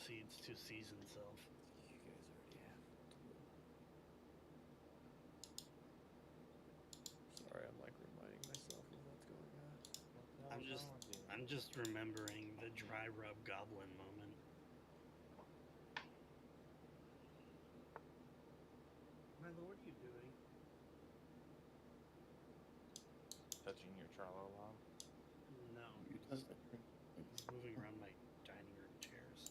proceeds to seize himself. You guys already have to. Sorry, I'm like reminding myself of what's going on. What the hell is wrong with you? I'm just remembering the dry rub goblin moment. Milo, what are you doing? Touching your Charlo log? No. You touched that drink. He's moving around my dining room chairs.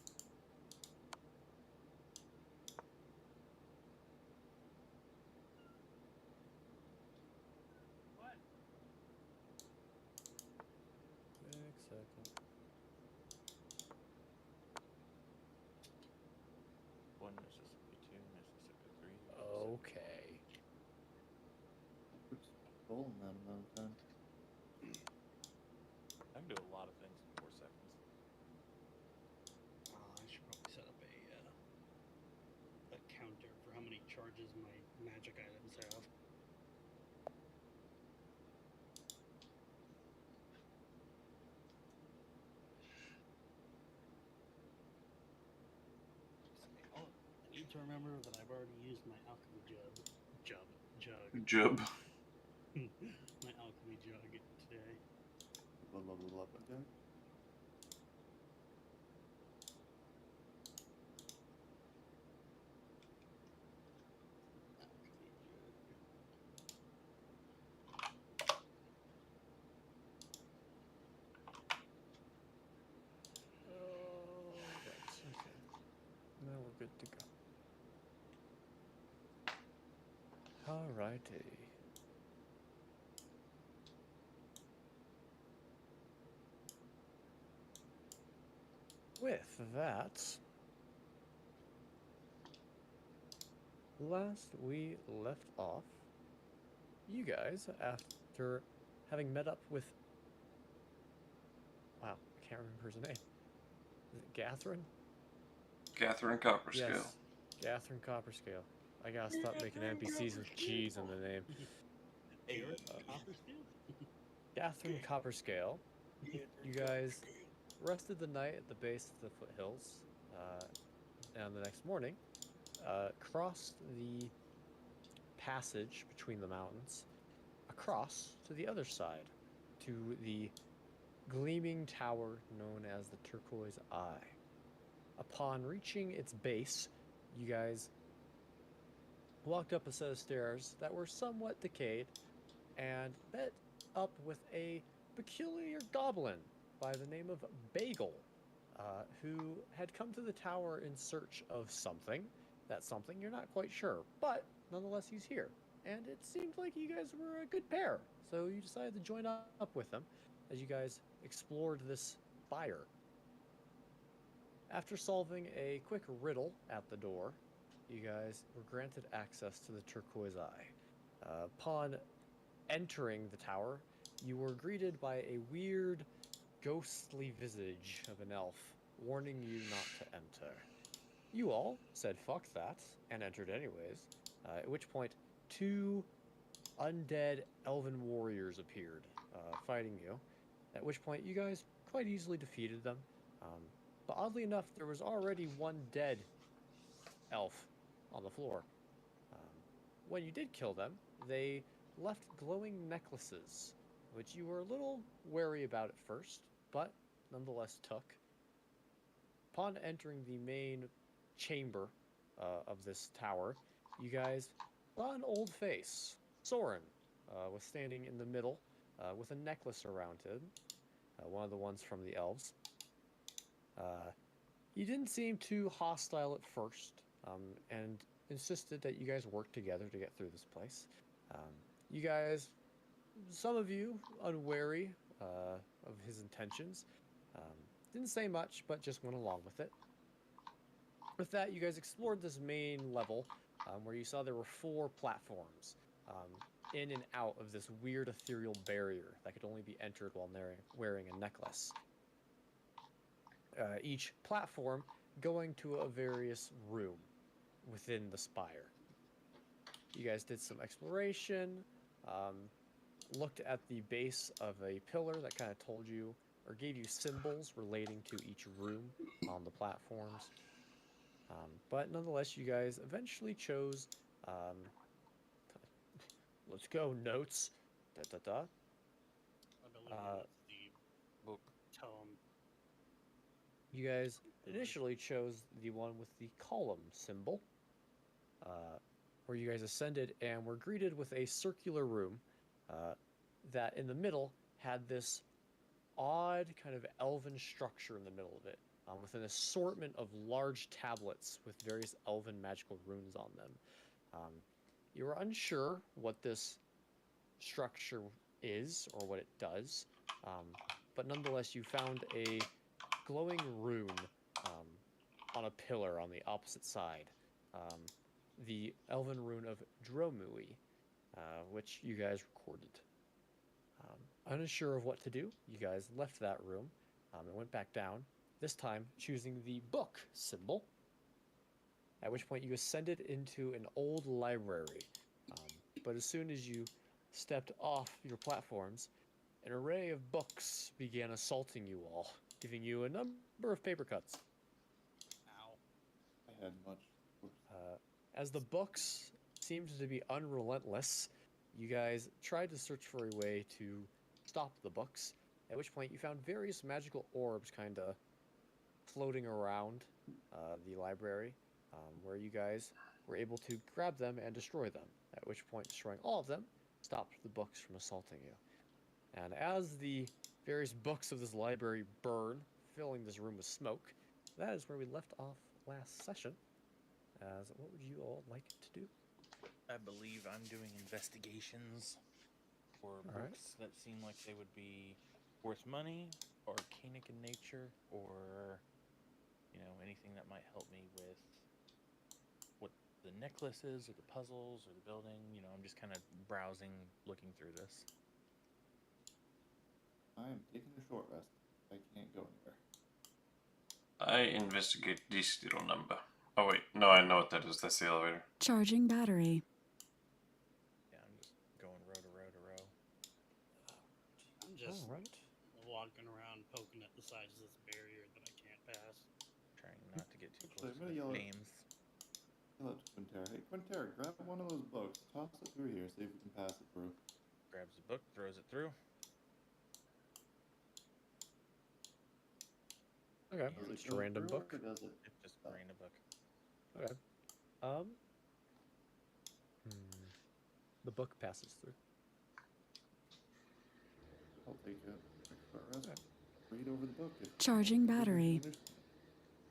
What? 6 seconds. One Mississippi, two Mississippi, three. Okay. Oops, stolen that amount of time. I can do a lot of things in 4 seconds. I should probably set up a counter for how many charges my magic items have. Oh, I need to remember that I've already used my alchemy jug. Jub. My alchemy jug today. Level up again. Alchemy jug. Oh, right. Okay. Now we're good to go. Alrighty. With that, last we left off, you guys, after having met up with... Wow, I can't remember his name. Is it Catherine? Catherine Copperscale. Yes, Catherine Copperscale. I gotta stop making NPCs with G's in the name. Catherine Copperscale. You guys rested the night at the base of the foothills, and the next morning, crossed the passage between the mountains, across to the other side, to the gleaming tower known as the Turquoise Eye. Upon reaching its base, you guys walked up a set of stairs that were somewhat decayed, and met up with a peculiar goblin by the name of Bagel, who had come to the tower in search of something. That something you're not quite sure, but nonetheless he's here. And it seemed like you guys were a good pair, so you decided to join up with him as you guys explored this fire. After solving a quick riddle at the door, you guys were granted access to the Turquoise Eye. Upon entering the tower, you were greeted by a weird, ghostly visage of an elf, warning you not to enter. You all said fuck that, and entered anyways, at which point 2 undead elven warriors appeared, fighting you, at which point you guys quite easily defeated them. But oddly enough, there was already 1 dead elf on the floor. When you did kill them, they left glowing necklaces, which you were a little wary about at first, but nonetheless took. Upon entering the main chamber of this tower, you guys saw an old face. Soren was standing in the middle with a necklace around him, one of the ones from the elves. He didn't seem too hostile at first, and insisted that you guys work together to get through this place. You guys, some of you, unwary of his intentions, didn't say much, but just went along with it. With that, you guys explored this main level, where you saw there were 4 platforms in and out of this weird ethereal barrier that could only be entered while wearing a necklace. Each platform going to a various room within the spire. You guys did some exploration, looked at the base of a pillar that kind of told you or gave you symbols relating to each room on the platforms. But nonetheless, you guys eventually chose. Let's go, notes. Da da da. I believe that's the Book. tome. You guys initially chose the one with the column symbol, where you guys ascended and were greeted with a circular room that in the middle had this odd kind of elven structure in the middle of it, with an assortment of large tablets with various elven magical runes on them. You were unsure what this structure is or what it does, but nonetheless you found a glowing rune on a pillar on the opposite side, the elven rune of Dromui, which you guys recorded. Unsure of what to do, you guys left that room and went back down, this time choosing the book symbol, at which point you ascended into an old library. But as soon as you stepped off your platforms, an array of books began assaulting you all, giving you a number of paper cuts. Ow. I had much worse. As the books seemed to be unrelentless, you guys tried to search for a way to stop the books, at which point you found various magical orbs kind of floating around the library, where you guys were able to grab them and destroy them, at which point destroying all of them stopped the books from assaulting you. And as the various books of this library burn, filling this room with smoke, that is where we left off last session. As what would you all like to do? I believe I'm doing investigations for books that seem like they would be worth money, or arcanic in nature, or anything that might help me with what the necklace is, or the puzzles, or the building. I'm just kind of browsing, looking through this. I am taking a short rest. I can't go anywhere. I investigate this little number. Oh wait, no, I know what that is. That's the elevator. Charging battery. Yeah, I'm just going row to row to row. I'm just All right. walking around poking at the sides of this barrier that I can't pass. Trying not to get too Actually, close I'm gonna to yell the at- flames. Hello to Quinnterra. Hey, Quinnterra, grab one of those books. Toss it through here. See if we can pass it through. Grabs the book, throws it through. Okay, Does it just a random through, book. or does it? It's just a random book. Okay. The book passes through. I'll take a short rest. Okay. Read over the book. Charging battery.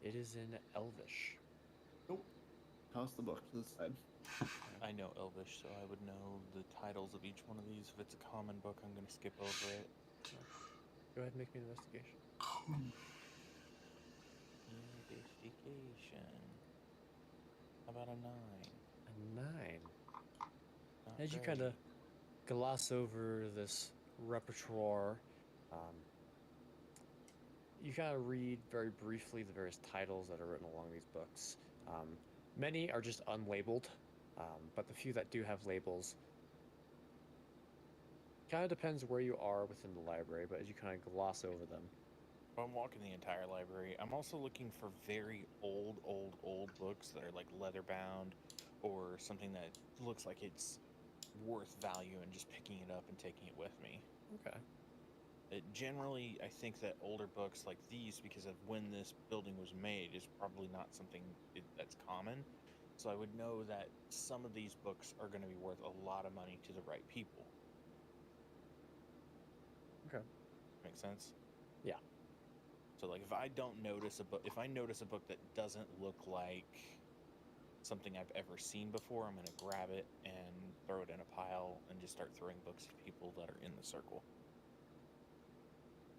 It is in Elvish. Nope. Toss the book to the side. I know Elvish, so I would know the titles of each one of these. If it's a common book, I'm going to skip over it. Go ahead and make me an investigation. Investigation. How about a 9? A 9. Not As you great. kind of gloss over this repertoire, you kind of read very briefly the various titles that are written along these books. Many are just unlabeled, but the few that do have labels, kind of depends where you are within the library, but as you kind of gloss over them. I'm walking the entire library. I'm also looking for very old books that are like leather bound, or something that looks like it's worth value, and just picking it up and taking it with me. Okay. Generally, I think that older books like these, because of when this building was made, is probably not something that's common. So I would know that some of these books are going to be worth a lot of money to the right people. Okay. Make sense? Yeah. So like if I don't notice a book, if I notice a book that doesn't look like something I've ever seen before, I'm going to grab it and throw it in a pile and just start throwing books to people that are in the circle.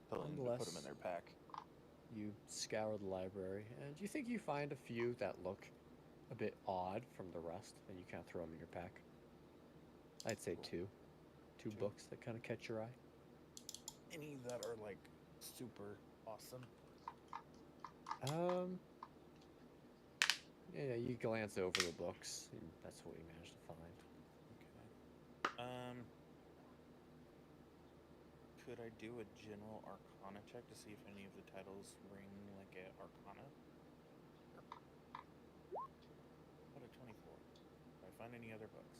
Telling them to put them in their pack. You scour the library, and you think you find a few that look a bit odd from the rest, and you kind of throw them in your pack. I'd say Cool. two books that kind of catch your eye. Any that are like super awesome? Yeah, you glance over the books, and that's what you managed to find. Okay. Could I do a general Arcana check to see if any of the titles ring like a Arcana? What a 24. Do I find any other books?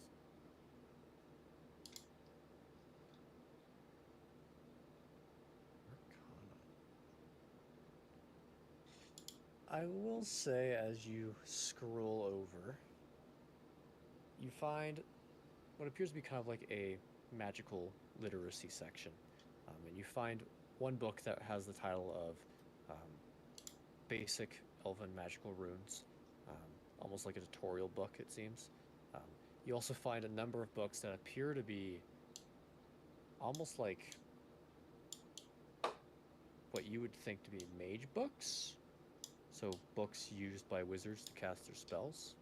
I will say, as you scroll over, you find what appears to be kind of like a magical literacy section. And you find one book that has the title of Basic Elven Magical Runes, almost like a tutorial book, it seems. You also find a number of books that appear to be almost like what you would think to be mage books. So books used by wizards to cast their spells.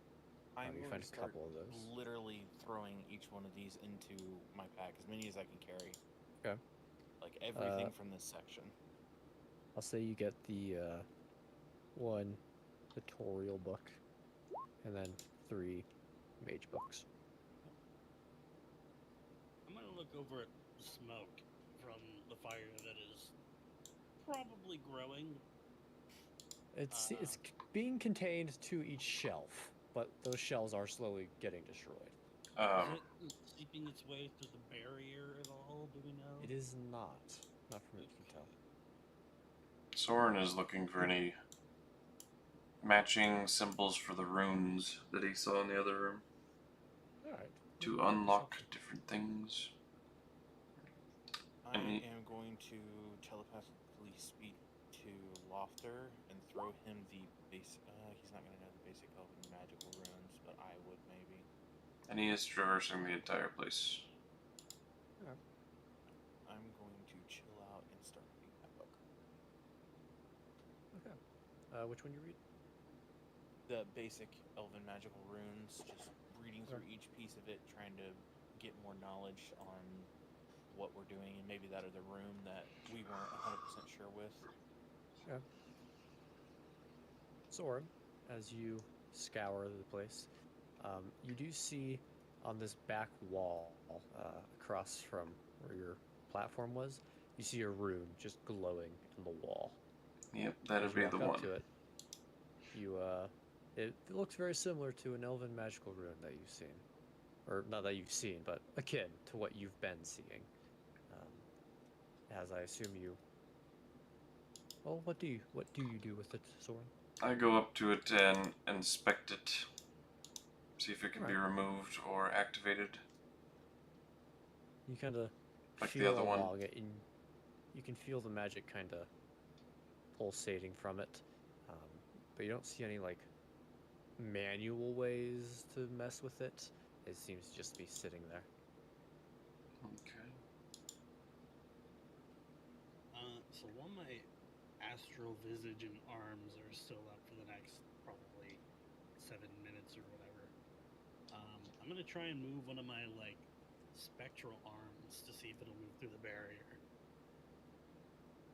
I'm You going find to a start couple of those. literally throwing each one of these into my pack, as many as I can carry. Okay. Like everything from this section. I'll say you get the one tutorial book, and then 3 mage books. I'm gonna look over at the smoke from the fire that is probably growing. It's being contained to each shelf, but those shelves are slowly getting destroyed. Is it seeping its way through the barrier at all? Do we know? It is not from what you can tell. Soren is looking for any matching symbols for the runes that he saw in the other room All right. to unlock different things. I am going to telepathically speak to Laufter and throw him the basic. He's not going to know the basic Elven magical runes, but I would maybe. And he is traversing the entire place. Yeah. I'm going to chill out and start reading that book. Okay. Which one you read? The basic Elven magical runes, just reading through each piece of it, trying to get more knowledge on what we're doing, and maybe that other room that we weren't 100% sure with. Yeah. Soren, as you scour the place, you do see on this back wall, across from where your platform was, you see a rune just glowing in the wall. Yep, that'd be the walk up one. to it, it looks very similar to an elven magical rune that you've seen. Or not that you've seen, but akin to what you've been seeing. As I assume you... Well, what do you do with it, Soren? I go up to it and inspect it. See if it can be removed or activated. You kind of Like feel the other one. along it, and you can feel the magic kind of pulsating from it. But you don't see any, like, manual ways to mess with it. It seems to just be sitting there. Okay. So while my astral visage and arms are still up for the next probably 7 minutes or whatever, I'm gonna try and move one of my spectral arms to see if it'll move through the barrier.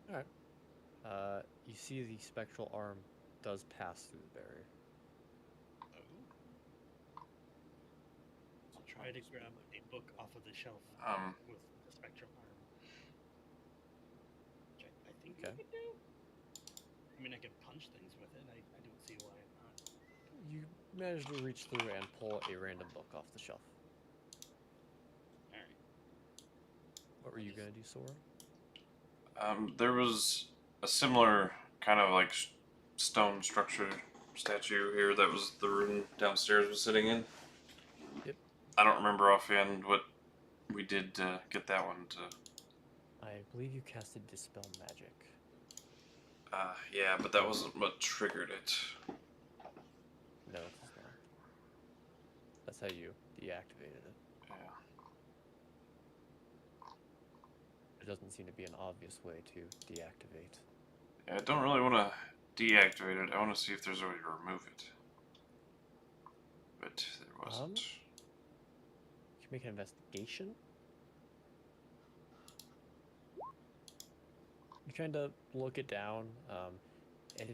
All right. You see the spectral arm does pass through the barrier. I'll try to grab a book off of the shelf with the spectral arm. Which I think I could do. I mean, I could punch things with it. I don't see why not. You manage to reach through and pull a random book off the shelf. Alright. What were you going to do, Sora? There was a similar kind of like stone structure statue here that was the room downstairs was sitting in. Yep. I don't remember offhand what we did to get that one to... I believe you casted Dispel Magic. Yeah, but that wasn't what triggered it. No, it's not. That's how you deactivated it. Yeah. There doesn't seem to be an obvious way to deactivate. Yeah, I don't really want to deactivate it. I want to see if there's a way to remove it. But there wasn't. You can make an investigation. You kind of look it down, and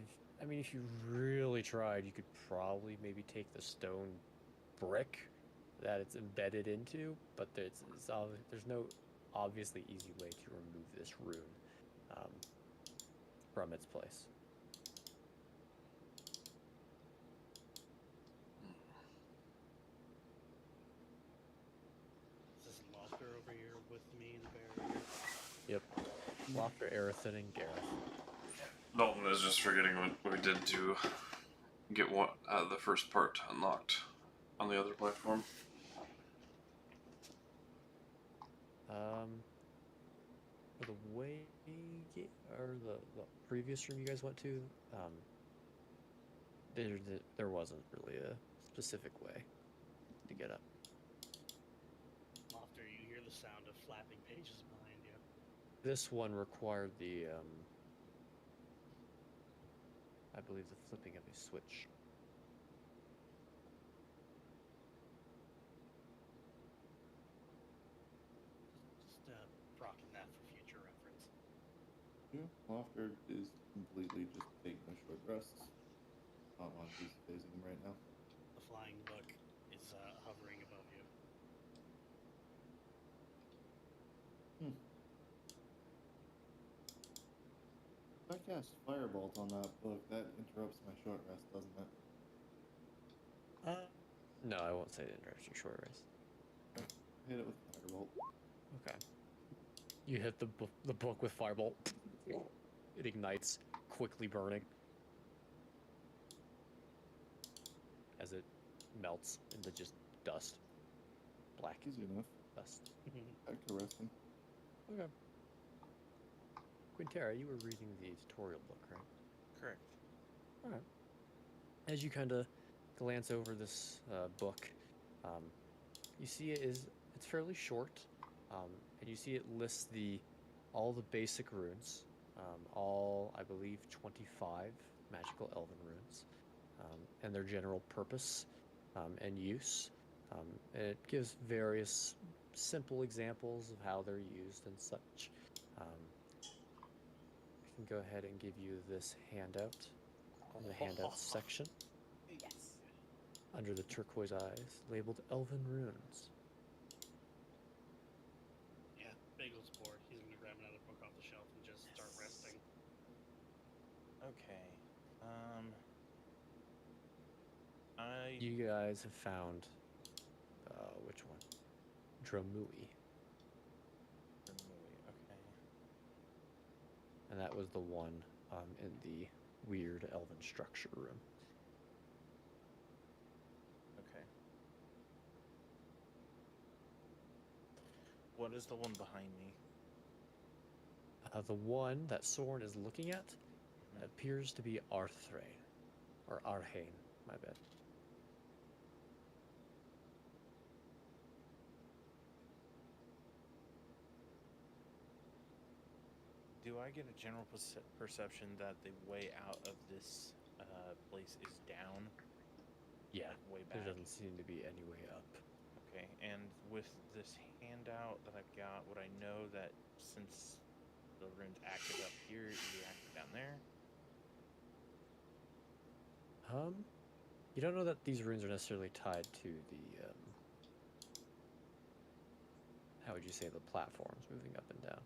if you really tried, you could probably maybe take the stone brick that it's embedded into, but there's no obviously easy way to remove this rune from its place. Is this Laufter over here with me in the barrier? Yep. Laufter, Arethyn, and Gareth. Dalton is just forgetting what we did to get the first part unlocked on the other platform. For the way or the previous room you guys went to, there wasn't really a specific way to get up. Laufter, you hear the sound of flapping pages behind you. This one required the, I believe, the flipping of a switch. Just procking that for future reference. Yeah, Laufter is completely just taking a short rest. Not much is phasing him right now. The flying book is hovering above you. If I cast Firebolt on that book, that interrupts my short rest, doesn't it? No, I won't say it interrupts your short rest. Hit it with Firebolt. Okay. You hit the book with Firebolt. It ignites, quickly burning. As it melts into just dust. Black Easy enough. dust. Back to resting. Okay. Quinnterra, you were reading the tutorial book, right? Correct. Alright. As you kind of glance over this book, you see it's fairly short, and you see it lists all the basic runes, all, I believe, 25 magical elven runes, and their general purpose and use. And it gives various simple examples of how they're used and such. I can go ahead and give you this handout in the handouts section. Yes. Under the turquoise eyes, labeled Elven Runes. Yeah, Bagel's bored. He's gonna grab another book off the shelf and just start resting. Okay. You guys have found, which one? Dramui. Okay. And that was the one in the weird elven structure room. Okay. What is the one behind me? The one that Soren is looking at appears to be Arthrain. Or Arethyn, my bad. Do I get a general perception that the way out of this place is down? Yeah, Like way there back. doesn't seem to be any way up. Okay, and with this handout that I've got, would I know that since the rune's active up here, it would be active down there? You don't know that these runes are necessarily tied to the, how would you say, the platforms moving up and down.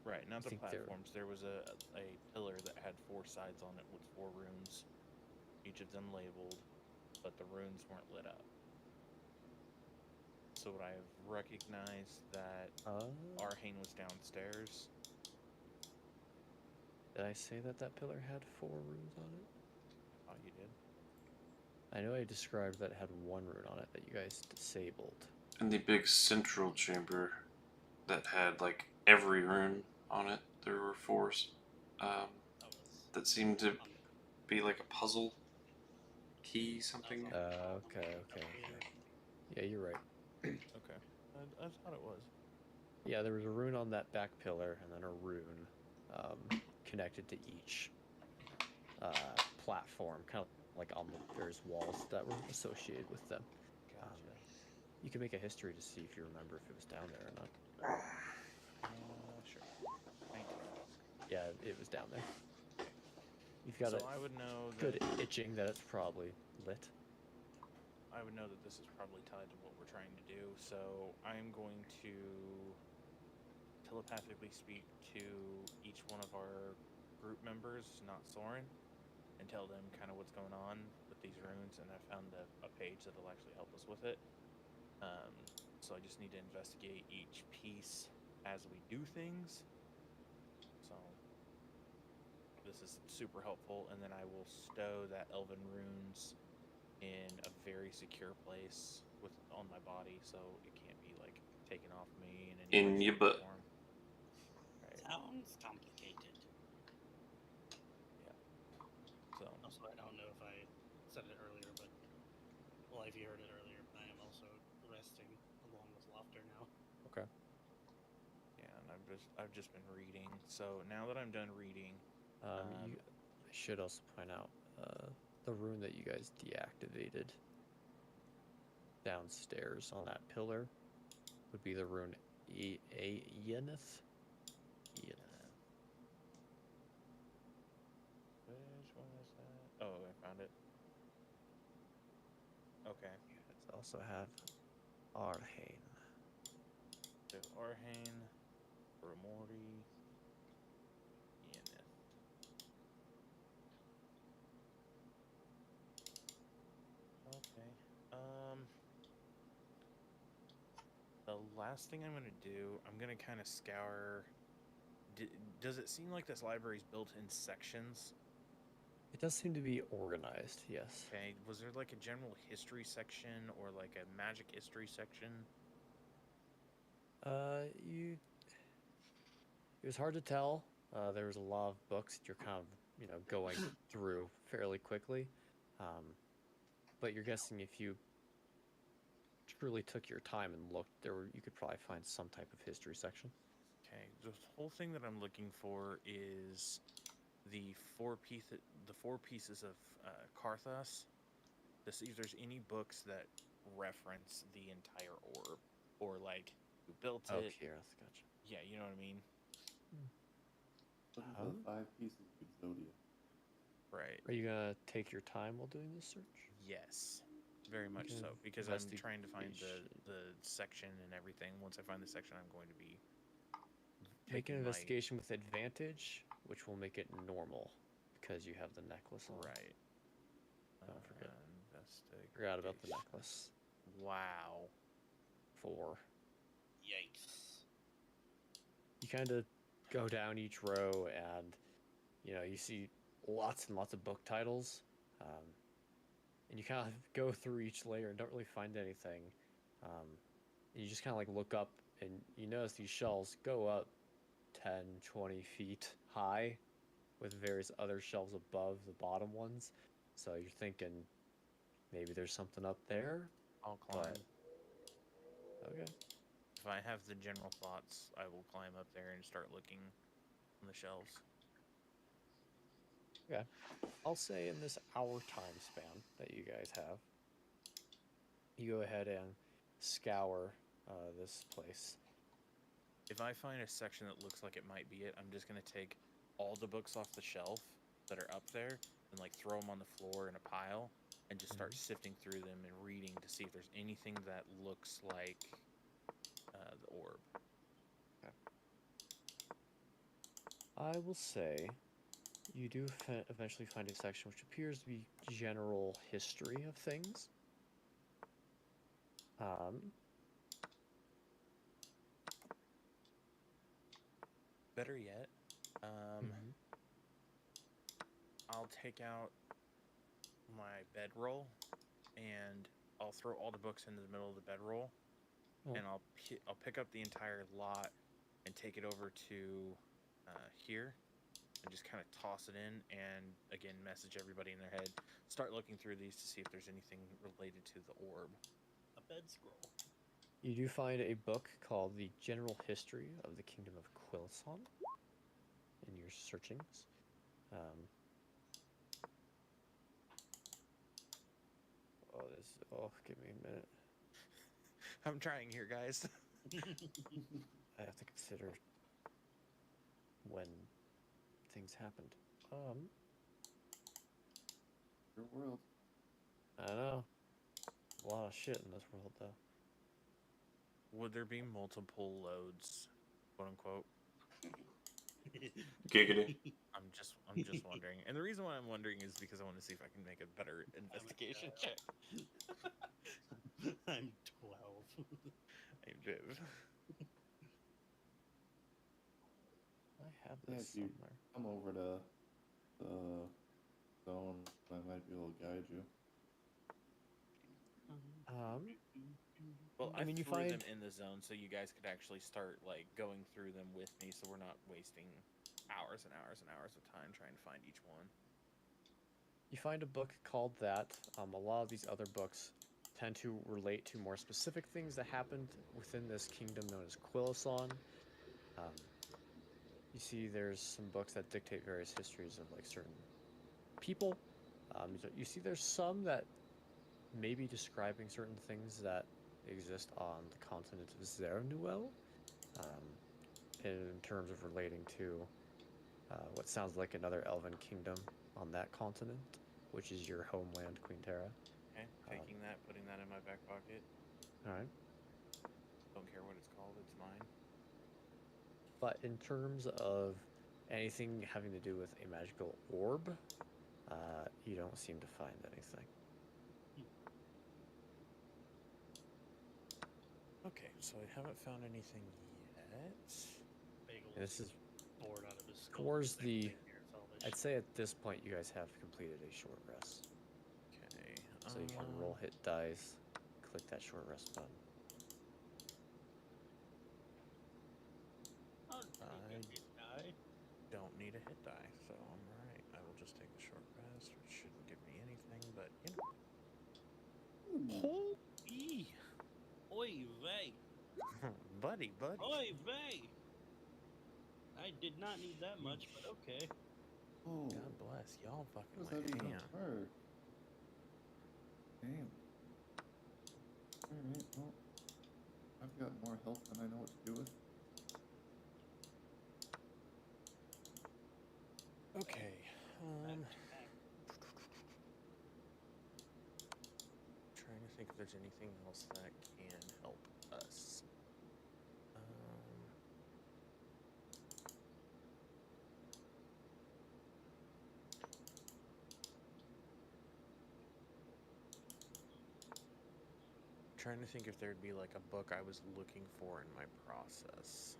Right, not the think they're- platforms. There was a pillar that had 4 sides on it with 4 runes, each of them labeled, but the runes weren't lit up. So would I have recognized that Arethyn was downstairs? Did I say that pillar had 4 runes on it? I thought you did. I know I described that it had 1 rune on it that you guys disabled. In the big central chamber that had like every rune on it, there were 4 that seemed to be like a puzzle key something. Okay. Yeah, you're right. Okay. I thought it was. Yeah, there was a rune on that back pillar, and then a rune connected to each platform, kind of like on the various walls that were associated with them. Gotcha. You can make a history to see if you remember if it was down there or not. Sure. Thank you. Yeah, it was down there. You've got So a I would know that good itching that it's probably lit. I would know that this is probably tied to what we're trying to do. So I'm going to telepathically speak to each one of our group members, not Soren, and tell them kind of what's going on with these runes. And I found a page that'll actually help us with it. So I just need to investigate each piece as we do things. So this is super helpful. And then I will stow that elven runes in a very secure place on my body, so it can't be like taken off me In your butt. form. Right. Sounds complicated. Yeah. So Also, I don't know if I said it earlier, but well, if you heard it earlier, I am also resting along with Laufter now. Okay. yeah, and I've just been reading. So now that I'm done reading, I should also point out the rune that you guys deactivated downstairs on that pillar would be the rune Yenith. which one is that? Oh, I found it. Okay. You guys also have Arethyn. So Arethyn, Romori, Yenith. Okay. The last thing I'm gonna do, I'm gonna kind of scour. Does it seem like this library is built in sections? It does seem to be organized, yes. Okay. Was there like a general history section or like a magic history section? It was hard to tell. There was a lot of books that you're kind of, going through fairly quickly. But you're guessing if you truly took your time and looked, you could probably find some type of history section. Okay. The whole thing that I'm looking for is the four pieces of Karthus. To see if there's any books that reference the entire orb, or like who built Oh, it. here, that's gotcha. Yeah, you know what I mean. What is the 5 pieces of Exodia? Right. Are you gonna take your time while doing this search? Yes, very much Okay, so. Because I'm investigation. trying to find the section and everything. Once I find the section, I'm going to be Make an taking investigation with advantage, which will make it normal because you have the necklace on. Right. Don't forget. Investigation. Forgot about the necklace. Wow. 4. Yikes. You kind of go down each row and you see lots and lots of book titles, and you kind of go through each layer and don't really find anything, and you just kind of like look up and you notice these shelves go up 10-20 feet high with various other shelves above the bottom ones, so you're thinking maybe there's something up there. I'll climb. Okay. If I have the general thoughts, I will climb up there and start looking on the shelves. Okay. I'll say in this hour time span that you guys have, you go ahead and scour this place. If I find a section that looks like it might be it, I'm just going to take all the books off the shelf that are up there and like throw them on the floor in a pile and just start sifting through them and reading to see if there's anything that looks like the orb. Okay. I will say you do eventually find a section which appears to be general history of things. Better yet, I'll take out my bedroll and I'll throw all the books into the middle of the bedroll, and I'll pick up the entire lot and take it over to here and just kind of toss it in, and again message everybody in their head, start looking through these to see if there's anything related to the orb. A bed scroll. You do find a book called The General History of the Kingdom of Quilson in your searchings. Give me a minute. I'm trying here, guys. I have to consider when things happened. Your world. I know. A lot of shit in this world, though. Would there be multiple loads quote unquote. Giggity. I'm just wondering, and the reason why I'm wondering is because I want to see if I can make a better investigation check. I'm 12. Hey, Viv. I have Yeah, this if you somewhere. come over to the zone, I might be able to guide you. Well, I mean, you threw them find- in the zone so you guys could actually start like going through them with me, so we're not wasting hours and hours and hours of time trying to find each one. You find a book called that. A lot of these other books tend to relate to more specific things that happened within this kingdom known as Quilison. You see there's some books that dictate various histories of like certain people. You see there's some that may be describing certain things that exist on the continent of Zernuel, in terms of relating to what sounds like another elven kingdom on that continent, which is your homeland, Quinnterra. Okay, taking that, putting that in my back pocket. All right. Don't care what it's called, it's mine. But in terms of anything having to do with a magical orb, you don't seem to find anything. Okay, so I haven't found anything yet. Bagel This is bored out of his skull. towards Next the. thing here, Salvage. I'd say at this point you guys have completed a short rest, Okay. so you can roll hit dice, click that short rest button. I don't need a hit die, so I'm right. I will just take the short rest, which shouldn't give me anything, but you know. Holy! Oy vey! buddy. Oy vey! I did not need that much, but okay. Oh, God bless. Y'all how fucking does that went even ham. work? Damn. Alright, well, I've got more health than I know what to do with. Okay. Trying to think if there's anything else that can help us. Trying to think if there'd be like a book I was looking for in my process.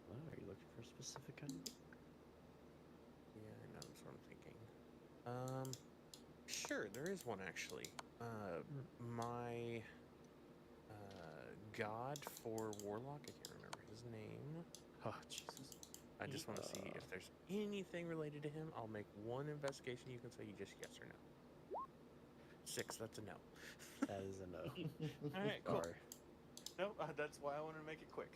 Oh, are you looking for a specific kind of book? Yeah, I know, that's what I'm thinking. Sure, there is one actually. My god for Warlock, I can't remember his name. Oh, Jesus. I just want to see if there's anything related to him. I'll make one investigation. You can say just yes or no. 6, that's a no. That is a no. All right, cool. Sorry. No, that's why I wanted to make it quick.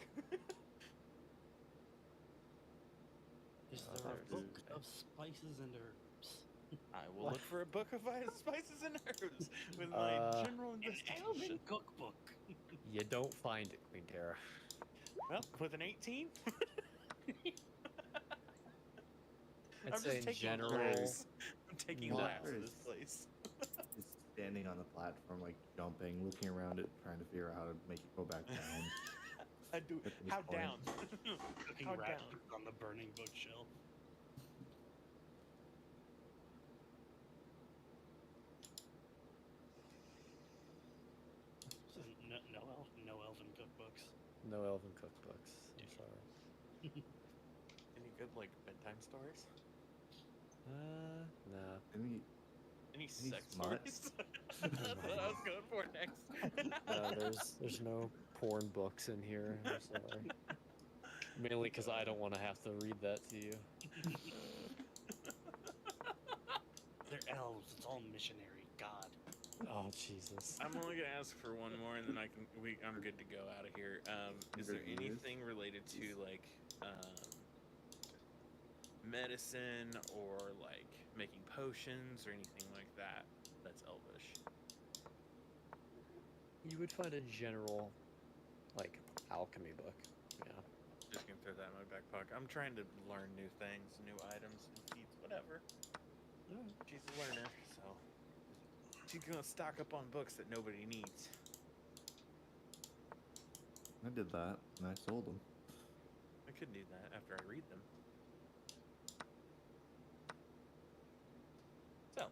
Is there a book of spices and herbs? I will look for a book of spices and herbs with my general An investigation. elven cookbook. You don't find it, Quinnterra. Well, with an 18? I'd I'm say just in taking general. laps. I'm taking No. laps in this place. Is standing on the platform, like jumping, looking around it, trying to figure out how to make it go back down. I do. At this How point. down? Cooking How rat down? food on the burning bookshelf. So no elven cookbooks. No elven cookbooks. I'm sorry. Any good like bedtime stories? No. Any sex smut? stories? That's what I was going for next. There's no porn books in here. I'm sorry. Mainly because I don't want to have to read that to you. They're elves. It's all missionary. God. Oh Jesus. I'm only gonna ask for one more, and then I'm good to go out of here. Is there anything related to like medicine or like making potions or anything like that that's elvish? You would find a general, like, alchemy book. Yeah. Just gonna throw that in my back pocket. I'm trying to learn new things, new items, and feats, whatever. She's a learner, so she's gonna stock up on books that nobody needs. I did that, and I sold them. I could do that after I read them. So,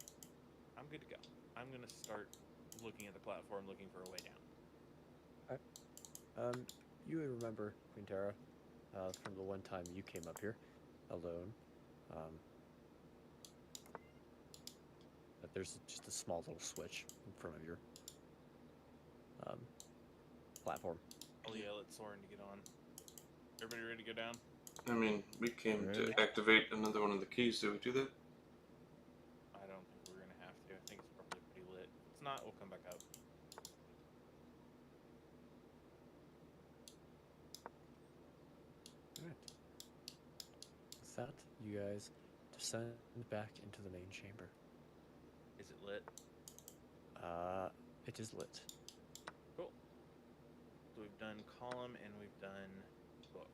I'm good to go. I'm gonna start looking at the platform, looking for a way down. You would remember Quinnterra from the one time you came up here alone. That there's just a small little switch in front of your platform. I'll yell at Soren to get on. Everybody ready to go down? I mean, we came Really? to activate another one of the keys. Did we do that? I don't think we're gonna have to. I think it's probably pretty lit. If it's not, we'll come back up. Alright. With that, you guys descend back into the main chamber. Is it lit? It is lit. Cool. So we've done column and we've done book.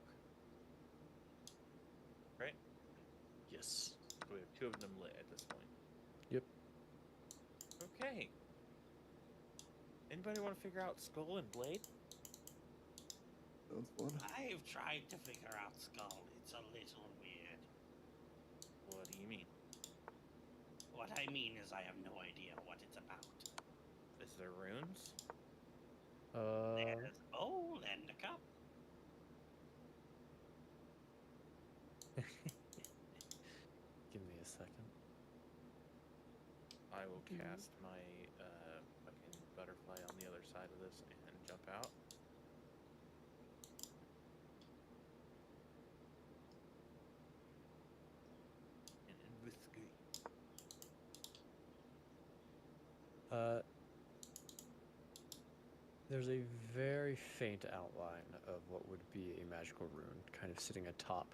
Right? Yes. So we have 2 of them lit at this point. Yep. Okay. Anybody want to figure out Skull and Blade? Sounds fun. I've tried to figure out Skull. It's a little weird. What do you mean? What I mean is I have no idea what it's about. Is there runes? There's a bowl and a cup. Give me a second. I will cast my fucking butterfly on the other side of this and jump out. And investigate. There's a very faint outline of what would be a magical rune, kind of sitting atop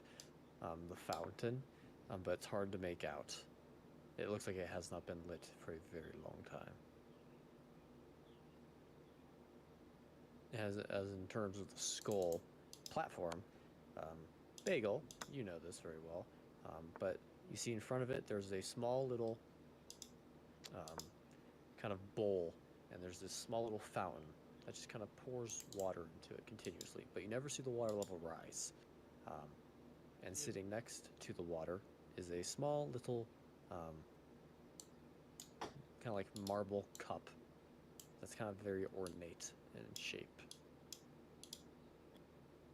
the fountain, but it's hard to make out. It looks like it has not been lit for a very long time. As in terms of the skull platform, Bagel, you know this very well, but you see in front of it there's a small little kind of bowl, and there's this small little fountain that just kind of pours water into it continuously, but you never see the water level rise. And sitting next to the water is a small little kind of like marble cup that's kind of very ornate in shape.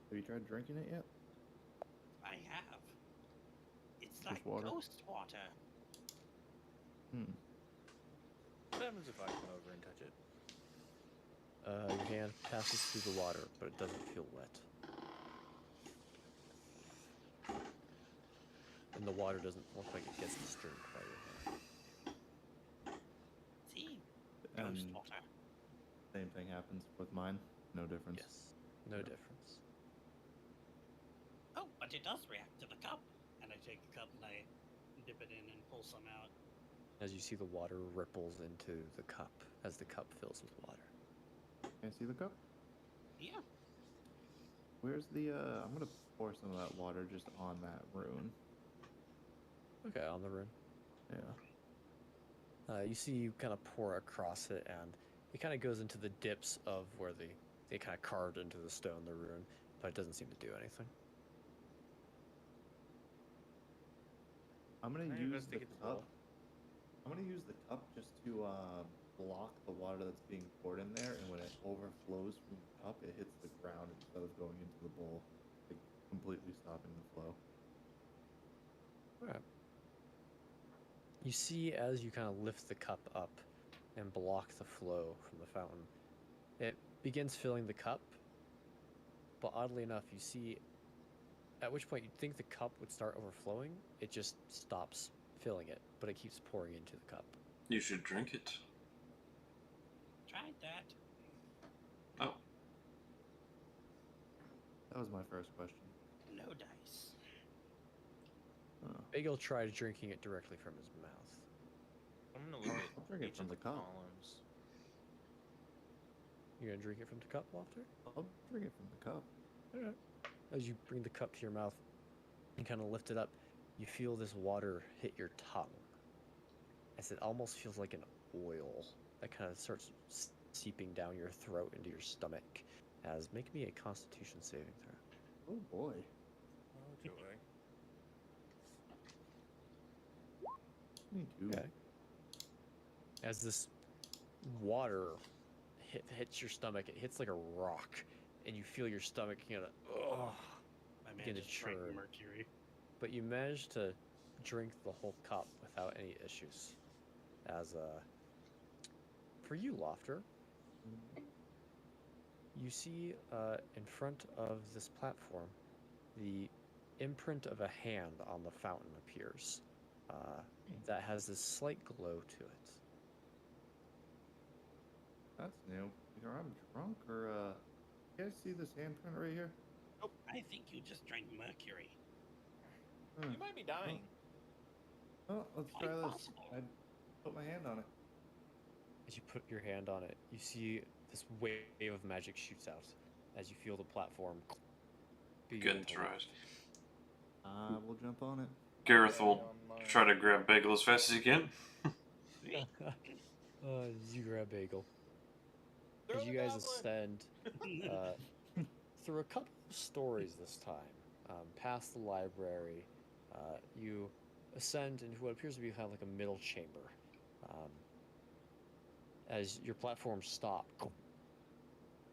Have you tried drinking it yet? I have. It's Just like water? ghost water. What happens if I come over and touch it? Your hand passes through the water, but it doesn't feel wet. And the water doesn't look like it gets disturbed by your hand. See? And Ghost water. same thing happens with mine. No difference. Yes, no difference. Oh, but it does react to the cup. And I take the cup and I dip it in and pull some out. As you see the water ripples into the cup as the cup fills with water. Can I see the cup? Yeah. Where's the, I'm gonna pour some of that water just on that rune. Okay, on the rune. Yeah. You see you kind of pour across it, and it kind of goes into the dips of where they kind of carved into the stone the rune, but it doesn't seem to do anything. I'm gonna Can I use the investigate the cup. bowl? I'm gonna use the cup just to block the water that's being poured in there, and when it overflows from the cup, it hits the ground instead of going into the bowl, like completely stopping the flow. Alright. You see as you kind of lift the cup up and block the flow from the fountain, it begins filling the cup, but oddly enough, you see at which point you'd think the cup would start overflowing, it just stops filling it, but it keeps pouring into the cup. You should drink it. Tried that. Oh, That was my first question. No dice. Oh. Bagel tried drinking it directly from his mouth. I'm gonna look I'll at drink it each from of the the cup. columns. You're gonna drink it from the cup, Laufter? I'll drink it from the cup. Alright. As you bring the cup to your mouth and kind of lift it up, you feel this water hit your tongue. As it almost feels like an oil that kind of starts seeping down your throat into your stomach As make me a Constitution saving throw. Oh boy. Oh joy. 22. Okay. As this water hits your stomach, it hits like a rock, and you feel your stomach My man begin to just drank churn. mercury. But you manage to drink the whole cup without any issues. As for you, Laufter, you see in front of this platform, the imprint of a hand on the fountain appears. That has this slight glow to it. That's new. Either I'm drunk or you guys see this handprint right here? Oh, I think you just drank mercury. You might be dying. Oh, let's Quite try this. possible. I put my hand on it. As you put your hand on it, you see this wave of magic shoots out as you feel the platform begin Good to try. lift. I will jump on it. Gareth will On mine. try to grab Bagel as fast as he can. You grab Bagel. Throw As the you guys goblin! ascend through a couple of stories this time, past the library, you ascend into what appears to be kind of like a middle chamber. As your platform stops,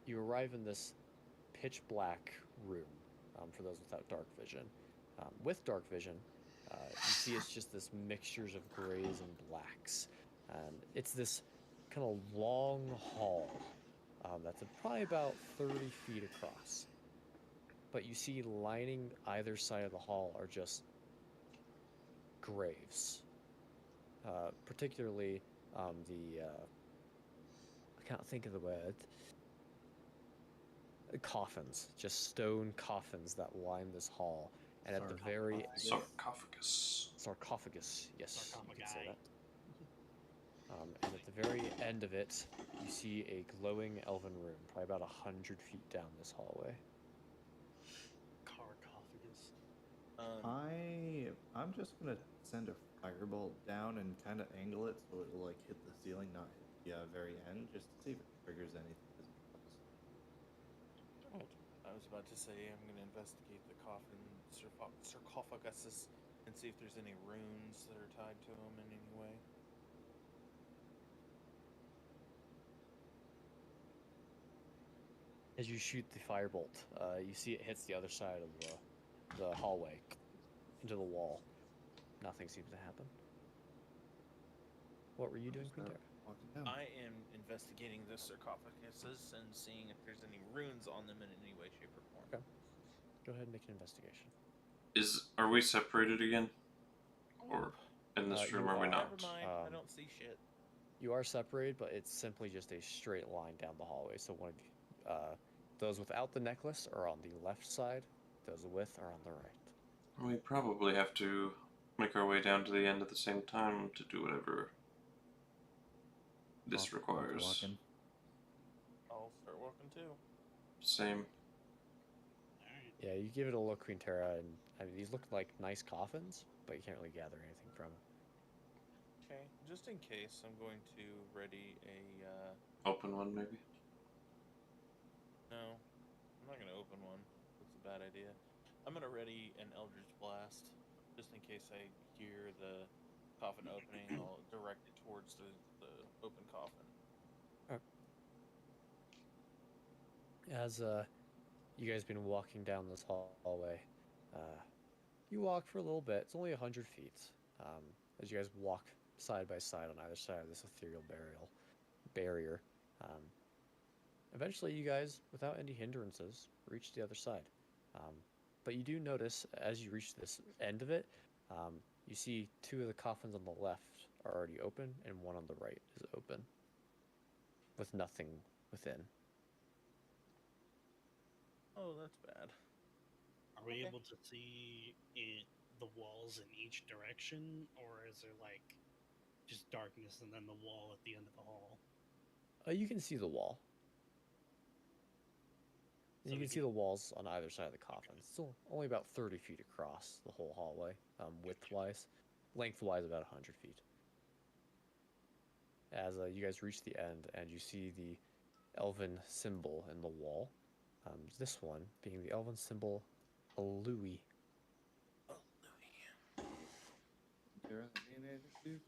you arrive in this pitch black room. For those without dark vision, with dark vision, you see it's just this mixtures of grays and blacks. It's this kind of long hall that's probably about 30 feet across. But you see lining either side of the hall are just graves. Particularly I can't think of the word. Coffins, just stone coffins that line this hall. And at the very sarcophagus, yes, you could say that. And at the very end of it, you see a glowing elven room, probably about 100 feet down this hallway. Sarcophagus. I'm just gonna send a firebolt down and kind of angle it so it'll like hit the ceiling, not hit the very end, just to see if it triggers anything. I was about to say I'm going to investigate the coffin sarcophaguses and see if there's any runes that are tied to them in any way. As you shoot the firebolt, you see it hits the other side of the hallway, into the wall. Nothing seems to happen. What were you doing, Quinnterra? I am investigating the sarcophaguses and seeing if there's any runes on them in any way, shape, or form. Okay. Go ahead and make an investigation. Are we separated again? Or in this room you are we are. not? Never mind, I don't see shit. You are separated, but it's simply just a straight line down the hallway. So one of those without the necklace are on the left side, those with are on the right. We probably have to make our way down to the end at the same time to do whatever this requires. Walking. I'll start walking too. Same. Alright. Yeah, you give it a look, Quinnterra, and I mean, these look like nice coffins, but you can't really gather anything from it. Okay, just in case, I'm going to ready a, Open one, maybe? no, I'm not going to open one. That's a bad idea. I'm going to ready an Eldritch Blast, just in case I hear the coffin opening. I'll direct it towards the open coffin. As you guys been walking down this hallway, you walk for a little bit. It's only 100 feet. As you guys walk side by side on either side of this ethereal barrier, eventually you guys, without any hindrances, reach the other side. But you do notice as you reach this end of it, you see two of the coffins on the left are already open, and one on the right is open, with nothing within. Oh, that's bad. Are we Okay. able to see the walls in each direction, or is there like just darkness and then the wall at the end of the hall? You can see the wall. So You we can see can- the walls on either side of the coffin. It's still only about 30 feet across the whole hallway, width-wise. Length-wise, about 100 feet. As you guys reach the end and you see the elven symbol in the wall, This one being the elven symbol, a Louis. Oh, Louis. Gareth, mean anything to you?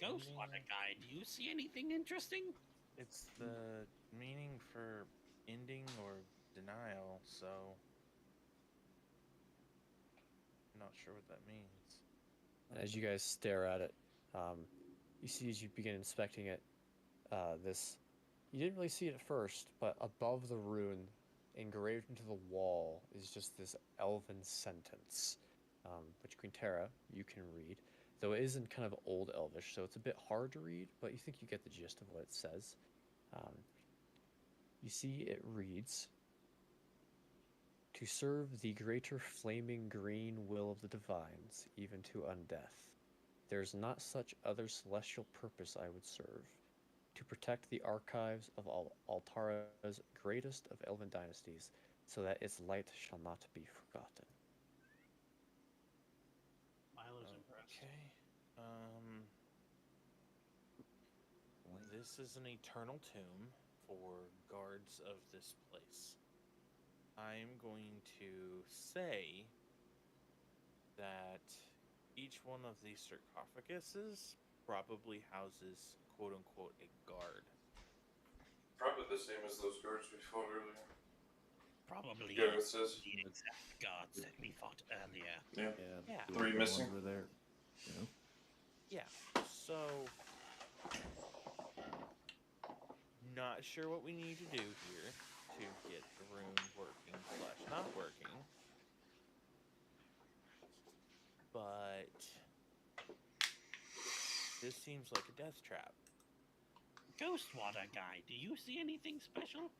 Ghostwater guy, do you see anything interesting? It's the meaning for ending or denial, so I'm not sure what that means. And as you guys stare at it, you see as you begin inspecting it, you didn't really see it at first, but above the rune, engraved into the wall, is just this elven sentence, which Quinnterra, you can read, though it is in kind of Old Elvish, so it's a bit hard to read, but you think you get the gist of what it says. You see it reads, "To serve the greater flaming green will of the divines, even to undeath. There's not such other celestial purpose I would serve. To protect the archives of Altara's greatest of elven dynasties, so that its light shall not be forgotten." Milo's impressed. Okay. This is an eternal tomb for guards of this place. I'm going to say that each one of these sarcophaguses probably houses quote-unquote a guard. Probably the same as those guards we fought earlier. Probably Gareth says. the exact guards that we fought earlier. Yeah. Yeah. the Three ones missing. Were there, you know? Yeah, so not sure what we need to do here to get the room working / not working. But this seems like a death trap. Ghostwater guy, do you see anything special?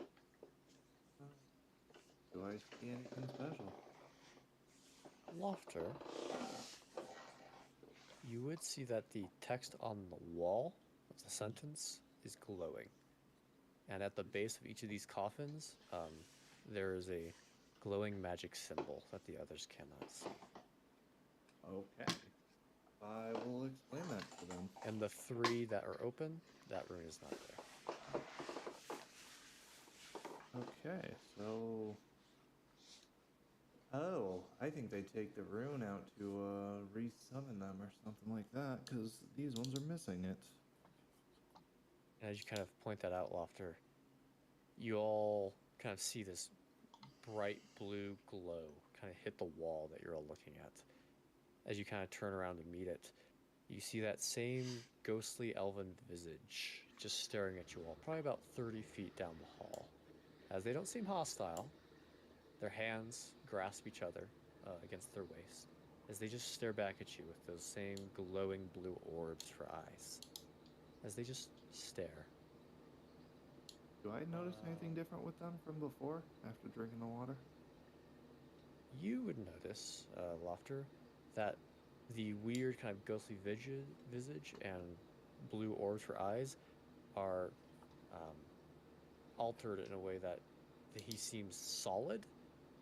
Do I see anything special? Laufter, you would see that the text on the wall of the sentence is glowing. And at the base of each of these coffins, there is a glowing magic symbol that the others cannot see. Okay. I will explain that to them. And the 3 that are open, that rune is not there. Okay, so... Oh, I think they take the rune out to resummon them or something like that, because these ones are missing it. And as you kind of point that out, Laufter, you all kind of see this bright blue glow kind of hit the wall that you're all looking at. As you kind of turn around to meet it, you see that same ghostly elven visage just staring at you all, probably about 30 feet down the hall. As they don't seem hostile, their hands grasp each other against their waist, as they just stare back at you with those same glowing blue orbs for eyes. As they just stare. Do I notice anything different with them from before, after drinking the water? You would notice, Laufter, that the weird kind of ghostly visage and blue orbs for eyes are altered in a way that he seems solid,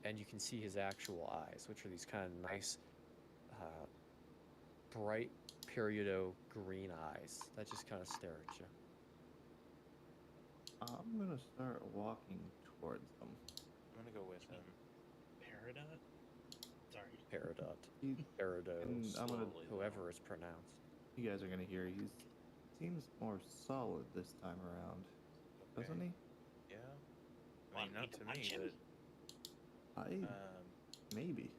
and you can see his actual eyes, which are these kind of nice, bright peridot green eyes that just kind of stare at you. I'm gonna start walking towards them. I'm gonna go with him. Peridot? Sorry. Peridot, And I'm gonna, Slowly, whoever it's pronounced. you guys are gonna hear, he seems more solid this time around, doesn't he? Yeah. I Want mean, me not to to punch me, him? but Maybe.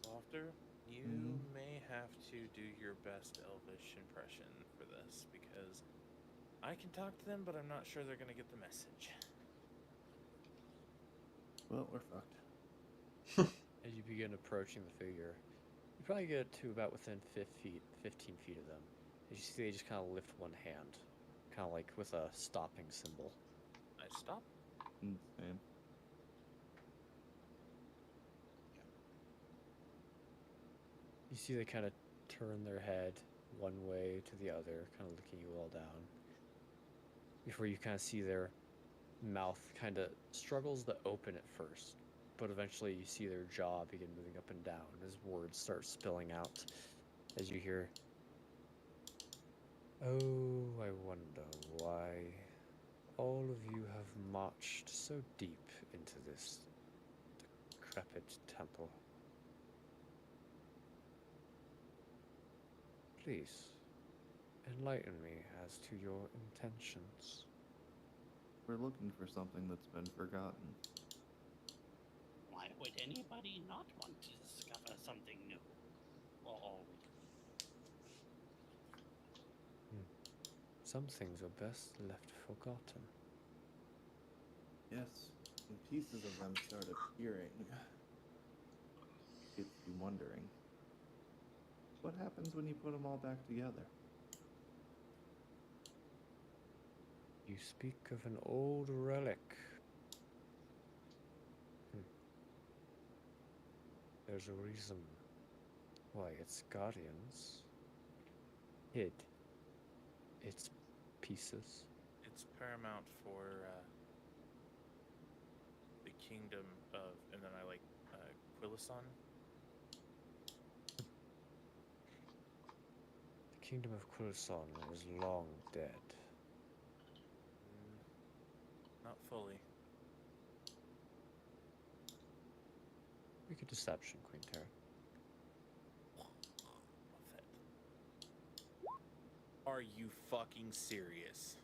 Laufter, you Mhm. may have to do your best Elvish impression for this, because I can talk to them, but I'm not sure they're gonna get the message. Well, we're fucked. As you begin approaching the figure, you probably get to about within 15 feet of them. As you see, they just kind of lift one hand, kind of like with a stopping symbol. I stop. Same. You see they kind of turn their head one way to the other, kind of looking you all down. Before you kind of see their mouth kind of struggles to open at first, but eventually you see their jaw begin moving up and down as words start spilling out. as you hear, "Oh, I wonder why all of you have marched so deep into this decrepit temple. Please, enlighten me as to your intentions." We're looking for something that's been forgotten. Why would anybody not want to discover something new? Or old? Some things are best left forgotten. Yes, when pieces of them start appearing, it's you wondering, what happens when you put them all back together? You speak of an old relic. There's a reason why its guardians hid its pieces. It's paramount for the kingdom of, and then I like Quillison. The kingdom of Quillison is long dead. Not fully. Make a deception, Quinnterra. Are you fucking serious?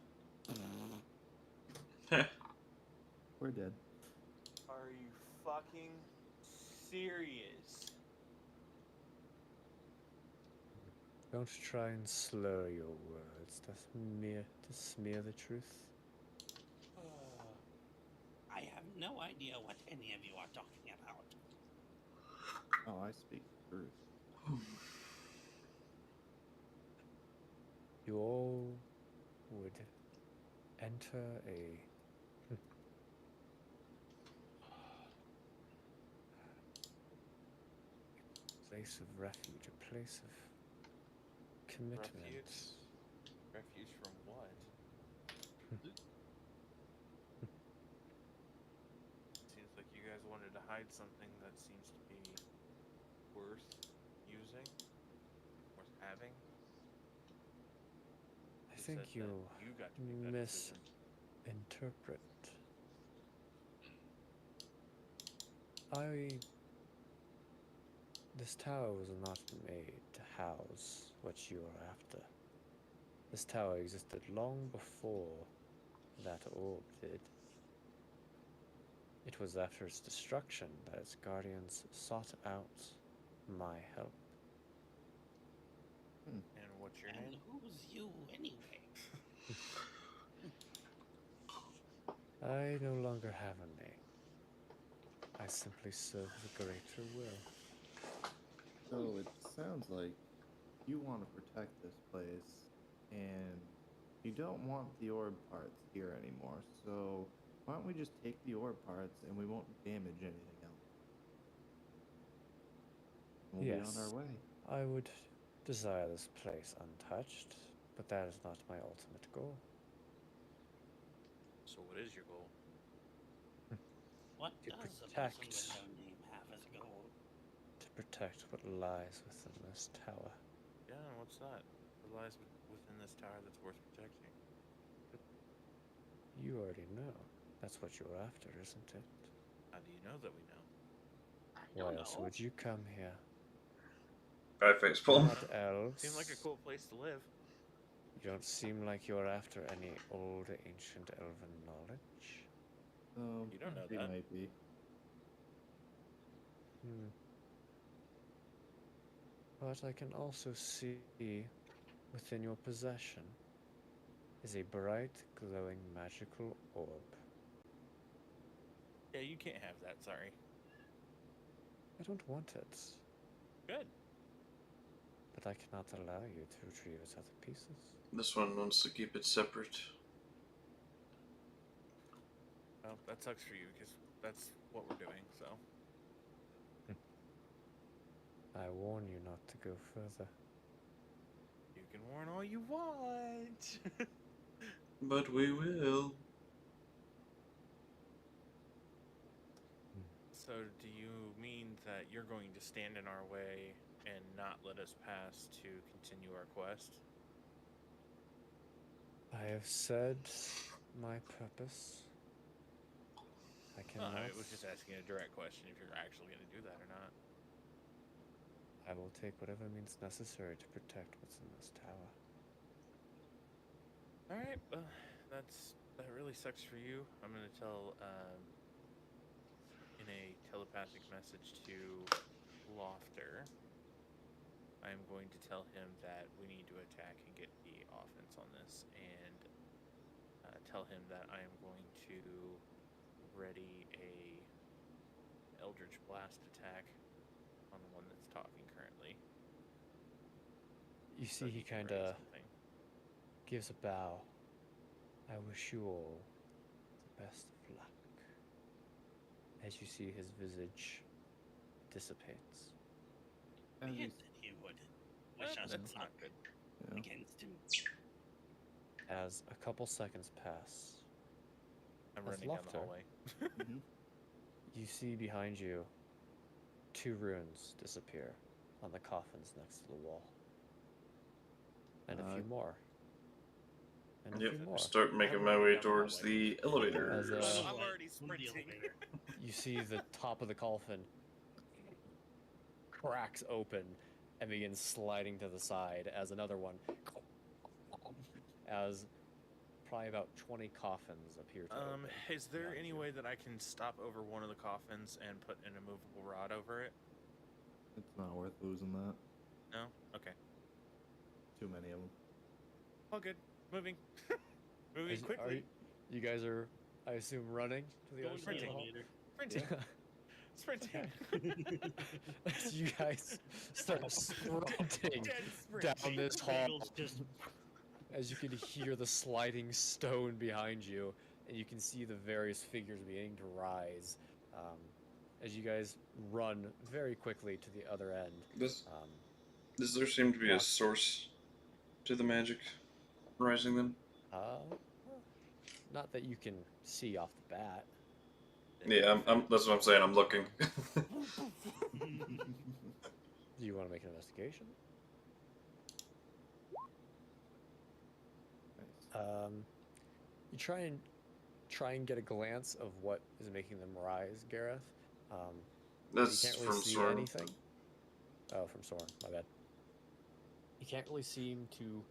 We're dead. Are you fucking serious? Don't try and slur your words to smear the truth. I have no idea what any of you are talking about. Oh, I speak the truth. You all would enter a place of refuge, a place of commitment. Refuge from what? Seems like you guys wanted to hide something that seems to be worth using, worth having. I think said you that you got to make that decision. misinterpret. This tower was not made to house what you are after. This tower existed long before that orb did. It was after its destruction that its guardians sought out my help. And what's your And name? who's you anyway? I no longer have a name. I simply serve the greater will. So it sounds like you want to protect this place, and you don't want the orb parts here anymore. So why don't we just take the orb parts and we won't damage anything else? We'll be on our way. I would desire this place untouched, but that is not my ultimate goal. So what is your goal? What To does a person protect. with no name have as a goal? To protect what lies within this tower. Yeah, and what's that? What lies within this tower that's worth protecting? You already know. That's what you're after, isn't it? How do you know that we know? Why else would you come here? Right face pull. Not elves. Seemed like a cool place to live. You don't seem like you're after any old ancient elven knowledge. You don't know They that. might be. But I can also see within your possession is a bright, glowing, magical orb. Yeah, you can't have that, sorry. I don't want it, Good. but I cannot allow you to retrieve its other pieces. This one wants to keep it separate. Well, that sucks for you, because that's what we're doing, so. I warn you not to go further. You can warn all you want! But we will. So, do you mean that you're going to stand in our way and not let us pass to continue our quest? I have said my purpose. I cannot. I was just asking a direct question if you're actually going to do that or not. I will take whatever means necessary to protect what's in this tower. All right, well, that really sucks for you. I'm going to tell in a telepathic message to Laufter. I'm going to tell him that we need to attack and get the offense on this, and tell him that I am going to ready a Eldritch Blast attack on the one that's talking currently. You So see, he can kind ready of something. gives a bow. I wish you all the best of luck. As you see his visage dissipates. As Be you it that he would wish us That's luck not good. yeah. against him. As a couple seconds pass, I'm That's running down the Laufter. hallway. Mhm. you see behind you 2 runes disappear on the coffins next to the wall. And a few more. And a Yep. few more. Start making I'm my running way down the towards hallway. the elevator. As, I'm Right, already on the sprinting. elevator. You see the top of the coffin cracks open and begins sliding to the side as another one, as probably about 20 coffins appear to open. Is there behind any you. way that I can stop over one of the coffins and put an immovable rod over it? It's not worth losing that. No? Okay. Too many of them. All good. Moving. Moving Are quickly. you guys are, I assume, running to the Going other to side the of the hall? elevator. Sprinting. Sprinting. As you guys start sprinting Dead down sprinting. this hall, Bagels just as you can hear the sliding stone behind you, and you can see the various figures beginning to rise. As you guys run very quickly to the other end. Does there seem to be a Lock. source to the magic rising then? Not that you can see off the bat. Yeah, that's what I'm saying. I'm looking. Do you want to make an investigation? Nice. You try and get a glance of what is making them rise, Gareth. That's you can't really from see Soren. anything. Oh, from Soren. My bad. You can't really seem to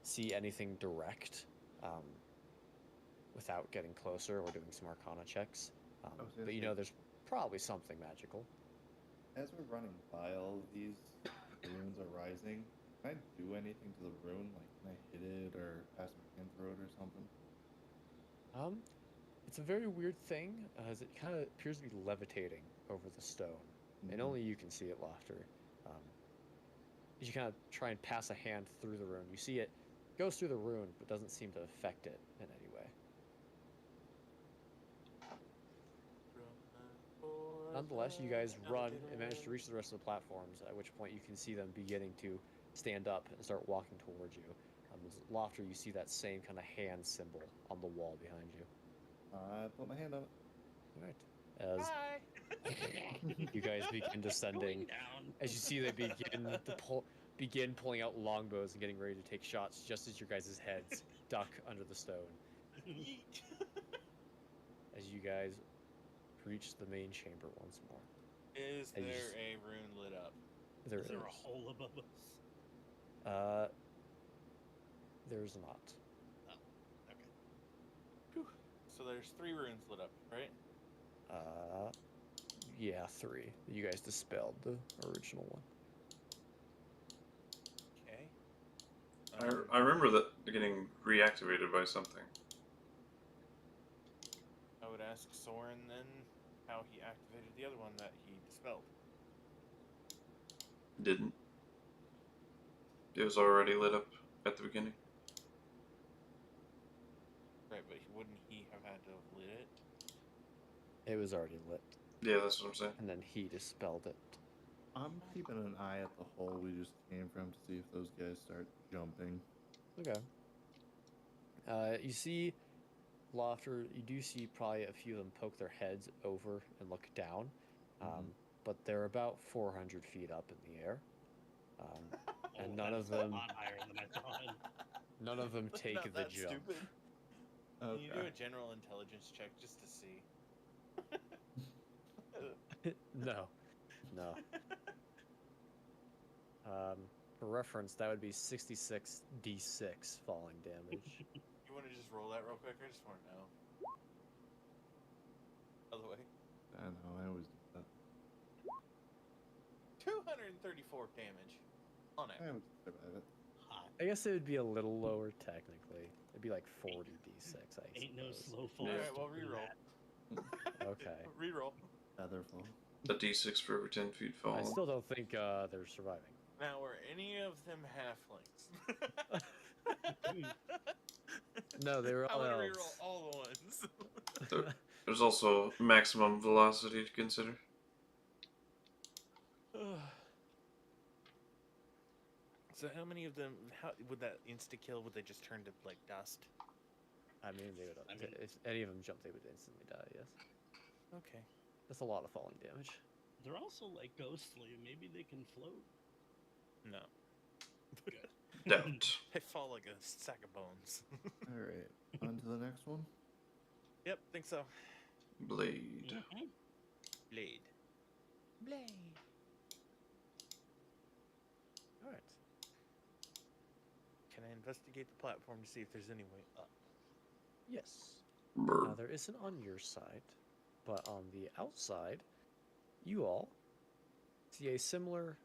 see anything direct without getting closer or doing some Arcana checks. But you know there's probably something magical. As we're running by all of these, the runes are rising. Can I do anything to the rune? Like, can I hit it or pass my hand through it or something? It's a very weird thing, as it kind of appears to be levitating over the stone, and only you can see it, Laufter. As you kind of try and pass a hand through the rune, you see it goes through the rune, but doesn't seem to affect it in any way. Nonetheless, you guys run and manage to reach the rest of the platforms, at which point you can see them beginning to stand up and start walking towards you. As Laufter, you see that same kind of hand symbol on the wall behind you. I put my hand on it. All right. As you guys begin descending, going down. as you see they begin pulling out longbows and getting ready to take shots, just as your guys' heads duck under the stone. As you guys reach the main chamber once more. Is there a rune lit up? There Is there a hole above us? There's not. Oh, okay. Whew. So there's 3 runes lit up, right? Yeah, 3. You guys dispelled the original one. Okay. I remember that getting reactivated by something. I would ask Soren then how he activated the other one that he dispelled. Didn't. It was already lit up at the beginning. Right, but wouldn't he have had to have lit it? It was already lit, Yeah, that's what I'm saying. and then he dispelled it. I'm keeping an eye at the hole we just came from to see if those guys start jumping. Okay. You see Laufter, you do see probably a few of them poke their heads over and look down, but they're about 400 feet up in the air, and none of them, a lot higher than I thought. none of them That's take not the that jump. stupid. Can you do Okay. a general intelligence check just to see? No, no. For reference, that would be 66 d6 falling damage. You want to just roll that real quick? I just want to know. By the way, I know, I always do that. 234 damage on I average. would survive it. Hot. I guess it would be a little lower technically. It'd be like 40 d6, I Ain't no suppose. slow fall. Alright, well, reroll. Okay. Reroll. Featherfall. A d6 for every 10 feet fall. I still don't think they're surviving. Now, were any of them halflings? No, they were I all want to elves. reroll all the ones. There's also maximum velocity to consider. So how many of them, how would that insta-kill, would they just turn to, like, dust? I mean, they would. I mean- If any of them jumped, they would instantly die. Yes, Okay. that's a lot of falling damage. They're also like ghostly. Maybe they can float. No. Doubt. They fall like a sack of bones. Alright, on to the next one. Yep, think so. Blade. Blade. Blade. All right. Can I investigate the platform to see if there's any way up? Yes. Brr. There isn't on your side, but on the outside, you all see a similar,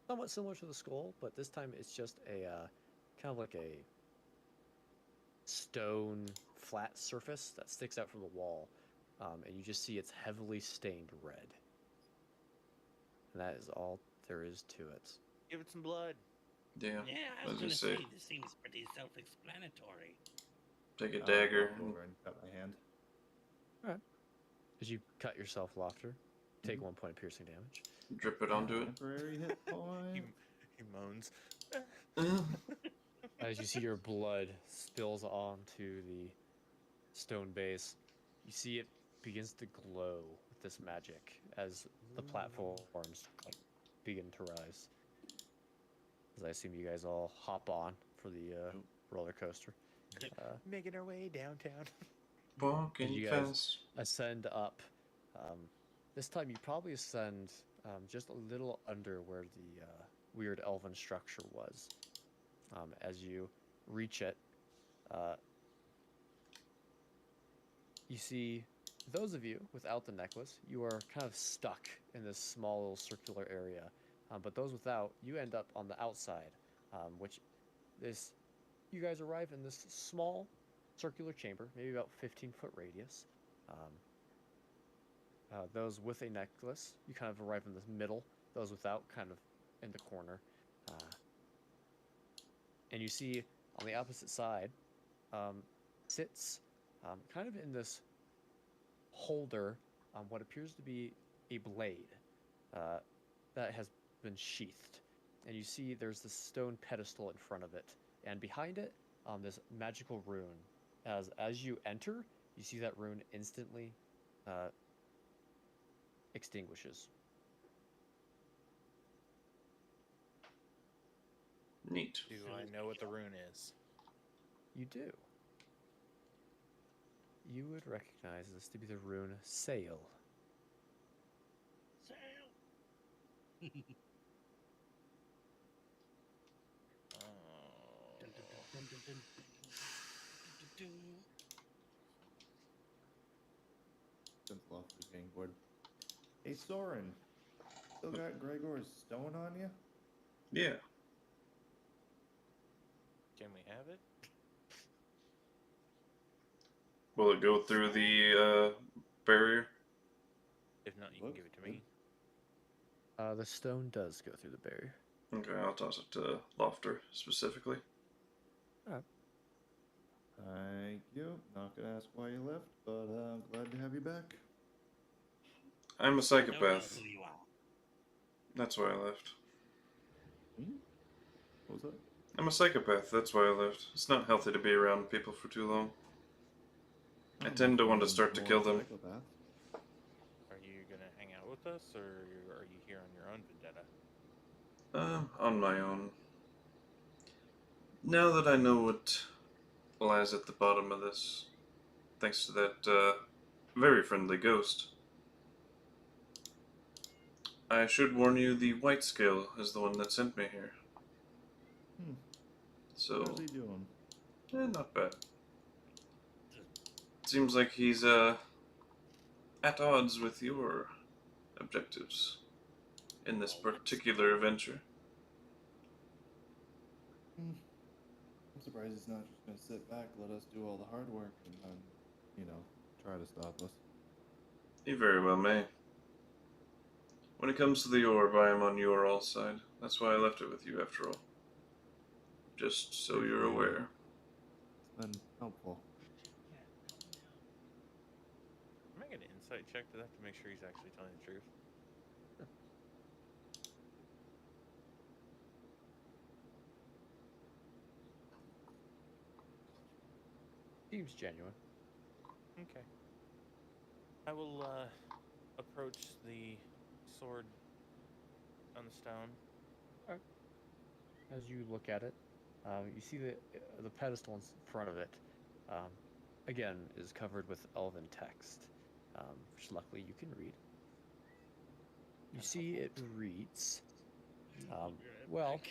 somewhat similar to the skull, but this time it's just a kind of like a stone flat surface that sticks out from the wall, and you just see it's heavily stained red. And that is all there is to it. Give it some blood. Yeah. Yeah, I I was was gonna gonna say say, this seems pretty self-explanatory. take a I'll dagger. walk over and cut my hand. As you cut yourself, Laufter, take 1 point of piercing damage. Drip it onto it. Temporary hit point. He moans. As you see your blood spills onto the stone base, you see it begins to glow with this magic as the platforms like, begin to rise. As I assume you guys all hop on for the roller coaster. Making our way downtown. Walking you guys- fast. Ascend up. This time you probably ascend just a little under where the weird elven structure was. As you reach it, you see those of you without the necklace, you are kind of stuck in this small little circular area. But those without, you end up on the outside, which this, you guys arrive in this small circular chamber, maybe about 15-foot radius. Those with a necklace, you kind of arrive in the middle. Those without, kind of in the corner. And you see on the opposite side sits kind of in this holder what appears to be a blade that has been sheathed. And you see there's this stone pedestal in front of it. And behind it, this magical rune. As you enter, you see that rune instantly extinguishes. Neat. Do I know what the rune is? You do. You would recognize this to be the rune Sail. Sail. Dun, dun, dun, dun, dun, dun, dun, dun, dun. Since Laufter's getting bored. Hey, Soren. Still got Gregor's stone on you? Yeah. Can we have it? Will it go through the barrier? If not, you can give it to me. The stone does go through the barrier. Okay, I'll toss it to Laufter specifically. Thank you. Not gonna ask why you left, but I'm glad to have you back. I'm a No one psychopath. who you are. That's why I left. What was that? I'm a psychopath. That's why I left. It's not healthy to be around people for too long. I tend to want to start to kill them. Psychopath. Are you gonna hang out with us, or are you here on your own vendetta? On my own. Now that I know what lies at the bottom of this, thanks to that very friendly ghost, I should warn you the White Scale is the one that sent me here. So, How's he doing? not bad. Seems like he's at odds with your objectives in this particular adventure. I'm surprised he's not just gonna sit back, let us do all the hard work, and then, you know, try to stop us. He very well may. When it comes to the orb, I am on your all side. That's why I left it with you, after all. Just so you're aware. It's been helpful. Make an insight check to that to make sure he's actually telling the truth. Seems genuine. Okay. I will approach the sword on the stone. As you look at it, you see the pedestal in front of it, again, is covered with elven text, which luckily you can read. You see it reads, well,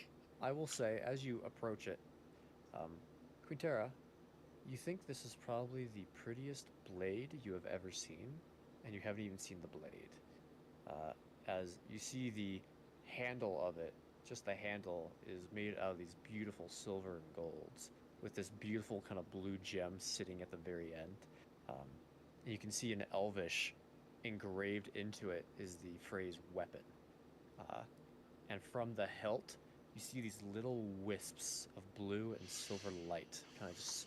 I will say, as you approach it, Quinnterra, you think this is probably the prettiest blade you have ever seen, and you haven't even seen the blade. As you see the handle of it, just the handle is made out of these beautiful silver and golds, with this beautiful kind of blue gem sitting at the very end. You can see in Elvish, engraved into it is the phrase weapon. And from the hilt, you see these little wisps of blue and silver light kind of just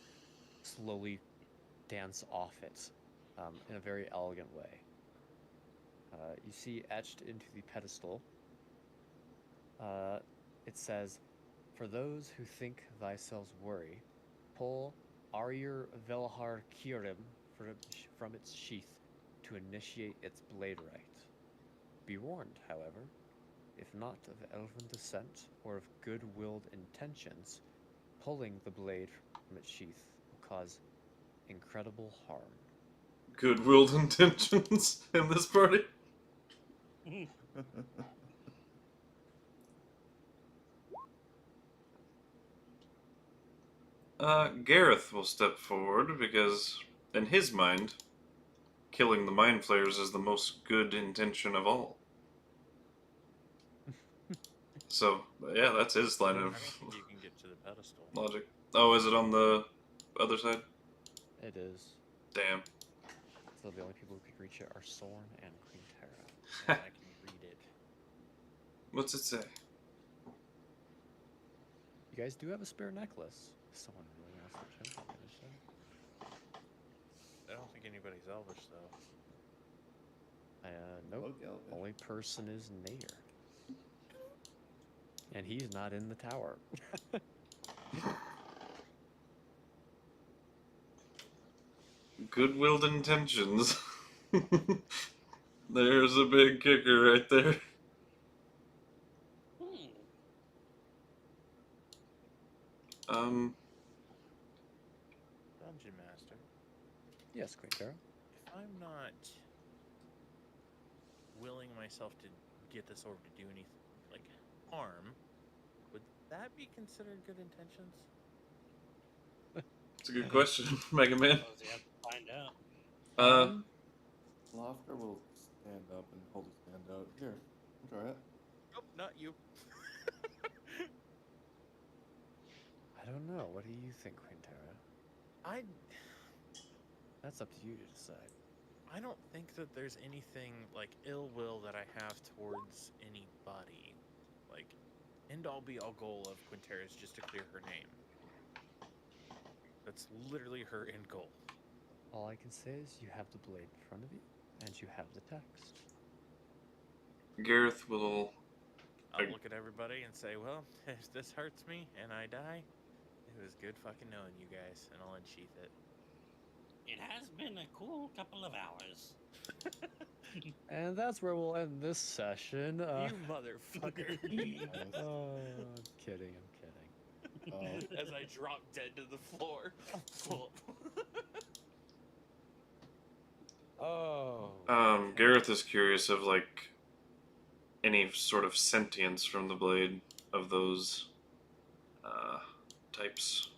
slowly dance off it in a very elegant way. You see etched into the pedestal, it says, "For those who think thyself worry, pull Arir Velahar Kirim from its sheath to initiate its blade rite. Be warned, however, if not of elven descent or of good-willed intentions, pulling the blade from its sheath will cause incredible harm." Good-willed intentions in this party? Gareth will step forward because, in his mind, killing the mind flayers is the most good intention of all. So, yeah, that's his line I of don't think you can get to the pedestal. logic. Oh, is it on the other side? It is. Damn. So the only people who can reach it are Sorn and Quinnterra. And I can read it. What's it say? You guys do have a spare necklace. If someone really wants to check on it, so. I don't think anybody's Elvish, though. Nope. Bug Elvish. Only person is Nayr. And he's not in the tower. Good-willed intentions. There's a big kicker right there. Dungeon Master. Yes, Quinnterra. If I'm not willing myself to get this orb to do anything like harm, would that be considered good intentions? It's a good question, Mega Man. Suppose you have to find out. Laufter will stand up and hold his hand out. Here, try it. Nope, not you. I don't know. What do you think, Quinnterra? That's up to you to decide. I don't think that there's anything like ill will that I have towards anybody. Like, end all be all goal of Quinnterra is just to clear her name. That's literally her end goal. All I can say is you have the blade in front of you, and you have the text. Gareth will... I'll look at everybody and say, well, if this hurts me and I die, it was good fucking knowing you guys, and I'll unsheath it. It has been a cool couple of hours. And that's where we'll end this session. You motherfucker. Oh, I'm kidding. As I drop dead to the floor. Oh. Gareth is curious of like any sort of sentience from the blade of those types.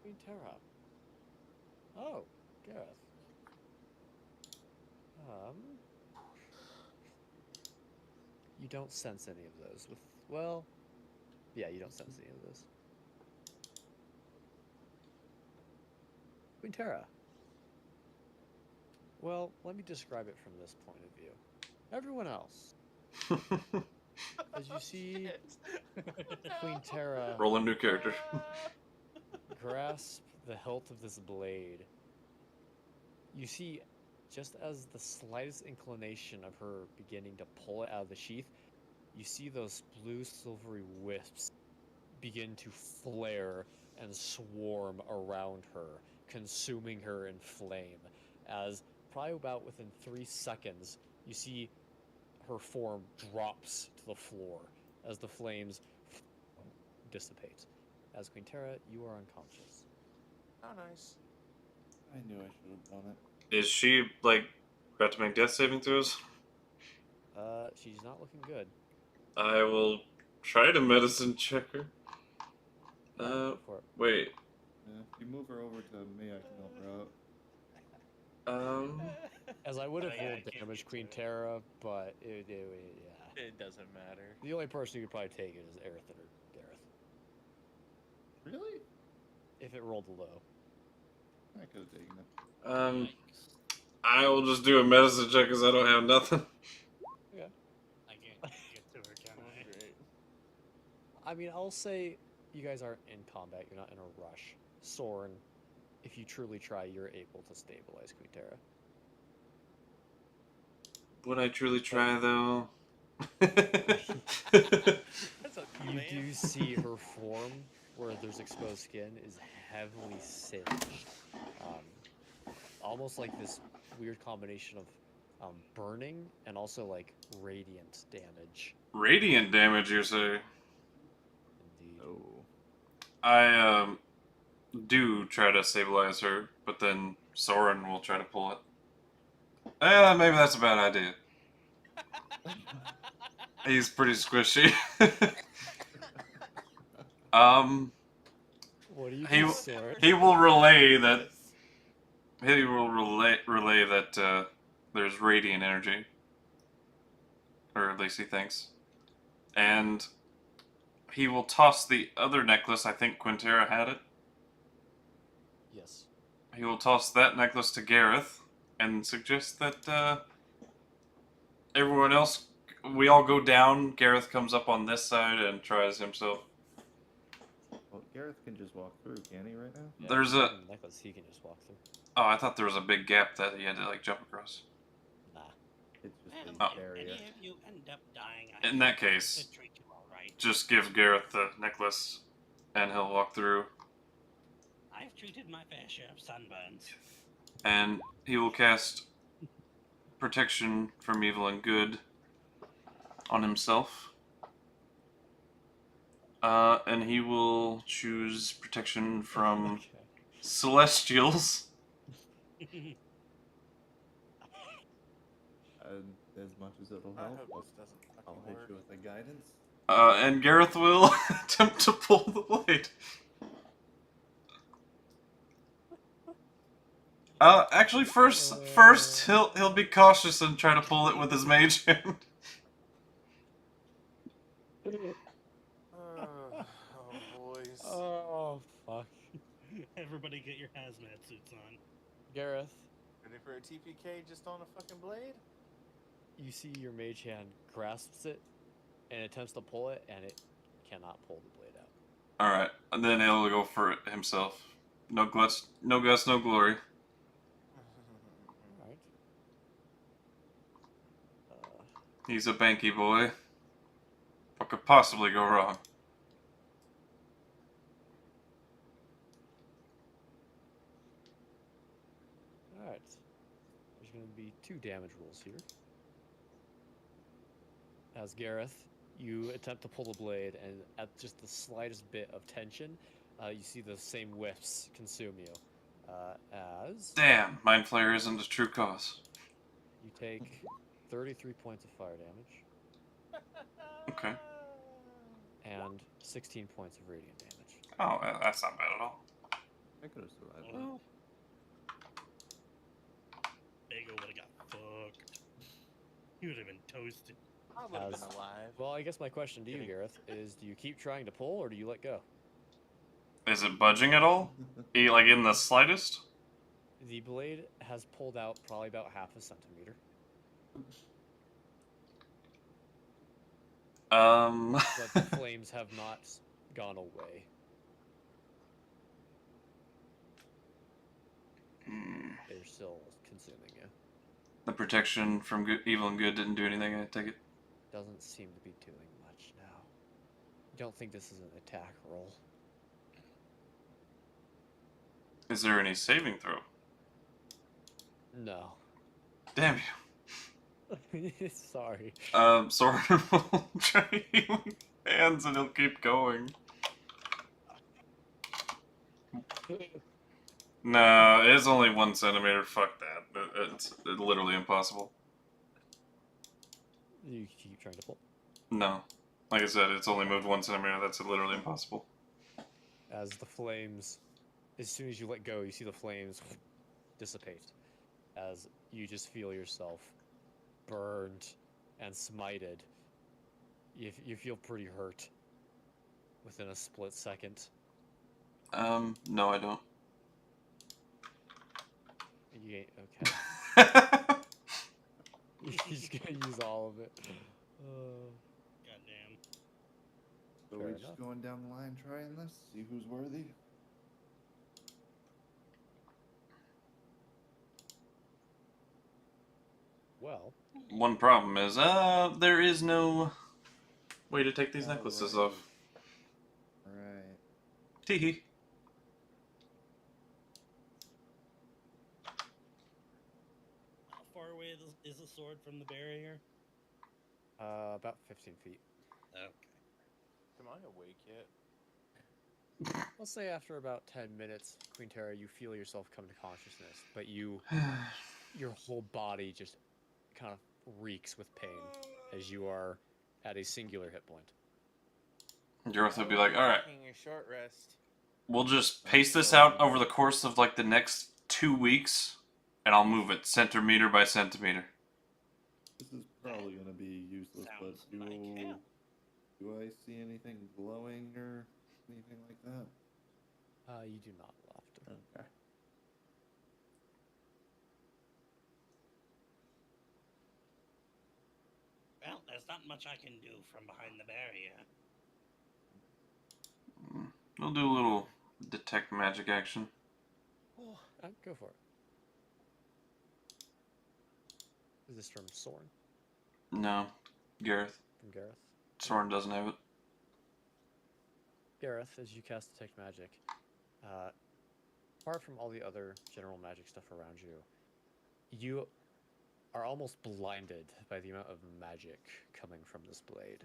Quinnterra. Oh, Gareth. You don't sense any of those with, well, yeah, you don't sense any of those. Quinnterra. Well, let me describe it from this point of view. Everyone else, as you see Quinnterra Roll a new character. grasp the hilt of this blade, you see, just as the slightest inclination of her beginning to pull it out of the sheath, you see those blue silvery wisps begin to flare and swarm around her, consuming her in flame, as probably about within 3 seconds, you see her form drops to the floor as the flames dissipate. As Quinnterra, you are unconscious. How nice. I knew I should have done it. Is she like about to make death saving throws? She's not looking good. I will try to medicine check her. Go for it. Wait. If you move her over to me, I can help her out. As I would have yeah, I rolled can't damage do it. Quinnterra, but yeah. It doesn't matter. The only person who could probably take it is Arethyn or Gareth. Really? If it rolled low. I could have taken it. Yikes. I will just do a medicine check because I don't have nothing. Yeah. I can't get to her, can I? Great. I mean, I'll say you guys aren't in combat. You're not in a rush. Soren, if you truly try, you're able to stabilize Quinnterra. Would I truly try though? That's a You man. do see her form, where there's exposed skin, is heavily singed. Almost like this weird combination of burning and also like radiant damage. Radiant damage, you say? Indeed. Oh. I do try to stabilize her, but then Soren will try to pull it. Maybe that's a bad idea. He's pretty squishy. What do you He- do, Soren? he will relay that. He will relay that there's radiant energy, or at least he thinks, and he will toss the other necklace. I think Quinnterra had it. Yes. He will toss that necklace to Gareth and suggest that everyone else, we all go down. Gareth comes up on this side and tries himself. Well, Gareth can just walk through, can he, right now? Yeah, There's the a- necklace he can just walk through. Oh, I thought there was a big gap that he had to like jump across. Nah. It's just Well, a if barrier. any of you end up dying, In that case, to treat you all right. just give Gareth the necklace, and he'll walk through. I've treated my fair share of sunburns. And he will cast protection from evil and good on himself. And he will choose protection from Okay. celestials. As much as it'll I help, hope this doesn't I'll fucking hit work. you with the guidance. And Gareth will attempt to pull the blade. Actually, first he'll be cautious and try to pull it with his mage hand. Oh, boys. Oh, fuck. Everybody get your hazmat suits on. Gareth, Ready for a TPK just on a fucking blade? you see your mage hand grasps it and attempts to pull it, and it cannot pull the blade out. Alright, and then he'll go for it himself. No guts, no glory. Alright. He's a banky boy. What could possibly go wrong? going to be 2 damage rolls here. As Gareth, you attempt to pull the blade, and at just the slightest bit of tension, you see the same whiffs consume you. As Damn, Mind Flayer isn't a true cause. you take 33 points of fire damage Okay. and 16 points of radiant damage. Oh, that's not bad at all. I could have survived that. Well, Bago would have got fucked. He would have been toasted. I would have As- been alive. Well, I guess my question to you, Gareth, is do you keep trying to pull or do you let go? Is it budging at all? Like in the slightest? The blade has pulled out probably about half a centimeter. But the flames have not gone away. They're still consuming you. The protection from evil and good didn't do anything, I take it? Doesn't seem to be doing much now. Don't think this is an attack roll. Is there any saving throw? No. Damn you. Sorry. Sword will try healing hands and he'll keep going. No, it's only 1 centimeter. Fuck that. It's literally impossible. You keep trying to pull. No. Like I said, it's only moved 1 centimeter. That's literally impossible. As the flames, as soon as you let go, you see the flames dissipate. As you just feel yourself burned and smited. You feel pretty hurt within a split second. No, I don't. You ain't okay. He's gonna use all of it. Goddamn. So Fair we're enough. just going down the line trying this, see who's worthy. Well, One problem is, there is no way to take these Oh, necklaces right. off. Right. Teehee. How far away is the sword from the barrier? about 15 feet. Okay. Am I awake yet? Let's say after about 10 minutes, Quinnterra, you feel yourself come to consciousness, but your whole body just kind of reeks with pain as you are at a singular hit point. Gareth would be like, alright, Taking a short rest. we'll just pace this out over the course of like the next 2 weeks, and I'll move it centimeter by centimeter. This is probably gonna be useless, but Sounds like hell. do I see anything glowing or anything like that? You do not, Laufter. Okay. Well, there's not much I can do from behind the barrier. We'll do a little detect magic action. Go for it. Is this from Soren? No, Gareth. From Gareth? Soren doesn't have it. Gareth, as you cast Detect Magic, apart from all the other general magic stuff around you, you are almost blinded by the amount of magic coming from this blade.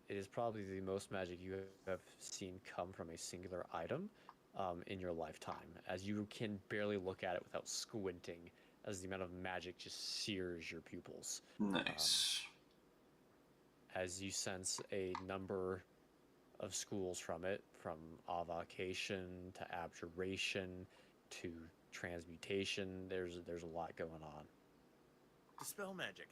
It is probably the most magic you have seen come from a singular item in your lifetime, as you can barely look at it without squinting, as the amount of magic just sears your pupils. Nice. As you sense a number of schools from it, from avocation to abjuration to transmutation. There's a lot going on. Dispel magic.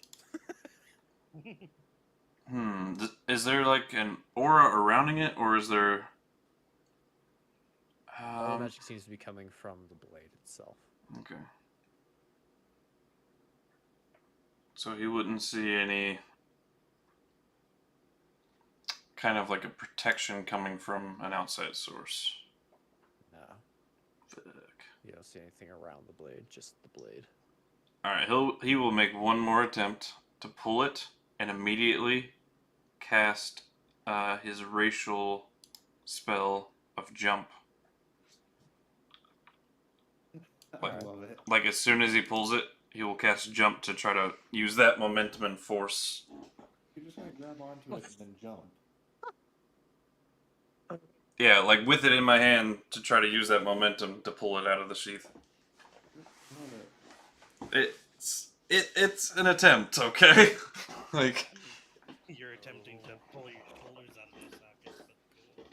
Is there like an aura surrounding it, or is there... All the magic seems to be coming from the blade itself. Okay. So he wouldn't see any kind of like a protection coming from an outside source. No, Fuck. you don't see anything around the blade, just the blade. Alright, he will make one more attempt to pull it and immediately cast his racial spell of jump. I love it. Like as soon as he pulls it, he will cast jump to try to use that momentum and force. You're just gonna grab onto it and then jump. Yeah, like with it in my hand to try to use that momentum to pull it out of the sheath. It's an attempt, okay? Like You're attempting to pull your shoulders out of the sockets, but cool.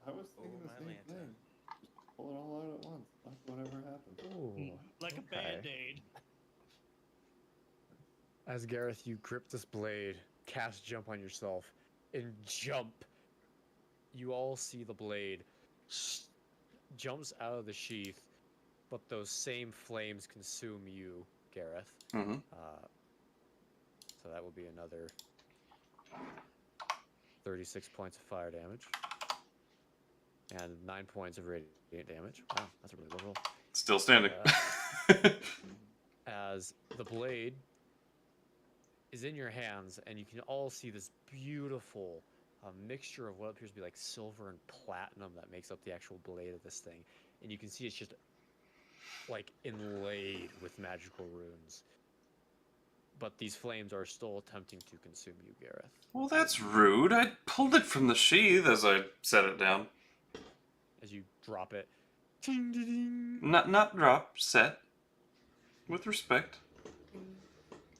I was thinking the same thing. Just pull it all out at once. Fuck whatever happens. Ooh, Like a band-aid. As Gareth, you grip this blade, cast jump on yourself, and jump. You all see the blade jumps out of the sheath, but those same flames consume you, Gareth. mm-hmm. So that will be another 36 points of fire damage. And 9 points of radiant damage. Wow, that's a really low roll. Still standing. As the blade is in your hands, and you can all see this beautiful mixture of what appears to be like silver and platinum that makes up the actual blade of this thing. And you can see it's just like inlaid with magical runes. But these flames are still attempting to consume you, Gareth. Well, that's rude. I pulled it from the sheath as I set it down. As you drop it. Ding, ding, ding. Not drop, set. With respect.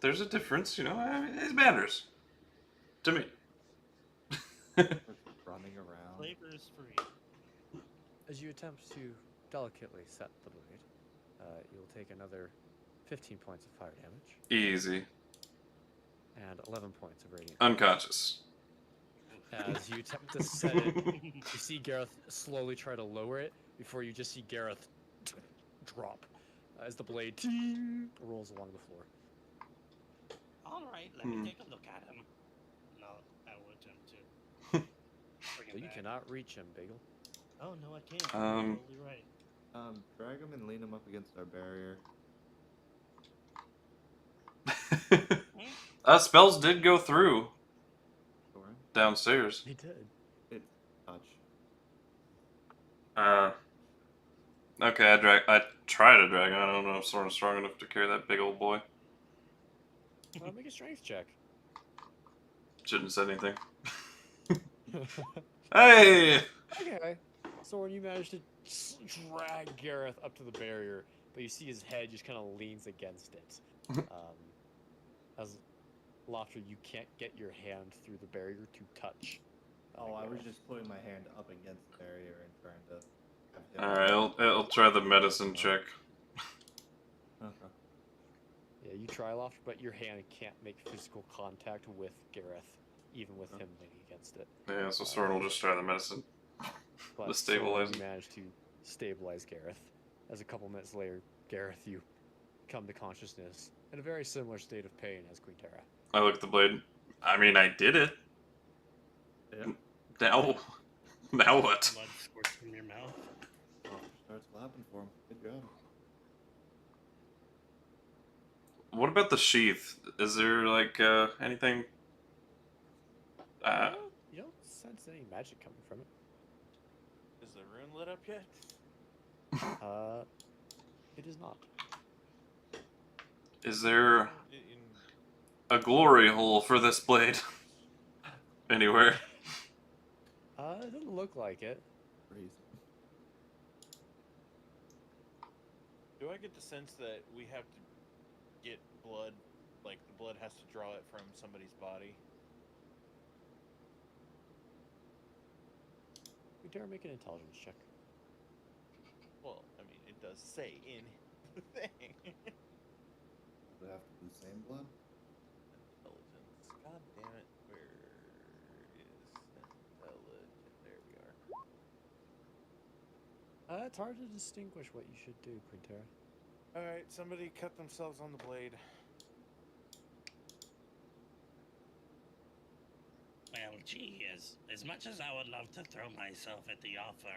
There's a difference, you know. I mean, it's manners. To me. Running around. Flavor is free. As you attempt to delicately set the blade, you'll take another 15 points of fire damage. Easy. And 11 points of radiant. Unconscious. As you attempt to set it, you see Gareth slowly try to lower it before you just see Gareth drop as the blade rolls along the floor. Alright, let me take a look at him. No, I will attempt to. Bring him So you back. cannot reach him, Bagel. Oh, no, I can't. You're totally right. Drag him and lean him up against our barrier. Spells did go through Sure. downstairs. He did. It touch. Okay, I try to drag. I don't know if someone's strong enough to carry that big old boy. Make a strength check. Shouldn't have said anything. Hey! Okay. So when you manage to drag Gareth up to the barrier, but you see his head just kind of leans against it. As Laufter, you can't get your hand through the barrier to touch. Oh, I was just putting my hand up against the barrier and trying to have him. Alright, I'll try the medicine check. Okay. Yeah, you try, Laufter, but your hand can't make physical contact with Gareth, even with him leaning against it. Yeah, so Soren will just try the medicine. But The stabilizing. you manage to stabilize Gareth. As a couple minutes later, Gareth, you come to consciousness in a very similar state of pain as Quinnterra. I look at the blade. I mean, I did it. Yeah. Now what? Blood squirts from your mouth. Starts clapping for him. Good job. What about the sheath? Is there, like, anything... You don't sense any magic coming from it. Is the rune lit up yet? It is not. Is there a glory hole for this blade? Anywhere? It doesn't look like it. Crazy. Do I get the sense that we have to get blood, like the blood has to draw it from somebody's body? We dare make an intelligence check. Well, I mean, it does say in the thing. Does it have to be the same blood? Intelligence. God damn it. Where is intelligence? There we are. It's hard to distinguish what you should do, Quinnterra. Alright, somebody cut themselves on the blade. Well, gee, as much as I would love to throw myself at the offer,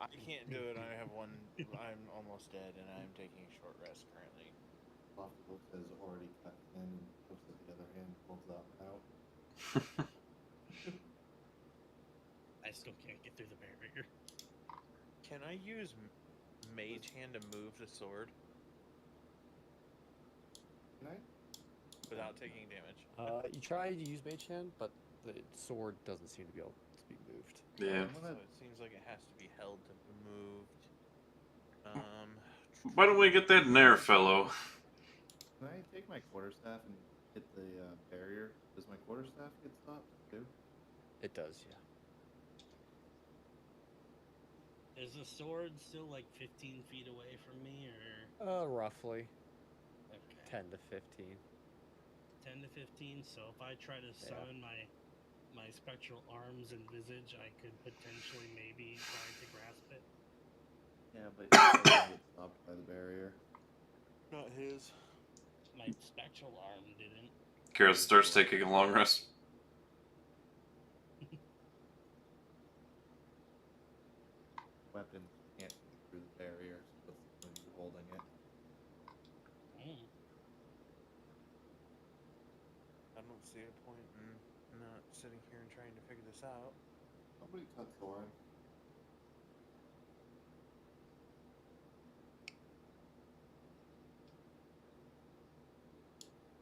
I can't do it. I have one. I'm almost dead, and I'm taking a short rest currently. Loft has already cut in and looks at the other hand, pulls that out. I still can't get through the barrier. Can I use Mage Hand to move the sword? without hand. taking damage. You try to use Mage Hand, but the sword doesn't seem to be able to be moved. Yeah. So it seems like it has to be held to be moved. Why don't we get that Nayr fellow? Can I take my quarterstaff and hit the barrier? Does my quarterstaff get stopped too? It does, yeah. Is the sword still like 15 feet away from me, or Roughly okay, 10 to 15. 10 to 15? So if I try to summon my spectral arms and visage, I could potentially maybe try to grasp it. Yeah, but it doesn't get stopped by the barrier. Not his. My spectral arm didn't. Gareth starts taking a long rest. Weapons can't go through the barrier, so what's the point of you holding it? I don't see a point in not sitting here and trying to figure this out. Somebody cut Thorin.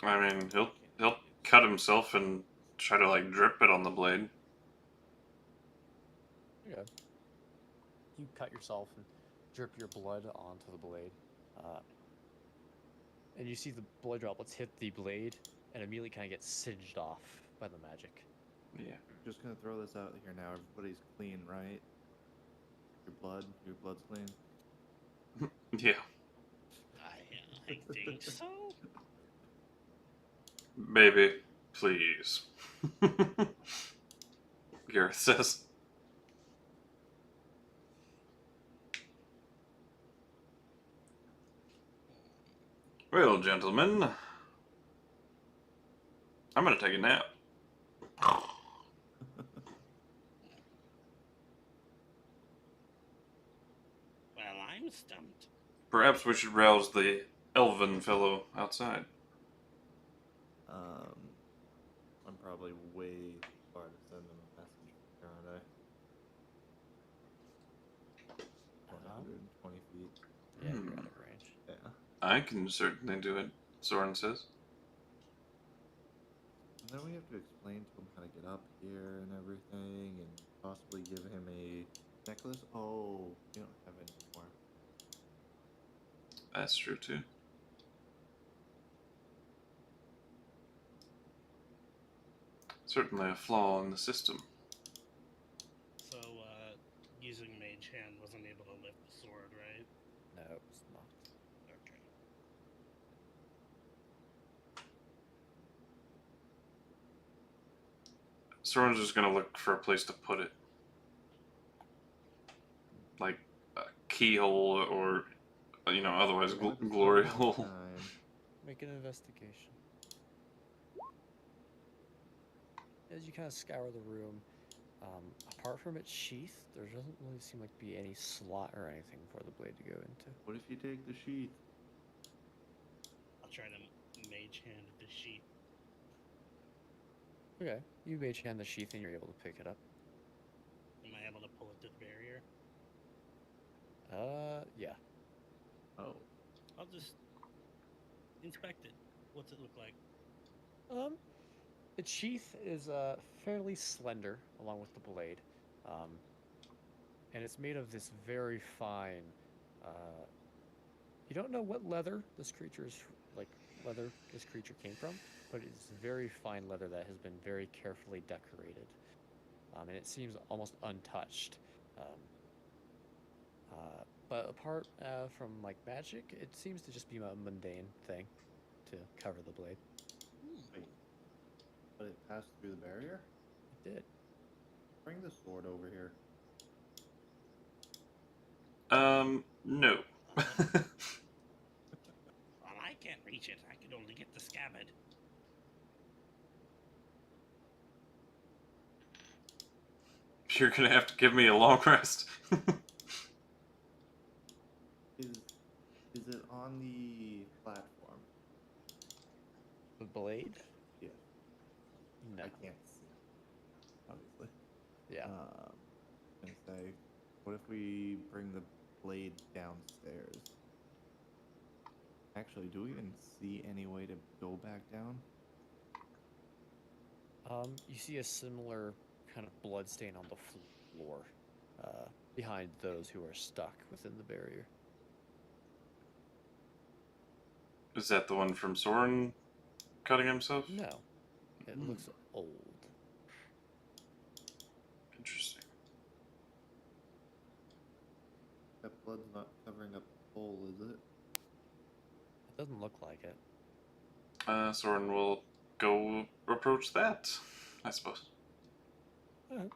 I mean, he'll cut himself and try to like drip it on the blade. Yeah. You cut yourself and drip your blood onto the blade. And you see the blood droplets hit the blade and immediately kind of get singed off by the magic. Yeah. Just gonna throw this out here now. Everybody's clean, right? Your blood's clean. Yeah. I think so. Baby, please. Gareth says. Well, gentlemen, I'm gonna take a nap. Well, I'm stumped. Perhaps we should rouse the elven fellow outside. I'm probably way too far to send him a message, aren't I? 120 feet. Yeah, you're out of range. Yeah. I can certainly do it, Soren says. And then we have to explain to him how to get up here and everything, and possibly give him a necklace. Oh, you don't have any more. That's true too. Certainly a flaw in the system. So, using Mage Hand wasn't able to lift the sword, right? No, it's not. Okay. Soren's just gonna look for a place to put it. Like a keyhole or, otherwise glory hole. Make an investigation. As you kind of scour the room, apart from its sheath, there doesn't really seem like to be any slot or anything for the blade to go into. What if you take the sheath? I'll try to Mage Hand the sheath. Okay, you mage hand the sheath and you're able to pick it up. Am I able to pull it to the barrier? Yeah. Oh. I'll just inspect it. What's it look like? Its sheath is fairly slender, along with the blade, and it's made of this very fine. You don't know what leather this creature came from, but it's very fine leather that has been very carefully decorated, and it seems almost untouched. But apart from like magic, it seems to just be a mundane thing to cover the blade. Wait. But it passed through the barrier? It did. Bring the sword over here. No. Well, I can't reach it. I could only get the scabbard. You're gonna have to give me a long rest. Is it on the platform? The blade? Yeah. No. I can't see. Obviously. Yeah. I'm gonna say, what if we bring the blade downstairs? Actually, do we even see any way to go back down? You see a similar kind of blood stain on the floor behind those who are stuck within the barrier. Is that the one from Soren cutting himself? No, it looks old. Interesting. That blood's not covering up the hole, is it? It doesn't look like it. Soren will go approach that, I suppose. Alright.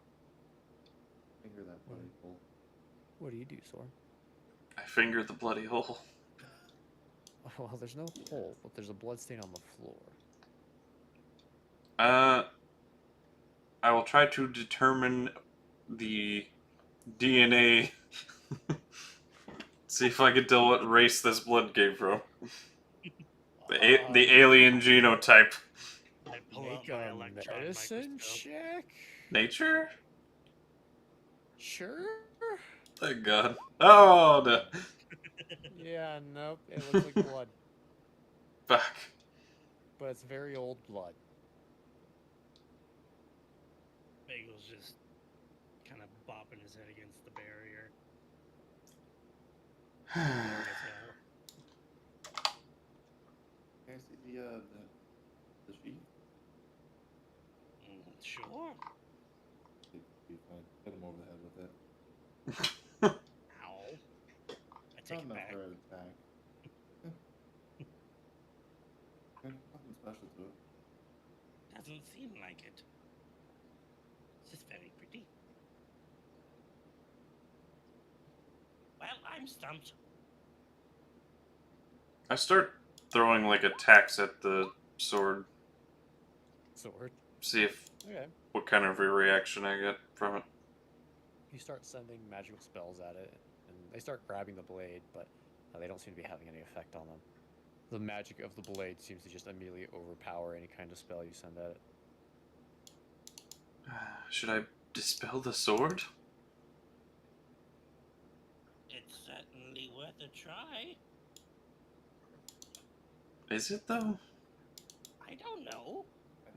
Finger that bloody hole. What do you do, Soren? I finger the bloody hole. Well, there's no hole, but there's a blood stain on the floor. I will try to determine the DNA. See if I can tell what race this blood came from. The alien genotype. I pull out Make my a electron medicine microscope. check? Nature? Sure. Thank God. Oh, no. Yeah, nope. It looks like blood, Fuck. but it's very old blood. Bagel's just kind of bopping his head against the barrier. Bored as hell. Can I see the sheet? Sure. Be fine. Hit him over the head with it. Ow. I take it Not back. for an attack. Nothing special to it. Doesn't seem like it. It's just very pretty. Well, I'm stumped. I start throwing like attacks at the sword. Sword. See if Okay. what kind of a reaction I get from it. You start sending magical spells at it, and they start grabbing the blade, but they don't seem to be having any effect on them. The magic of the blade seems to just immediately overpower any kind of spell you send at it. Should I dispel the sword? It's certainly worth a try. Is it though? I don't know.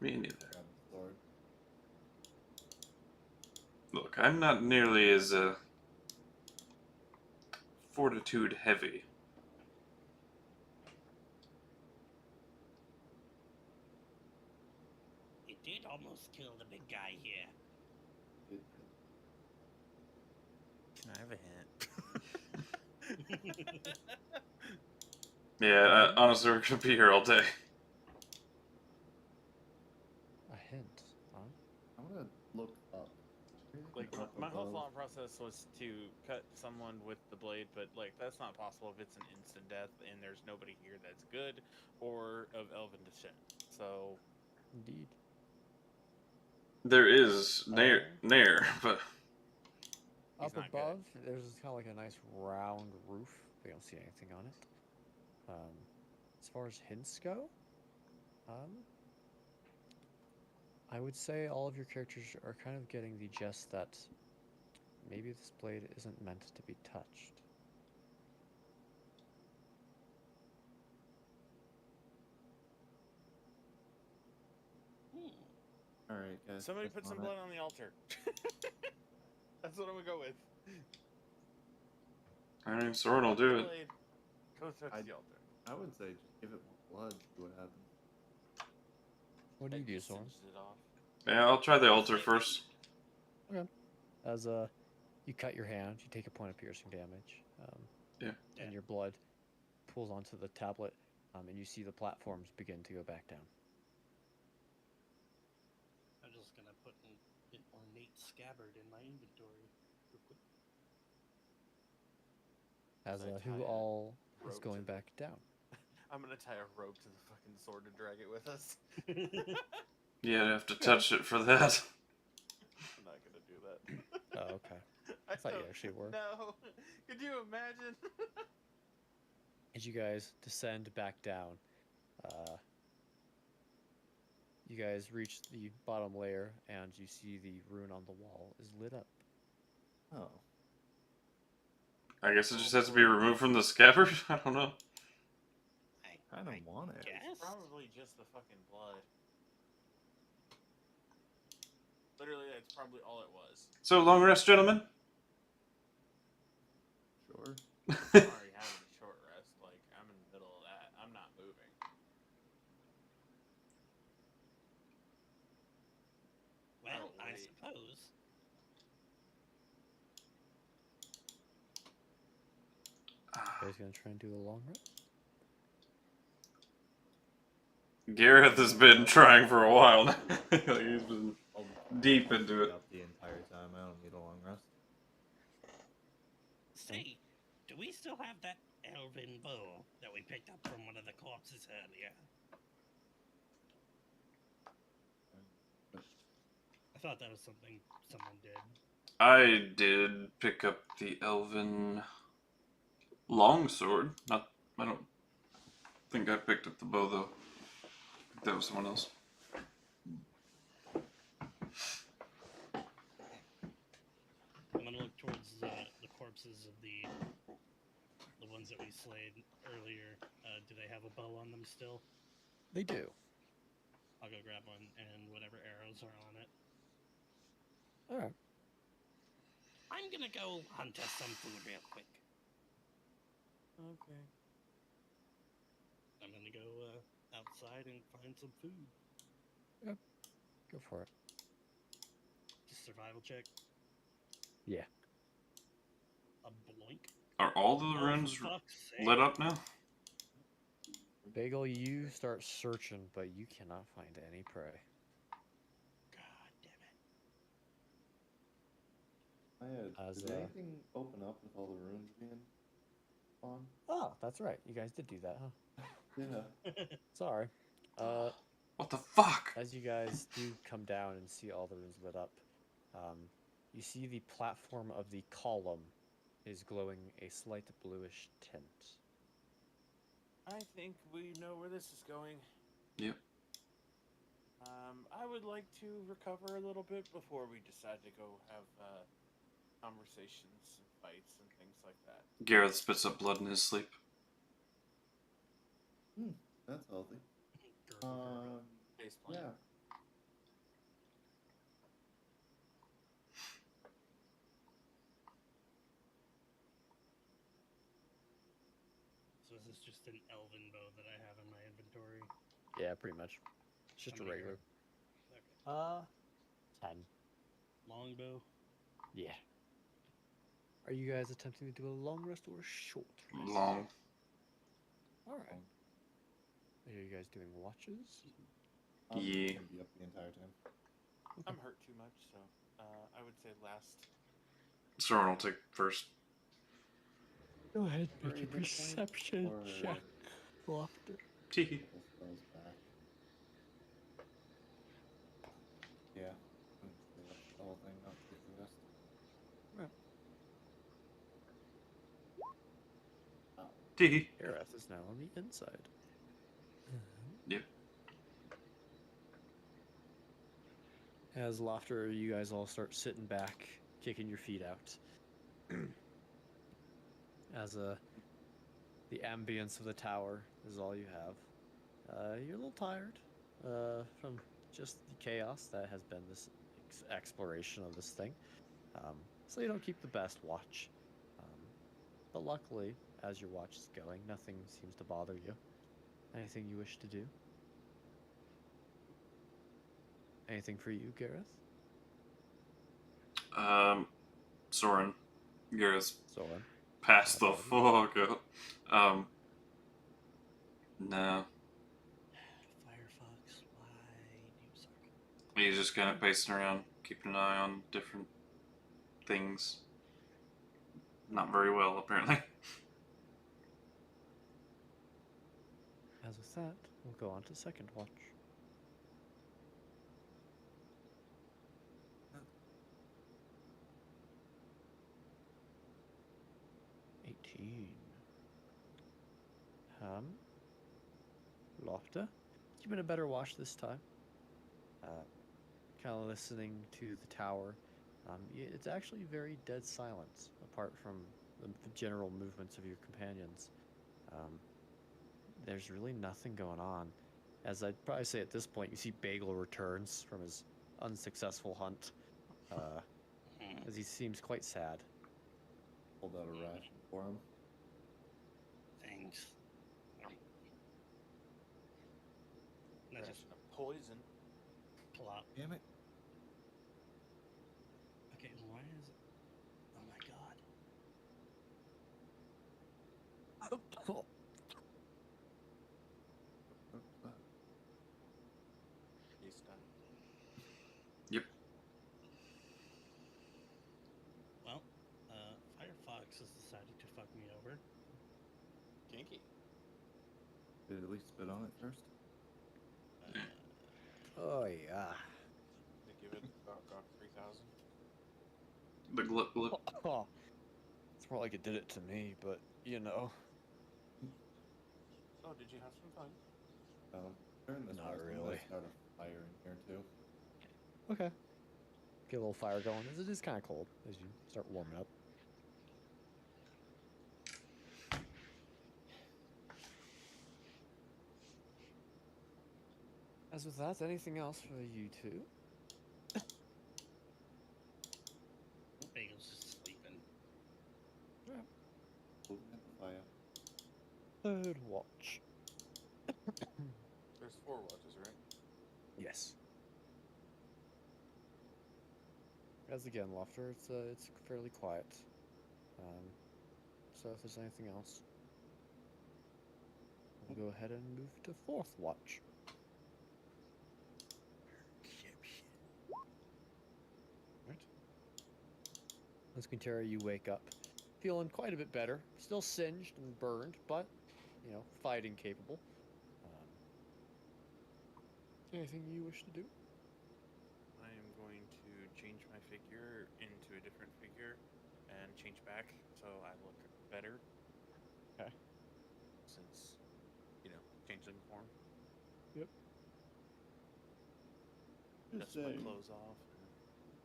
Me neither. Grab the sword. Look, I'm not nearly as fortitude heavy. It did almost kill the big guy here. Can I have a hint? Yeah, honestly, we're gonna be here all day. A hint, huh? I'm gonna look up. Like, Up my whole above. thought process was to cut someone with the blade, but, like, that's not possible if it's an instant death and there's nobody here that's good or of elven descent. So, Indeed. There is Nayr, but Up not good. above, there's kind of like a nice round roof. We don't see anything on it. As far as hints go, I would say all of your characters are kind of getting the gist that maybe this blade isn't meant to be touched. Alright, guys. somebody press put some on it. blood on the altar. That's what I'm gonna go with. I mean, Soren will do it. Blade. Go touch I- the altar. I would say just give it more blood, see what happens. What do you That do, just Soren? singes it off. Yeah, I'll try the altar first. As you cut your hand, you take a point of piercing damage. Yeah. And your blood pulls onto the tablet, and you see the platforms begin to go back down. I'm just gonna put an ornate scabbard in my inventory real quick. As So I who tie a all is rope to going the- back down? I'm gonna tie a rope to the fucking sword to drag it with us. Yeah, I'd have to touch it for that. I'm not gonna do that. Oh, okay. I thought you don't- actually were. No. Could you imagine? As you guys descend back down, you guys reach the bottom layer, and you see the rune on the wall is lit up. Oh. I guess it just has to be removed from the scabbard? I don't know. I don't want it. Guess. Probably just the fucking blood. Literally, that's probably all it was. So, long rest, gentlemen? Sure. I'm already having a short rest. Like, I'm in the middle of that. I'm not moving. Well, I wait. suppose. You guys gonna try and do the long rest? Gareth has been trying for a while now. He's been I'll deep into it. Up the entire time. I don't need a long rest. Say, do we still have that elven bow that we picked up from one of the corpses earlier? I thought that was something someone did. I did pick up the elven longsword. I don't think I picked up the bow though. I think that was someone else. I'm gonna look towards the corpses of the ones that we slayed earlier. Do they have a bow on them still? They do. I'll go grab one and whatever arrows are on it. Alright. I'm gonna go hunt us some food real quick. Okay. I'm gonna go outside and find some food. Go for it. Just survival check. Yeah. A bloink. Are all the Oh, runes for fuck's sake. lit up now? Bagel, you start searching, but you cannot find any prey. God damn it. Did anything open up with all the runes being on? Oh, that's right. You guys did do that, huh? Yeah. Sorry. What the fuck? As you guys do come down and see all the runes lit up, you see the platform of the column is glowing a slight bluish tint. I think we know where this is going. Yep. I would like to recover a little bit before we decide to go have conversations and fights and things like that. Gareth spits up blood in his sleep. That's healthy. Face plant. Yeah. So is this just an elven bow that I have in my inventory? Yeah, pretty much. It's just How a many regular. arrows? 10. Longbow. Yeah. Are you guys attempting to do a long rest or a short rest? Long. Alright. Are you guys doing watches? I'm Yeah. gonna be up the entire time. I'm hurt too much, so I would say last. Soren will take first. Go ahead, make a perception check, Laufter. Teehee. Full spells back. Yeah. I'm gonna stay up for the whole thing, not take the rest. Teehee. Gareth is now on the inside. Yep. As Laufter, you guys all start sitting back, kicking your feet out. As the ambience of the tower is all you have. You're a little tired from just the chaos that has been this exploration of this thing. So you don't keep the best watch. But luckily, as your watch is going, nothing seems to bother you. Anything you wish to do? Anything for you, Gareth? Soren. Gareth Soren? pass the fuck up. No. Firefox, why do you suck? He's just kind of pacing around, keeping an eye on different things. Not very well, apparently. As with that, we'll go on to second watch. Laufter, you've been a better watch this time. Kind of listening to the tower. It's actually very dead silence, apart from the general movements of your companions. There's really nothing going on. As I'd probably say at this point, you see Bagel returns from his unsuccessful hunt, as he seems quite sad. Pulled out a ration for him. Thanks. Not just Ration of poison. plop. Damn it. Okay, why is it? Oh my god. He's done. Yep. Well, Firefox has decided to fuck me over. Kinky. Did it at least spit on it first? Oh yeah. They give it about 3,000. The glip glip. Oh, it's more like it did it to me, but you know. Oh, did you have some fun? During this Not rest, I'm really. gonna start a fire in here too. Okay. Get a little fire going. It is kind of cold as you start warming up. As with that, anything else for you two? Bagel's just sleeping. Looking at the fire. Third watch. There's 4 watches, right? Yes. As again, Laufter, it's fairly quiet. So if there's anything else, we'll go ahead and move to fourth watch. Right. As Quinnterra, you wake up, feeling quite a bit better. Still singed and burned, but you know, fighting capable. Anything you wish to do? I am going to change my figure into a different figure and change back so I look better. Okay. Since, you know, changing form. Yep. Dust my clothes off.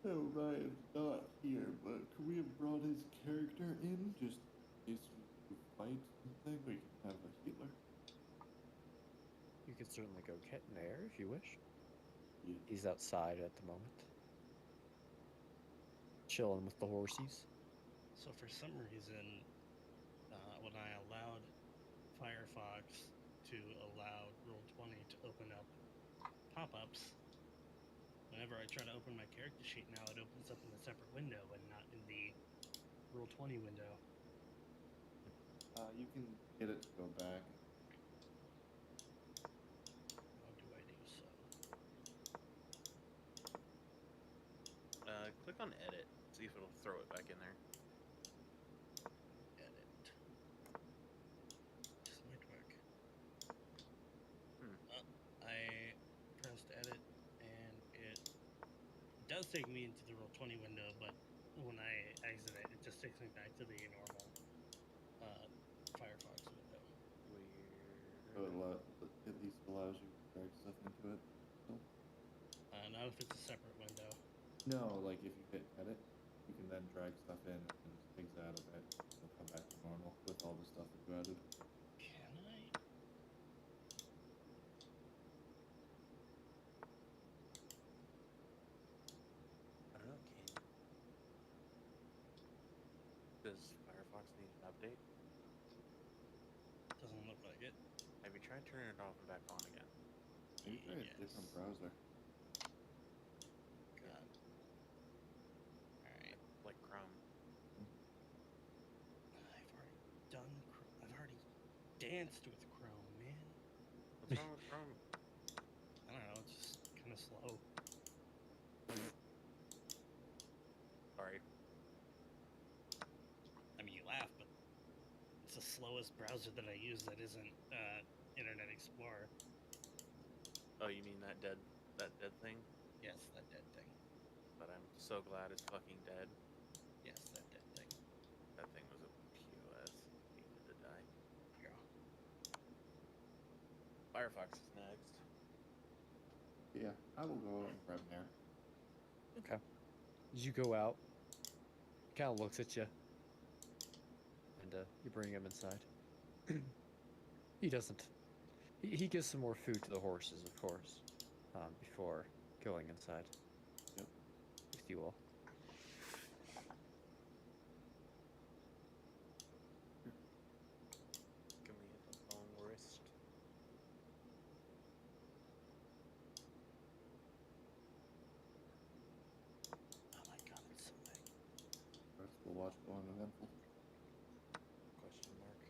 Oh, Ryan's not here, but could we have brought his character in just in case we fight something? We can have a healer. You could certainly go get Nayr if you wish. Yeah. He's outside at the moment, chilling with the horsies. So for some reason, when I allowed Firefox to allow Roll20 to open up pop-ups, whenever I try to open my character sheet now, it opens up in a separate window and not in the Roll20 window. You can get it to go back. How do I do so? Click on edit. See if it'll throw it back in there. Edit. This might work. I pressed edit and it does take me into the Roll20 window, but when I exit it, it just takes me back to the normal Firefox window. So it at least allows you to drag stuff into it. So. Not if it's a separate window. No, like if you hit edit, you can then drag stuff in and things out of it. It'll come back to normal with all the stuff that you added. Can I? I don't know, Kane. Does Firefox need an update? Doesn't look like it. Have you tried turning it off and back on again? Maybe try a different browser. God. Alright. Like Chrome. I've already danced with Chrome, man. What's wrong with Chrome? I don't know, it's just kind of slow. Sorry. I mean, you laugh, but it's the slowest browser that I use that isn't Internet Explorer. Oh, you mean that dead thing? Yes, that dead thing. But I'm so glad it's fucking dead. Yes, that dead thing. That thing was a POS. It needed to die. Yeah. Firefox is next. Yeah, I will go out and grab Nayr. Okay. As you go out, he kind of looks at you, and you bring him inside. He doesn't. He gives some more food to the horses, of course, before going inside. with you all. Can we hit the long rest? Oh my god, it's so big. Rest of the watch go uneventful. Question mark.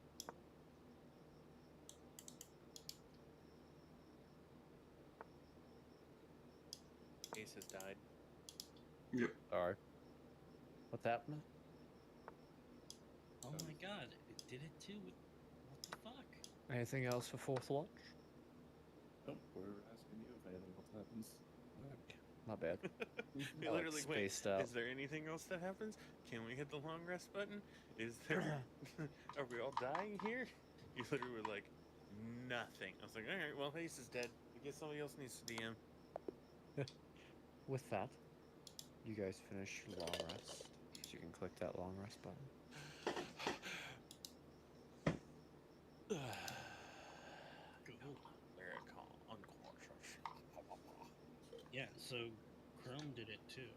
Ace has died. Yep. Sorry. What's happening? Oh my god, it did it too. What the fuck? Anything else for fourth watch? Nope, we're asking you if anything else happens. Not bad. We I like literally went, spaced out. is there anything else that happens? Can we hit the long rest button? Is there... Are we all dying here? You literally were like, nothing. I was like, alright, well, Ace is dead. I guess somebody else needs to DM. With that, you guys finish your long rest. So you can click that long rest button. Cool. Very unconscious. Yeah, so Chrome did it too.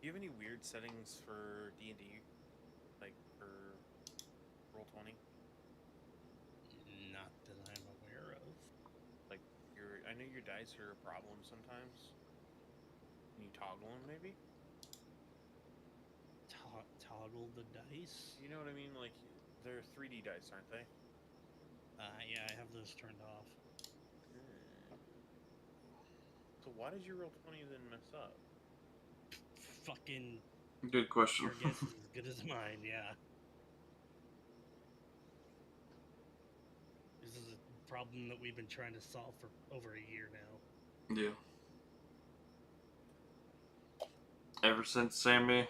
Do you have any weird settings for D&D? Like, for Roll20? Not that I'm aware of. Like, I know your dice are a problem sometimes. Can you toggle them, maybe? Toggle the dice? You know what I mean? Like, they're 3D dice, aren't they? Yeah, I have those turned off. So why does your Roll20 then mess up? Fucking Good question. your guess is as good as mine, yeah. This is a problem that we've been trying to solve for over a year now. Yeah. Ever since Sammy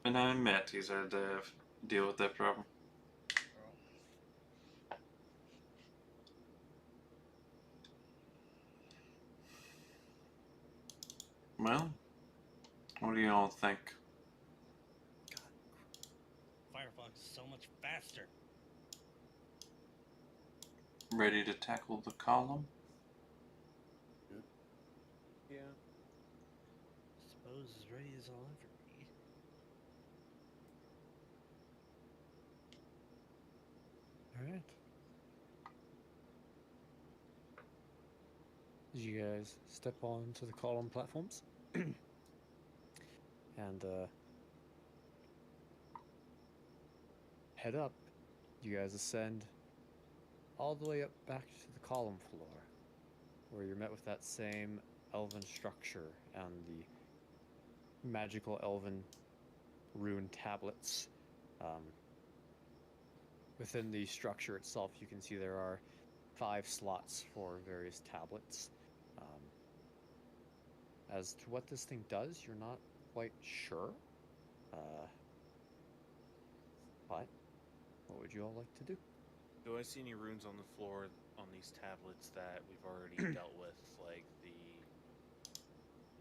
and I met, he's had to deal with that problem. Well, what do you all think? God, Firefox is so much faster. Ready to tackle the column? Yeah. Suppose as ready as I'll ever be. Alright. As you guys step onto the column platforms and head up, you guys ascend all the way up back to the column floor, where you're met with that same elven structure and the magical elven rune tablets. Within the structure itself, you can see there are 5 slots for various tablets. As to what this thing does, you're not quite sure. But what would you all like to do? Do I see any runes on the floor on these tablets that we've already dealt with, like the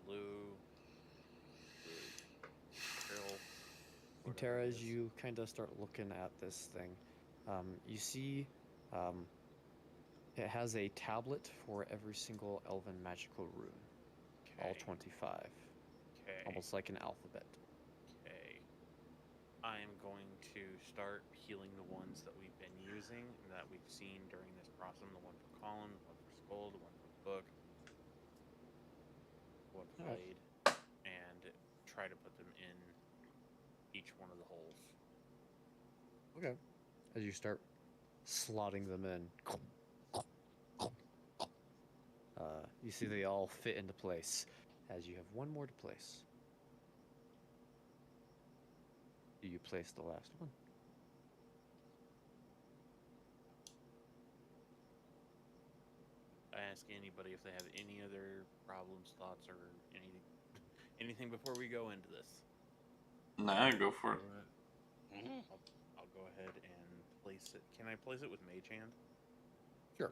blue, the trail? Quinnterra, as you kind of start looking at this thing, you see it has a tablet for every single elven magical rune. All 25. Okay. Almost like an alphabet. Okay. I am going to start healing the ones that we've been using and that we've seen during this process. The one for column, the one for skull, the one for book, the one for blade, and try to put them in each one of the holes. Okay. As you start slotting them in, you see they all fit into place, as you have one more to place. Do you place the last one? I ask anybody if they have any other problems, thoughts, or anything before we go into this. Nah, go for it. I'll go ahead and place it. Can I place it with Mage Hand? Sure.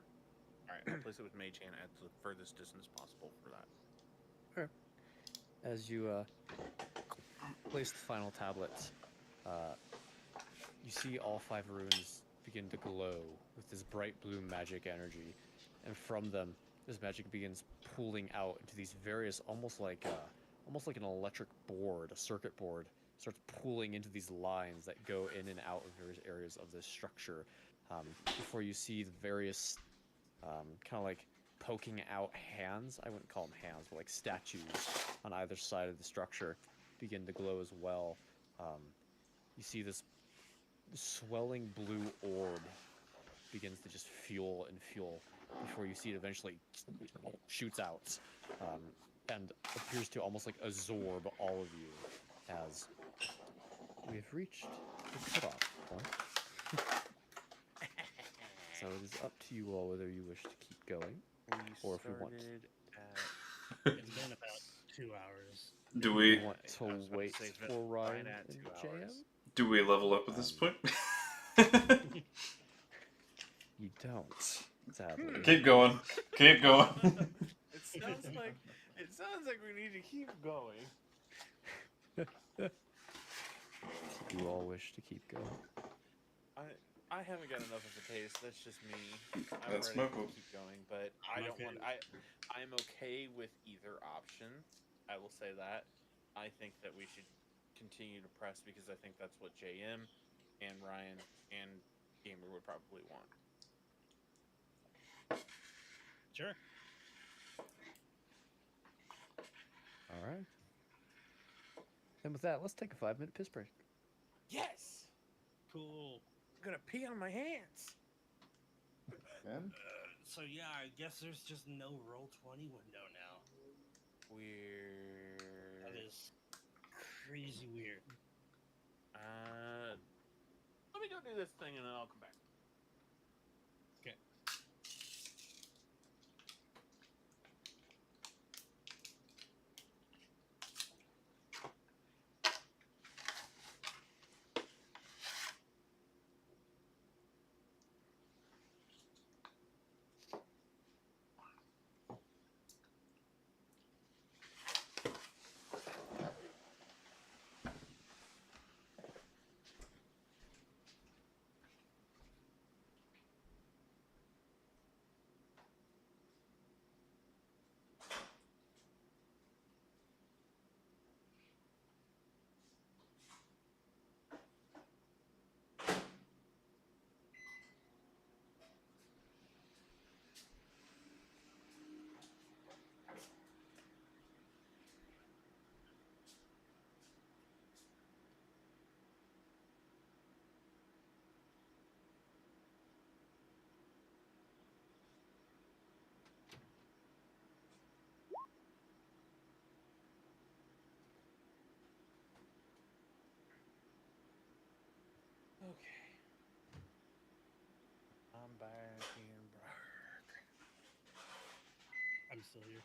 Alright, I'll place it with Mage Hand at the furthest distance possible for that. Okay. As you place the final tablet, you see all 5 runes begin to glow with this bright blue magic energy, and from them, this magic begins pooling out into these various, almost like an electric board, a circuit board, starts pooling into these lines that go in and out of various areas of this structure. Before you see the various kind of like poking out hands, I wouldn't call them hands, but like statues on either side of the structure begin to glow as well. You see this swelling blue orb begins to just fuel and fuel before you see it eventually shoots out and appears to almost like absorb all of you as we have reached the cutoff point. So it is up to you all whether you wish to keep going or if we want to. It's been about 2 hours. Do You we want to wait for Ryan and JM? do we level up at this point? You don't, sadly. Keep going. Keep going. It sounds like we need to keep going. You all wish to keep going. I haven't got enough of a taste. That's just me. I'm That's ready my to vote. keep going, but I don't Okay. want. I'm okay with either option. I will say that. I think that we should continue to press because I think that's what JM and Ryan and Gamer would probably want. Sure. All right. And with that, let's take a 5-minute piss break. Yes, Cool. I'm gonna pee on my hands. Man, So yeah, I guess there's just no Roll20 window now. Weird. That is crazy weird. Let me go do this thing and then I'll come back. Okay. Okay. I'm back in Brark. I'm still here.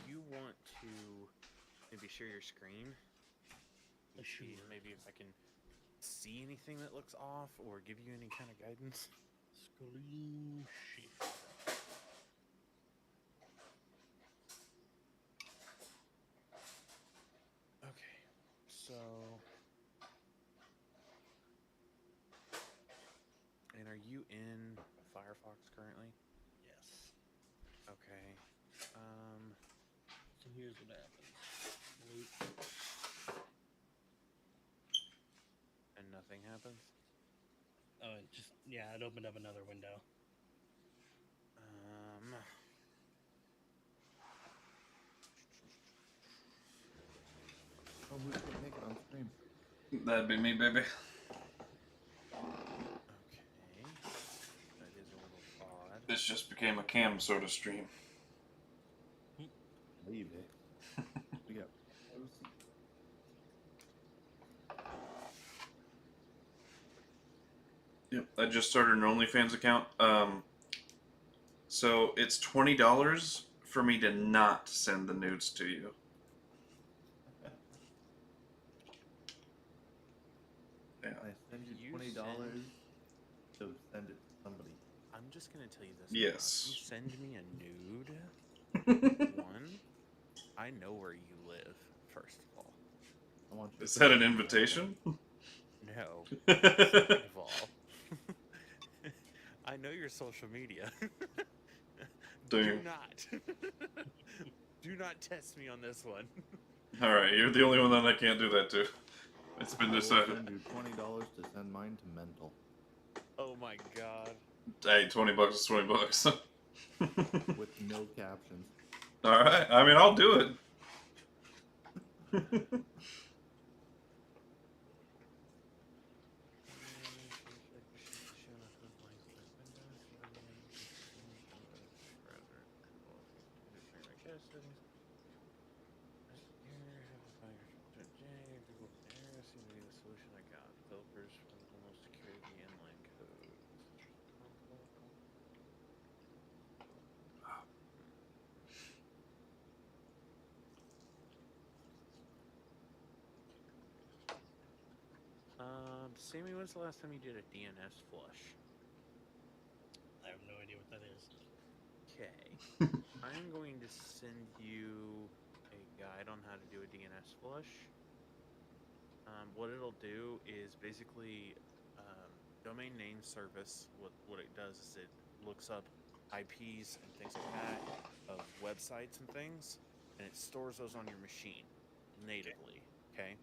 You want to maybe share your screen? And see Sure. maybe if I can see anything that looks off or give you any kind of guidance? Screen share. Okay. So. And are you in Firefox currently? Yes. Okay. So here's what happens. Loot. And nothing happens? Oh, it just it opened up another window. oh, who's gonna make it on stream? That'd be me, baby. Okay. That is a little odd. This just became a cam sort of stream. Leave it. We got Yep, I just started an OnlyFans account. So it's $20 for me to not send the nudes to you. Yeah. I send you $20 to send it to somebody. I'm just gonna tell you this. Yes. If you send me a nude, one, I know where you live. First of all, I want you Is to that an invitation? no. Second of all, social media. Do Do not. Do not test me on this one. All right, you're the only one that I can't do that to. It's been I will decided. send you $20 to send mine to mental. Oh my god. Hey, $20 is $20. With no captions. All right. I mean, I'll do it. Sammy, when's the last time you did a DNS flush? I have no idea what that is. Okay. I'm going to send you a guide on how to do a DNS flush. What it'll do is basically domain name service. What it does is it looks up IPs and things like that of websites and things, and it stores those on your machine natively. Okay.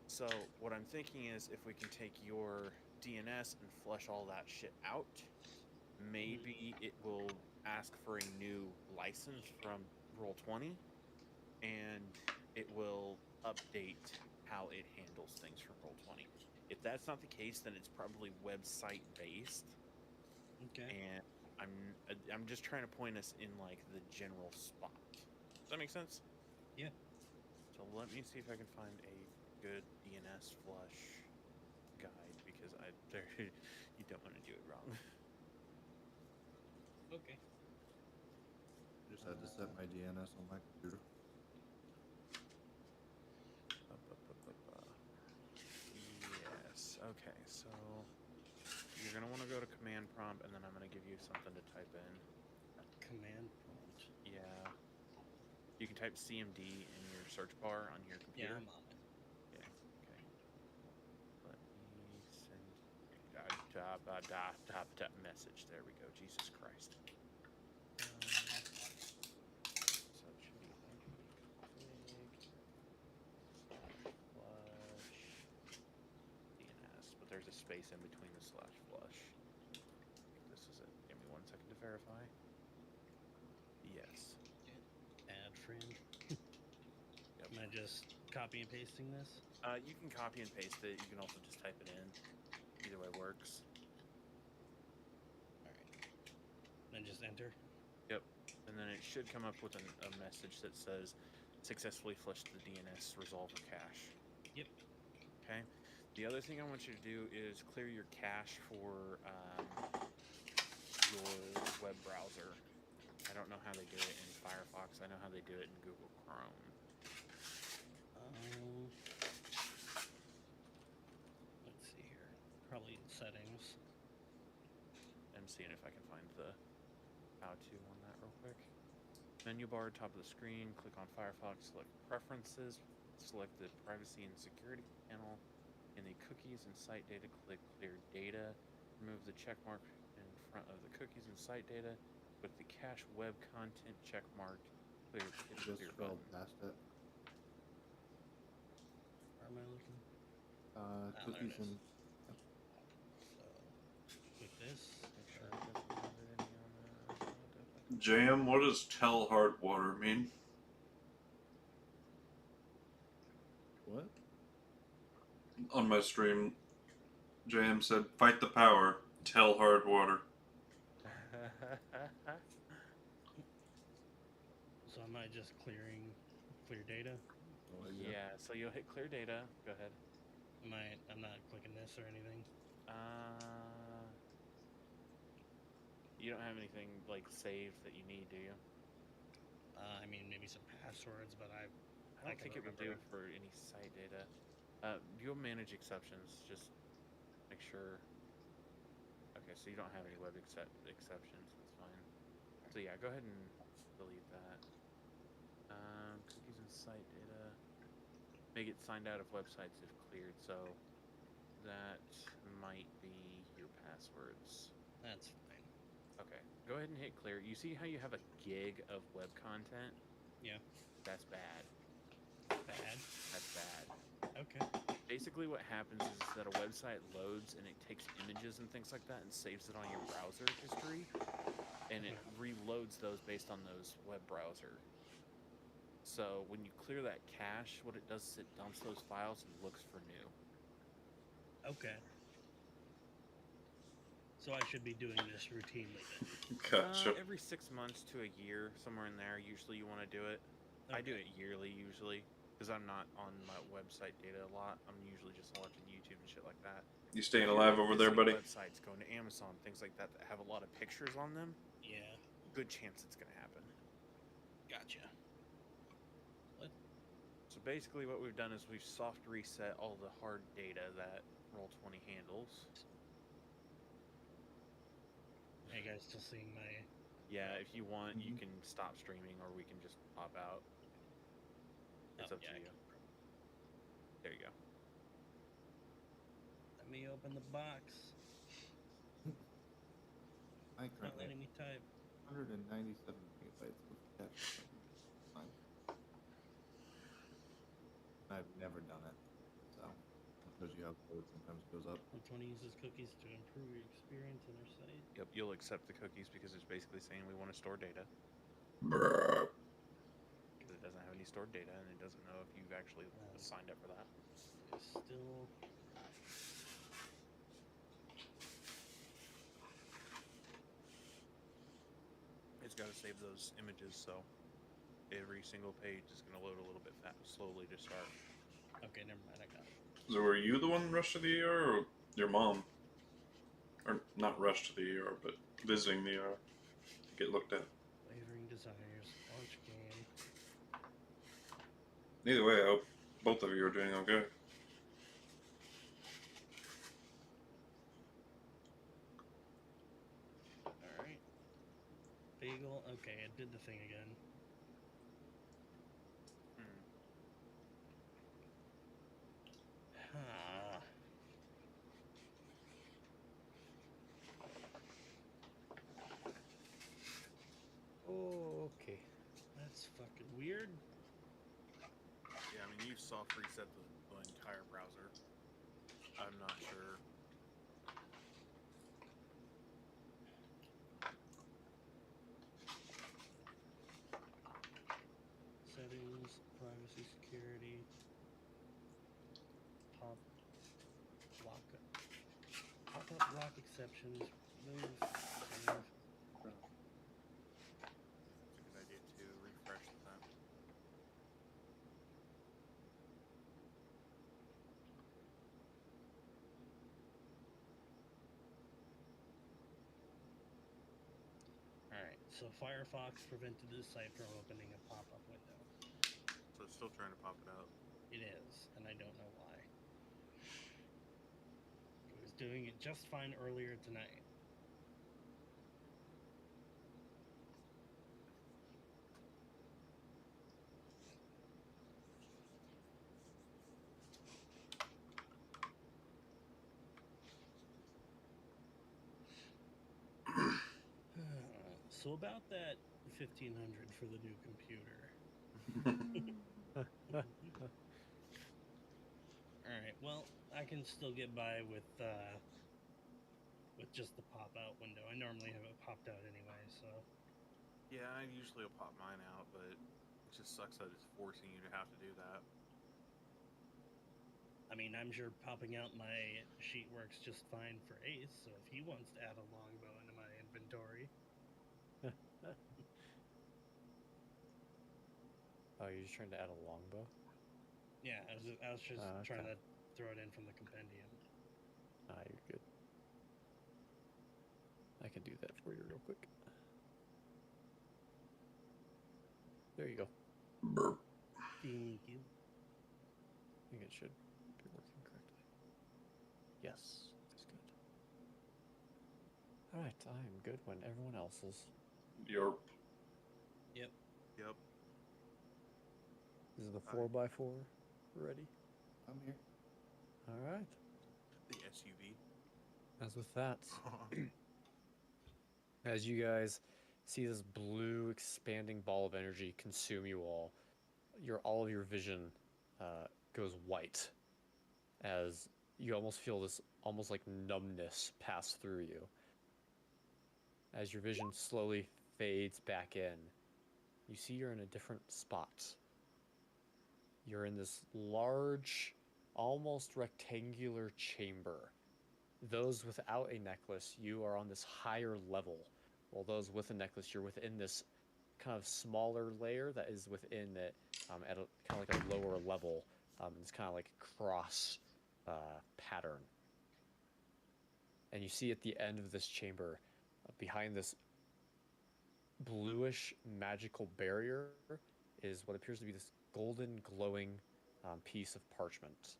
So what I'm thinking is if we can take your DNS and flush all that shit out, maybe it will ask for a new license from Roll20, and it will update how it handles things from Roll20. If that's not the case, then it's probably website based. Okay. And I'm just trying to point us in like the general spot. Does that make sense? Yeah. So let me see if I can find a good DNS flush guide, because you don't want to do it wrong. Okay. Just had to set my DNS on my computer. Yes. Okay. So you're gonna want to go to command prompt, and then I'm gonna give you something to type in. Command prompt. Yeah. You can type CMD in your search bar on your Yeah, computer. I'm on it. Yeah. Okay. Let me send message. There we go. Jesus Christ. So it should be flush DNS, but there's a space in between the /flush. This is it. Give me 1 second to verify. Yes. Add friend. Yep. Am I just copy and pasting this? You can copy and paste it. You can also just type it in. Either way works. Alright. Then just enter. Yep. And then it should come up with a message that says successfully flushed the DNS resolver cache. Yep. Okay. The other thing I want you to do is clear your cache for your web browser. I don't know how they do it in Firefox. I know how they do it in Google Chrome. Let's see here. Probably in settings. I'm seeing if I can find the how-to on that real quick. Menu bar, top of the screen, click on Firefox, select Preferences, select the Privacy and Security panel. In the Cookies and Site Data, click Clear Data. Remove the check mark in front of the Cookies and Site Data. With the Cache Web Content check mark, hit the Just clear scroll button. past it. Where am I looking? there Cookies it is. and So, with this, Make sure it doesn't have it any on the... Jam, what does tell hard water mean? what? On my stream, Jam said, "Fight the power, tell hard water." so am I just clear data? No idea. Yeah, so you'll hit Clear Data. Go ahead. I'm not clicking this or anything. You don't have anything like saved that you need, do you? I mean, maybe some passwords, but I I don't can think it would do remember. it for any site data. You'll manage exceptions. Just make sure. Okay, so you don't have any web exceptions. That's fine. So yeah, go ahead and delete that. Cookies and site data. Make it signed out of websites if cleared. So that might be your passwords. That's fine. Okay, go ahead and hit clear. You see how you have a gig of web content? Yeah. That's bad. Bad. That's bad. Okay. Basically what happens is that a website loads and it takes images and things like that and saves it on your browser history, and it reloads those based on those web browser. So when you clear that cache, what it does is it dumps those files and looks for new. Okay. So I should be doing this routinely then. Gotcha. Every 6 months to a year, somewhere in there, usually you want to do it. I do it yearly usually, because I'm not on my website data a lot. I'm usually just watching YouTube and shit like that. You staying If you're, alive over there, visiting buddy? Websites, going to Amazon, things like that have a lot of pictures on them. Yeah. Good chance it's going to happen. Gotcha. So basically what we've done is we've soft reset all the hard data that Roll20 handles. Are you guys still seeing my... Yeah, if you want, you can stop streaming or we can just pop out. It's up to you. There you go. Let me open the box. I Not currently letting me type. 197 megabytes of cache. Fine. I've never done it, so because you have code sometimes goes up. Roll20 uses cookies to improve your experience in our site. Yep, you'll accept the cookies because it's basically saying we want to store data. Bruh. Because it doesn't have any stored data and it doesn't know if you've actually signed up for that. It's still... It's got to save those images, so every single page is going to load a little bit slowly to start. Okay, never mind, I got it. So were you the one rushed to the ER, or your mom? Or not rushed to the ER, but visiting the ER to get looked at. Wavering Desires, launch game. Either way, I hope both of you are doing okay. Alright. Beagle, okay, it did the thing again. Huh. Okay. That's fucking weird. Yeah, I mean, you've soft reset the entire browser. I'm not sure. Settings, privacy, security. Pop-up block exceptions. Move, save. It's a good idea to refresh that. Alright, so Firefox prevented this site from opening a pop-up window. So it's still trying to pop it out. It is, and I don't know why. It was doing it just fine earlier tonight. So about that 1500 for the new computer. Alright, well, I can still get by with just the pop-out window. I normally have it popped out anyway, so... Yeah, I usually will pop mine out, but it just sucks that it's forcing you to have to do that. I mean, I'm sure popping out my sheet works just fine for Ace, so if he wants to add a longbow into my inventory... Oh, you're just trying to add a longbow? Yeah, I was just trying okay. to throw it in from the compendium. Ah, you're good. I can do that for you real quick. There you go. Burp. Thank you. I think it should be working correctly. Yes, that's good. Alright, I am good when everyone else is. Yerp. Yep. Yep. Is the 4x4 ready? I'm here. Alright. The SUV. As with that, As you guys see this blue expanding ball of energy consume you all, all of your vision goes white as you almost feel this almost like numbness pass through you. As your vision slowly fades back in, you see you're in a different spot. You're in this large, almost rectangular chamber. Those without a necklace, you are on this higher level, while those with a necklace, you're within this kind of smaller layer that is within it at a, kind of like a lower level. It's kind of like cross pattern. And you see at the end of this chamber, behind this bluish magical barrier, is what appears to be this golden glowing piece of parchment.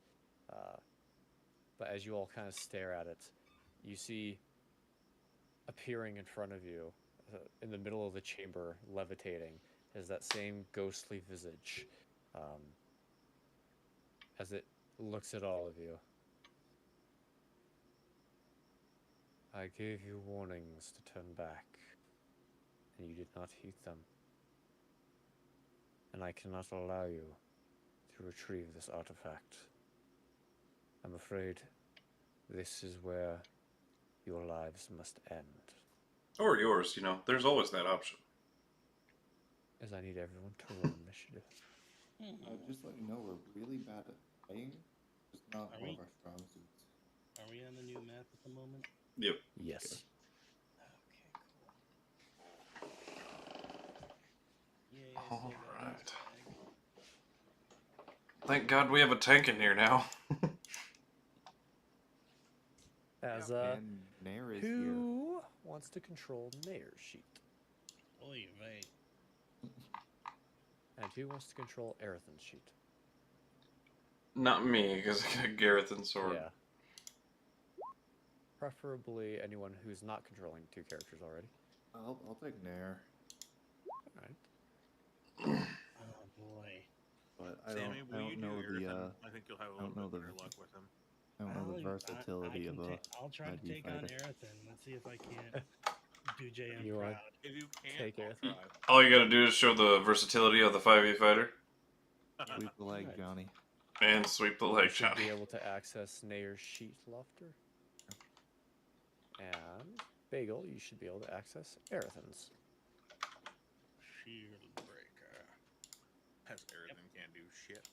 But as you all kind of stare at it, you see appearing in front of you, in the middle of the chamber, levitating, is that same ghostly visage. As it looks at all of you. I gave you warnings to turn back, and you did not heed them. And I cannot allow you to retrieve this artifact. I'm afraid this is where your lives must end. Or yours, you know. There's always that option. As I need everyone to roll initiative. Just let you know, we're really bad at playing. Just not Are one we? of our strong suits. Are we on the new map at the moment? Yep. Yes. Okay, cool. Yay, I All still got right. this bag. Thank God we have a tank in here now. As And Nayr is here. who wants to control Nayr's sheet? Oy vey. And who wants to control Arethyn's sheet? Not me, because I got Gareth and Sword. Yeah. Preferably anyone who's not controlling two characters already. I'll take Nayr, Alright. Oh boy. but I Sammy, don't will you know do the Arethyn? I think you'll have a don't little know bit the- better luck with him. I don't know the versatility of a I'll try to ID take on fighter. Arethyn. Let's see if I can't do JM You proud. want- If you can't, Take I'll Arethyn. try. All you gotta do is show the versatility of the 5e fighter Sweep the leg, Right. Johnny. and sweep the You leg, should be Johnny. able to access Nayr's sheet, Laufter. And Bagel, you should be able to access Arethyn's. Shield breaker. As Arethyn can't do shit.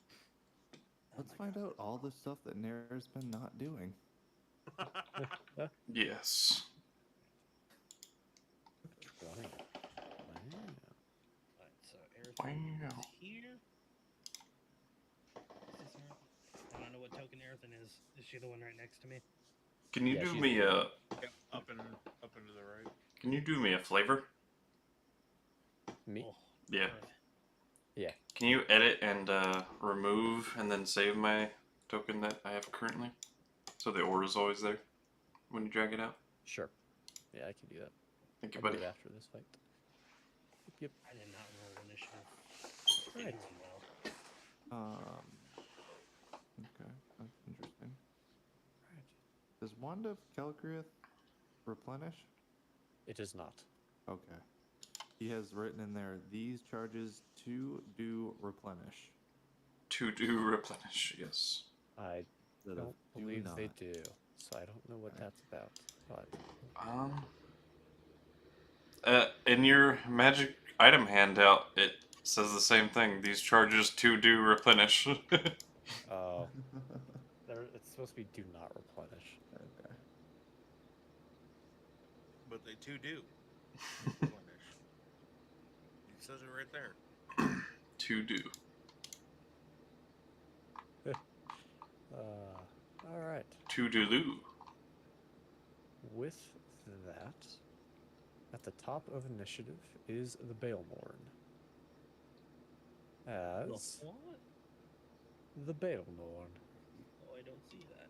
Let's find out all the stuff that Nayr's been not doing. Yes. 20. Wow. Alright, so Arethyn Wow. is here. Is this her? I don't know what token Arethyn is. Is she the one right next to me? Can you Yeah, do she's me a? Yep, up and to the right. Can you do me a flavor? Me? Oh, Yeah. Earth. Yeah. Can you edit and remove and then save my token that I have currently, so the aura's always there when you drag it out? Sure. Yeah, I can do that. Thank you, I'll do buddy. it after this fight. Yep. I did not roll initiative. Right. Anyone well. Okay, that's interesting. Right. Does Wand of Kelgrith replenish? It is not. Okay. He has written in there, these charges to do replenish. To do replenish, yes. I Instead of don't do believe they not. do, so I don't know what Okay. that's about. But In your magic item handout, it says the same thing. These charges to do replenish. oh, it's supposed to be do not replenish. Okay. But they too do. Replenish. It says it right there. To do. All right. To do. With that, at the top of initiative is the Baelmorn. As What? the Baelmorn. Oh, I don't see that.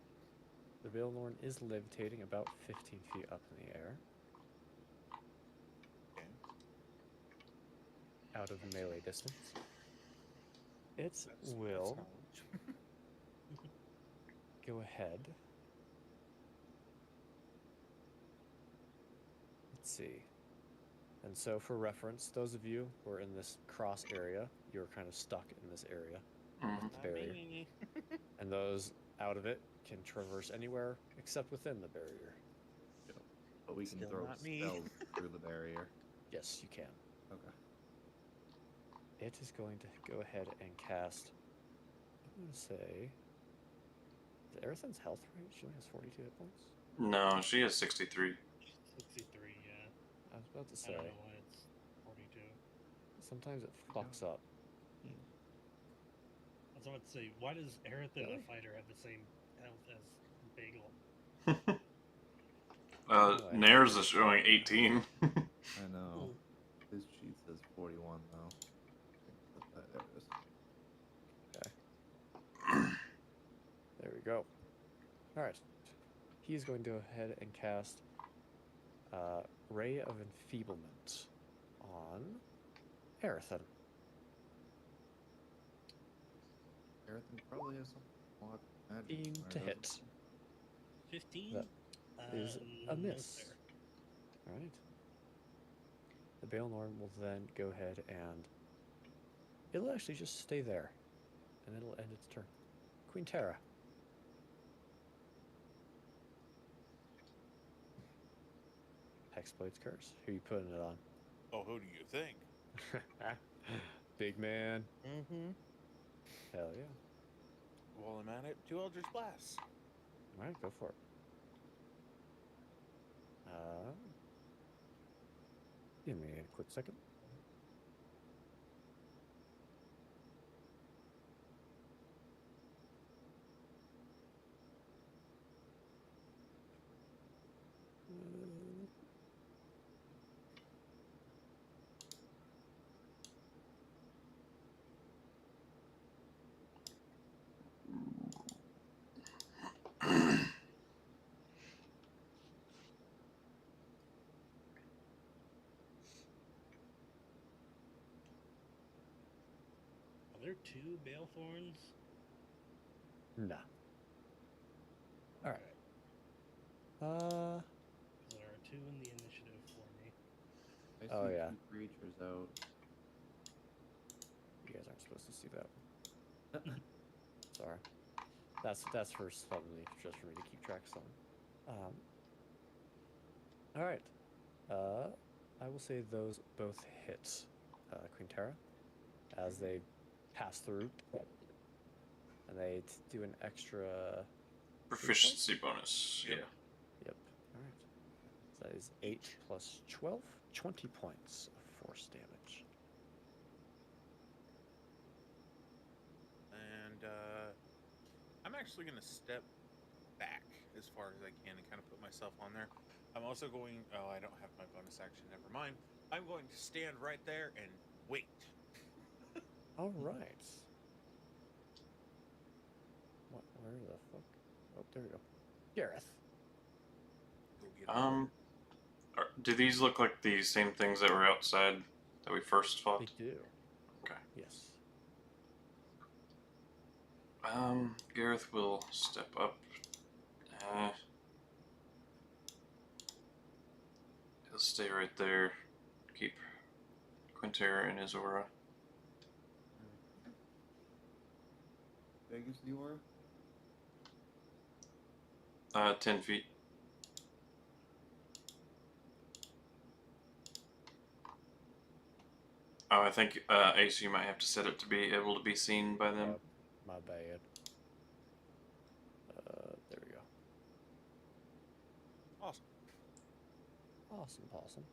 The Baelmorn is levitating about 15 feet up in the air. Okay. Out of melee distance. It That's will knowledge. go ahead. Let's see. And so, for reference, those of you who are in this cross area, you're kind of stuck in this area Mhm. with the barrier. Me. And those out of it can traverse anywhere except within the barrier. But we can Still throw not me. spells through the barrier. Yes, you can. Okay. It is going to go ahead and cast. I'm going to say. Is Arethyn's health rate? She only has 42 hit points. No, she has 63. 63, yeah. I was about to I say. don't know why it's 42. Sometimes it fucks up. I was about to say, why does Arethyn, Really? a fighter, have the same health as Bagel? Anyway. Nair's is showing 18. I know. His sheet says 41 though. There it is. There we go. Alright. He's going to go ahead and cast Ray of Enfeeblement on Arethyn. Arethyn probably has some block magic. Fiend right, to doesn't hit. he? 15? That is a no miss. fair. Alright. The Baelnorn will then go ahead and it'll actually just stay there. And it'll end its turn. Quinnterra. Hexblade's Curse. Who you putting it on? Oh, who do you think? Big man. Mm-hmm. Hell yeah. While I'm at it, 2 Eldritch Blasts. Alright, go for it. Give me a quick second. Are there 2 Balethorns? Nah. Alright. There are 2 in the initiative for me. I see Oh, yeah. 2 creatures out. You guys aren't supposed to see that. Sorry. That's for suddenly just for me to keep track of something. Alright. I will say those both hit Quinnterra as they pass through. And they do an extra Proficiency bonus. Yep. Yeah. Yep. Alright. So that is 8 plus 12, 20 points of force damage. And I'm actually going to step back as far as I can and kind of put myself on there. I'm also going... Oh, I don't have my bonus action. Never mind. I'm going to stand right there and wait. Alright. Where the fuck? Oh, there we go. Gareth. Go get Do these look like the same things that were outside that we first fought? They do. Okay. Yes. Gareth will step up. He'll stay right there. Keep Quinnterra in his aura. Big is the aura? 10 feet. Oh, I think Ace, you might have to set it to be able to be seen by them. My bad. There we go. Awesome. Awesome.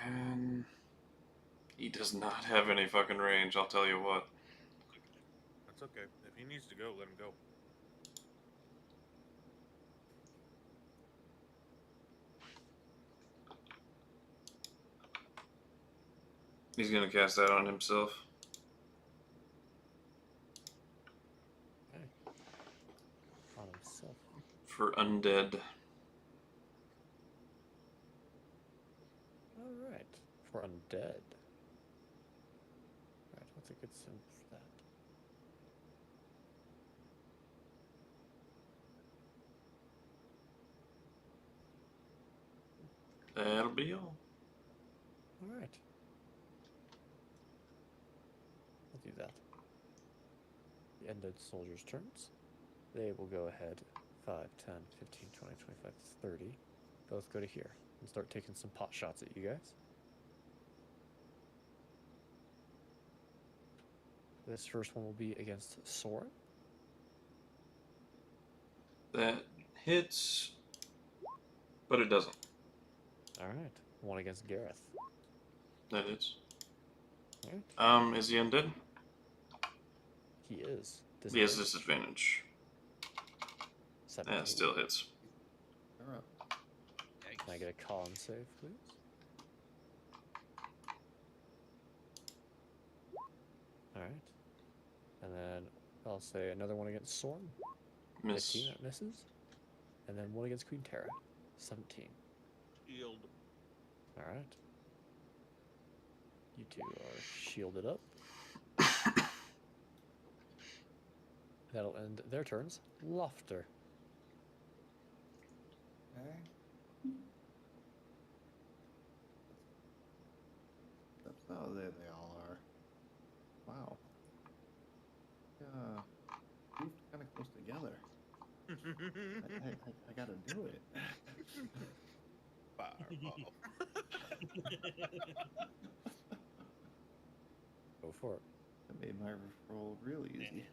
And he does not have any fucking range, I'll tell you what. That's okay. If he needs to go, let him go. He's gonna cast that on himself. Okay. On himself. For undead. Alright. For undead. Alright, what's a good sim for that? That'll be all. All right. I'll do that. The ended soldiers' turns. They will go ahead 5, 10, 15, 20, 25, 30. Both go to here and start taking some pot shots at you guys. This first one will be against Soren. That hits, but it doesn't. All right. One against Gareth. That hits. All right. Is he undead? He is. He has disadvantage. 17. That still hits. You're up. Can I get a con save, please? All right. And then I'll say another one against Soren. Miss. 15, that misses. And then one against Quinnterra. 17. Shield. All right. You two are shielded up. That'll end their turns. Laufter. Okay. Oh, there they all are. Wow. Yeah. Moved kind of close together. I gotta do it. Fireball. Go for it. That made my roll really easy.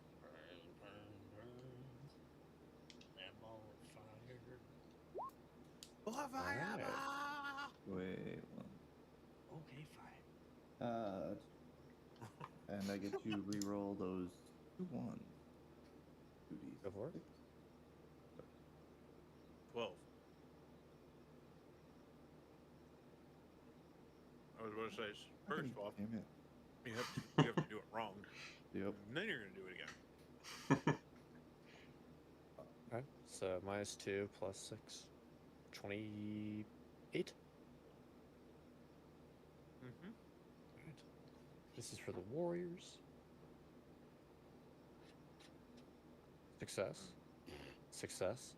That ball of fire. Alright. Wait, Okay, fine. and I get to re-roll those 2 ones. 2d6. Go for it. 12. I was going to say, first off, Damn it. you have to do it wrong. Yep. And then you're going to do it again. Alright. So -2 plus 6. 28. Mm-hmm. Alright. This is for the warriors. Success. Success.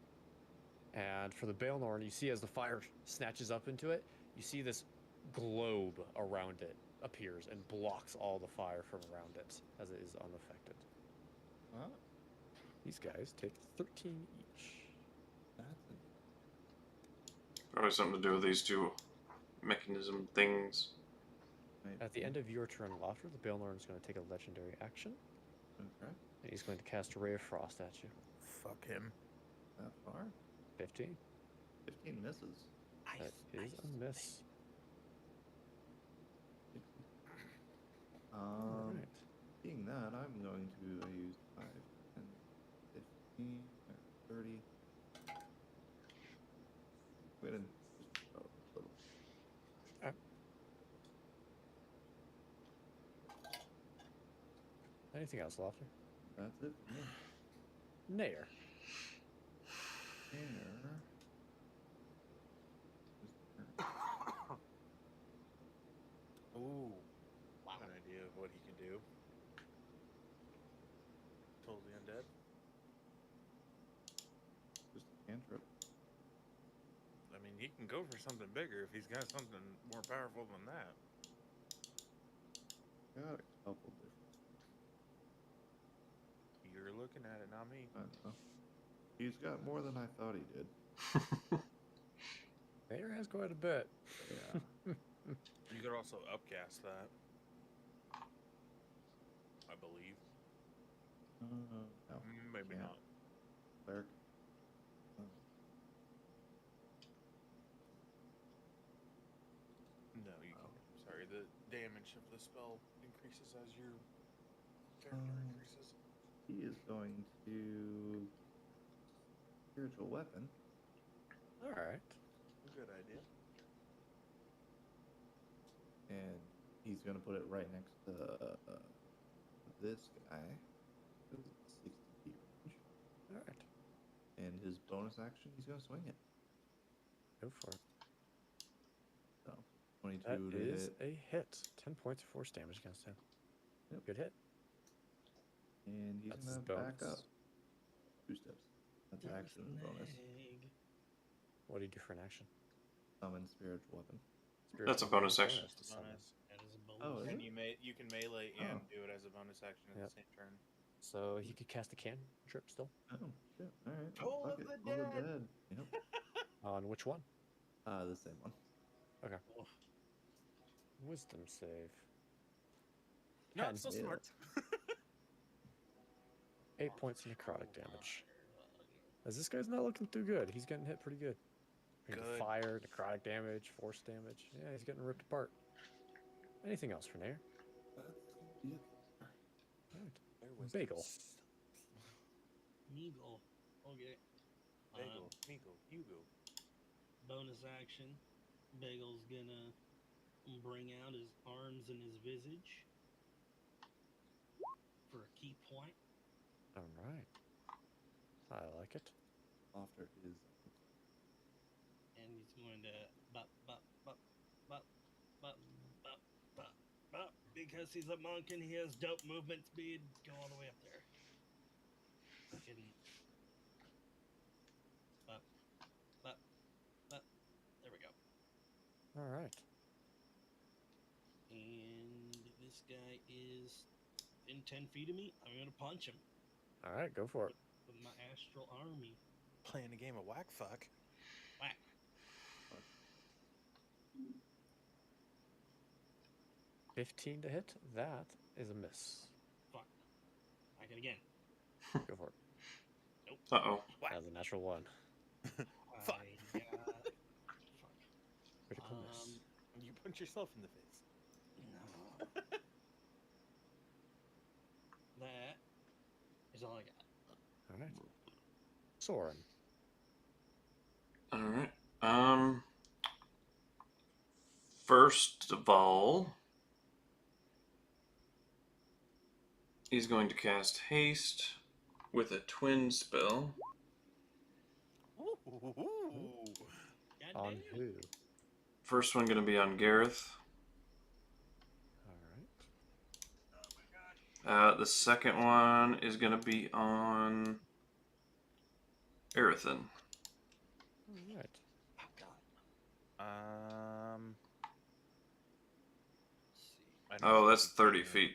And for the Baelnorn, you see as the fire snatches up into it, you see this globe around it appears and blocks all the fire from around it as it is unaffected. Huh? These guys take 13 each. That's Probably something to do with these two mechanism things. At the end of your turn, Laufter, the Baelnorn is going to take a legendary action. Okay. And he's going to cast a Ray of Frost at you. Fuck him. That far? 15. 15 misses. That is a miss. Alright. Being that, I'm going to use 5, 10, 15, 30. Wait a minute. Oh, a little. Alright. Anything else, Laufter? That's it for me. Nayr. Here. Ooh. Wow. An idea of what he can do. Told the undead. Just a cantrip. I mean, he can go for something bigger if he's got something more powerful than that. Got a couple different. You're looking at it, not me. I know. He's got more than I thought he did. Nayr has quite a bit. Yeah. You could also upcast that. I believe. No. Maybe can't. not. Cleric. No, you Oh. can't. I'm sorry. The damage of the spell increases as your character increases. He is going to spiritual weapon. Alright. Good idea. And he's going to put it right next to this guy. 60 feet range. Alright. And his bonus action, he's going to swing it. Go for it. So, 22 That to is hit. a hit. 10 points of force damage against him. Yep. Good hit. And he's That's going his to back bonus. up 2 steps. That's action and bonus. What do you do for an action? Summon spiritual weapon. That's a bonus action. to summon. Bonus. That is a bonus. Oh, is And it? you can melee Oh. and do it as a bonus action at Yep. the same turn. So he could cast a cantrip still. Oh, shit. All right. Toll Fuck of it. the Toll of Dead. Dead. Yep. On which one? The same one. Oh, Wisdom save. Not 10. so Yeah. smart. 8 points of necrotic damage. As this guy's not looking too good. He's getting hit pretty good. Good. Fire, necrotic damage, force damage. Yeah, he's getting ripped apart. Anything else for Nayr? Yeah. Alright. There was Bagel. Meagle. Okay. Bagel. Meagle. Hugo. Bonus action. Bagel's gonna bring out his arms and his visage for a key point. Alright. I like it. Laufter is. And he's going to bop, bop, bop, bop, bop, bop, bop, bop. Because he's a monk and he has dope movement speed, go all the way up there. Fucking bop, bop, bop. There we go. Alright. And this guy is in 10 feet of me. I'm going to punch him Alright, go for it. with my astral army. Playing a game of whack fuck. Whack. 15 to hit. That is a miss. Fuck. Whack it again. Go for it. Uh-oh. That's a natural 1. Fuck. I got... Fuck. Critical miss. You punch yourself in the face. No. That is all I got. Alright. Soren. Alright. First of all, he's going to cast haste with a twin spell. Ooh. God On damn. who? First one going to be on Gareth. Alright. The second one is going to be on Arethyn. Alright. Oh, God. I don't Oh, know that's if you 30 can- feet.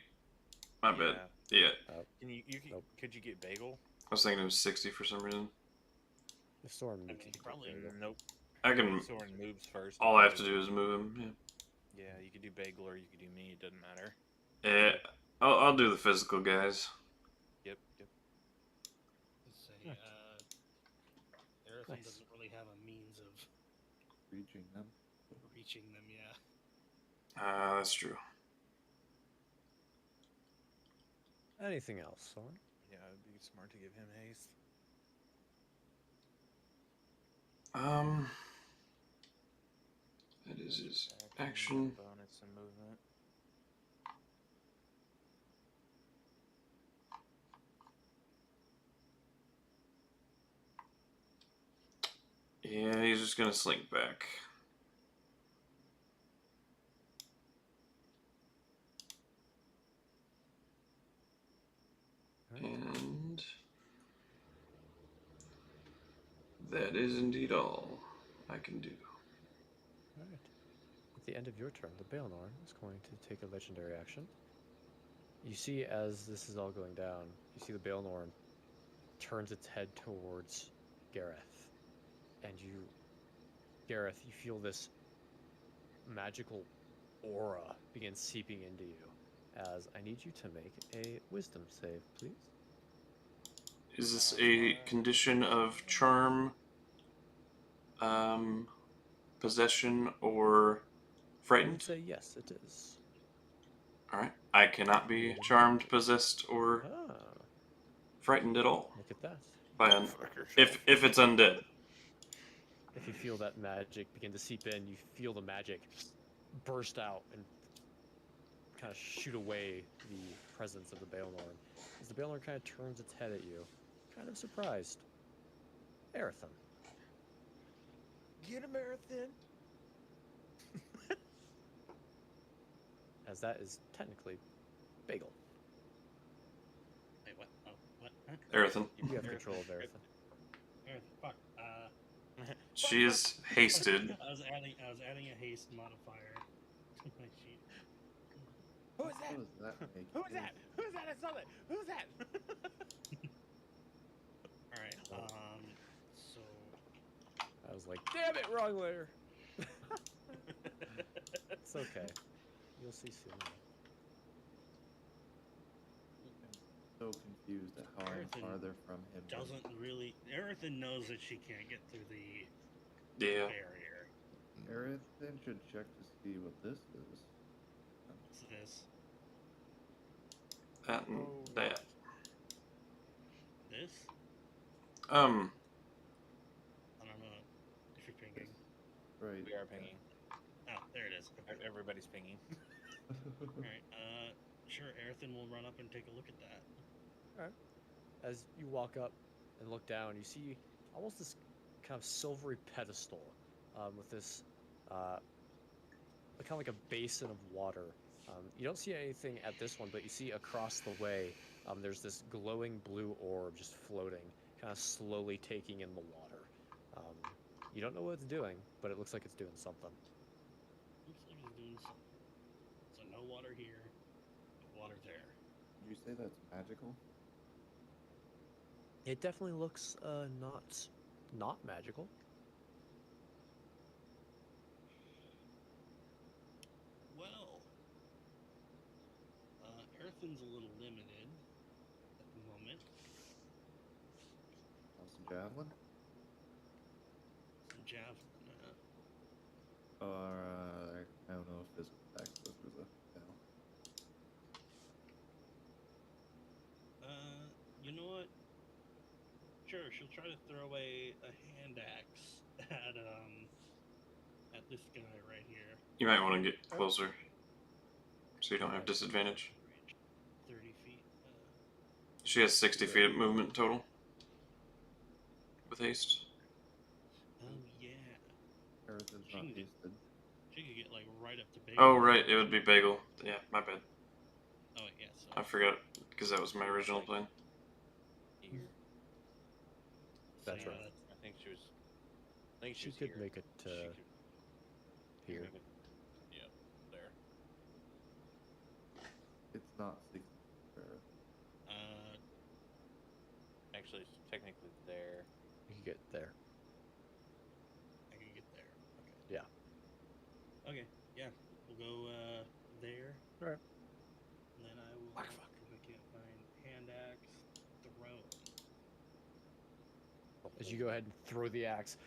My bad. Yeah. Yeah. Can you Nope. could you get bagel? I was thinking it was 60 for some reason. If Soren I moves, mean, he can probably take Bagel. Nope. I can. Soren moves first. All I have to do is move him. Yeah. Yeah, you could do bagel or you could do me. It doesn't matter. Yeah. I'll do the physical, guys. Yep. Let's say, Yeah. Arethyn Nice. doesn't really have a means of Reaching them. reaching them, yeah. That's true. Anything else, Soren? Yeah, it'd be smart to give him haste. That is his action. Bonus and movement. Yeah, he's just gonna slink back. And that is indeed all I can do. Alright. At the end of your turn, the Baelnorn is going to take a legendary action. You see, as this is all going down, you see the Baelnorn turns its head towards Gareth. And Gareth, you feel this magical aura begin seeping into you. As I need you to make a wisdom save, please. Is this a condition of charm, possession, or I would frightened? say yes, it is. Alright. I cannot be charmed, possessed, or Ah, frightened at all. look at that. By if it's undead. If you feel that magic begin to seep in, you feel the magic burst out and kind of shoot away the presence of the Baelnorn. As the Baelnorn kind of turns its head at you, kind of surprised. Arethyn. Get him, Arethyn. As that is technically Bagel. Wait, what? Oh, what? Huh? Arethyn. You have control of Arethyn. Fuck. She is hasted. I was adding a haste modifier to my sheet. Who is that? What does that make? Who is that? Who is that? I saw that. Who's that? All right. So I was like, damn it, wrong layer. It's okay. You'll see soon. So confused at how I'm Arethyn farther from him. than- doesn't really. Arethyn knows that she can't get through the Yeah. barrier. Arethyn should check to see what this is. What's this? That and Oh, that. This? Um. I don't know if you're pinging. Right. We are pinging. Oh, there it is. Okay. Everybody's pinging. All right. Sure. Arethyn will run up and take a look at that. As you walk up and look down, you see almost this kind of silvery pedestal with this kind of like a basin of water. You don't see anything at this one, but you see across the way there's this glowing blue orb just floating, kind of slowly taking in the water. You don't know what it's doing, but it looks like it's doing something. Looks like he's doing something. So no water here, but water there. Did you say that's magical? It definitely looks not magical. Well, Arethyn's a little limited at the moment. Some javelin? Some javelin. Or I don't know if physical attack was a no. You know what? Sure, she'll try to throw a hand axe at this guy right here. You might want to get closer, so you don't have disadvantage. 30 feet. She has 60 feet of movement total. With haste. Oh yeah. Arethyn's She not can get- hasted. She could get like right up to base. Oh right, it would be Bagel. Yeah, my bad. Oh yeah. So I forgot because that was my original plan. Here. That's yeah, right. I think she was. I think she She was could here. make it She could here. make it- Yeah, there. It's not 60. Actually, it's technically there. You can get there. I can get there. Okay. Yeah. Okay. Yeah. We'll go there. Alright. And then I will. Fuck. If I can't find hand axe, throw. As you go ahead and throw the axe,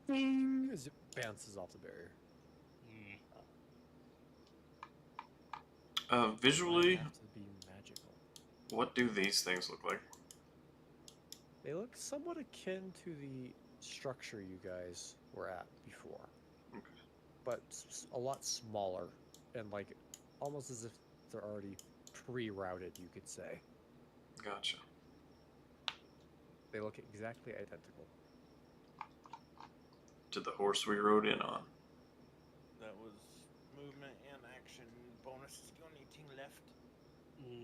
ding, as it bounces off the barrier. Visually, Might have to be magical. what do these things look like? They look somewhat akin to the structure you guys were at before, Okay. but a lot smaller and like almost as if they're already pre-routed, you could say. Gotcha. They look exactly identical. To the horse we rode in on. That was movement and action bonuses. You got anything left?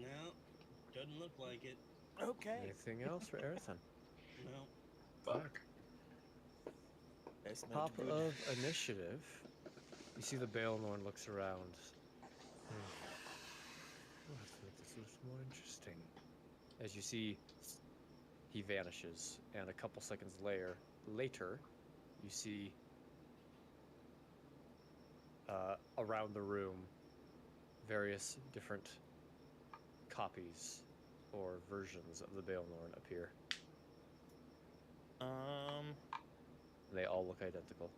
No, doesn't look like it. Okay. Anything else for Arethyn? No. Fuck. That's not Top good. of initiative, you see the Baelnorn looks around. Let's make this a little more interesting. As you see, he vanishes, and a couple seconds later, you see around the room various different copies or versions of the Baelnorn appear. They all look identical.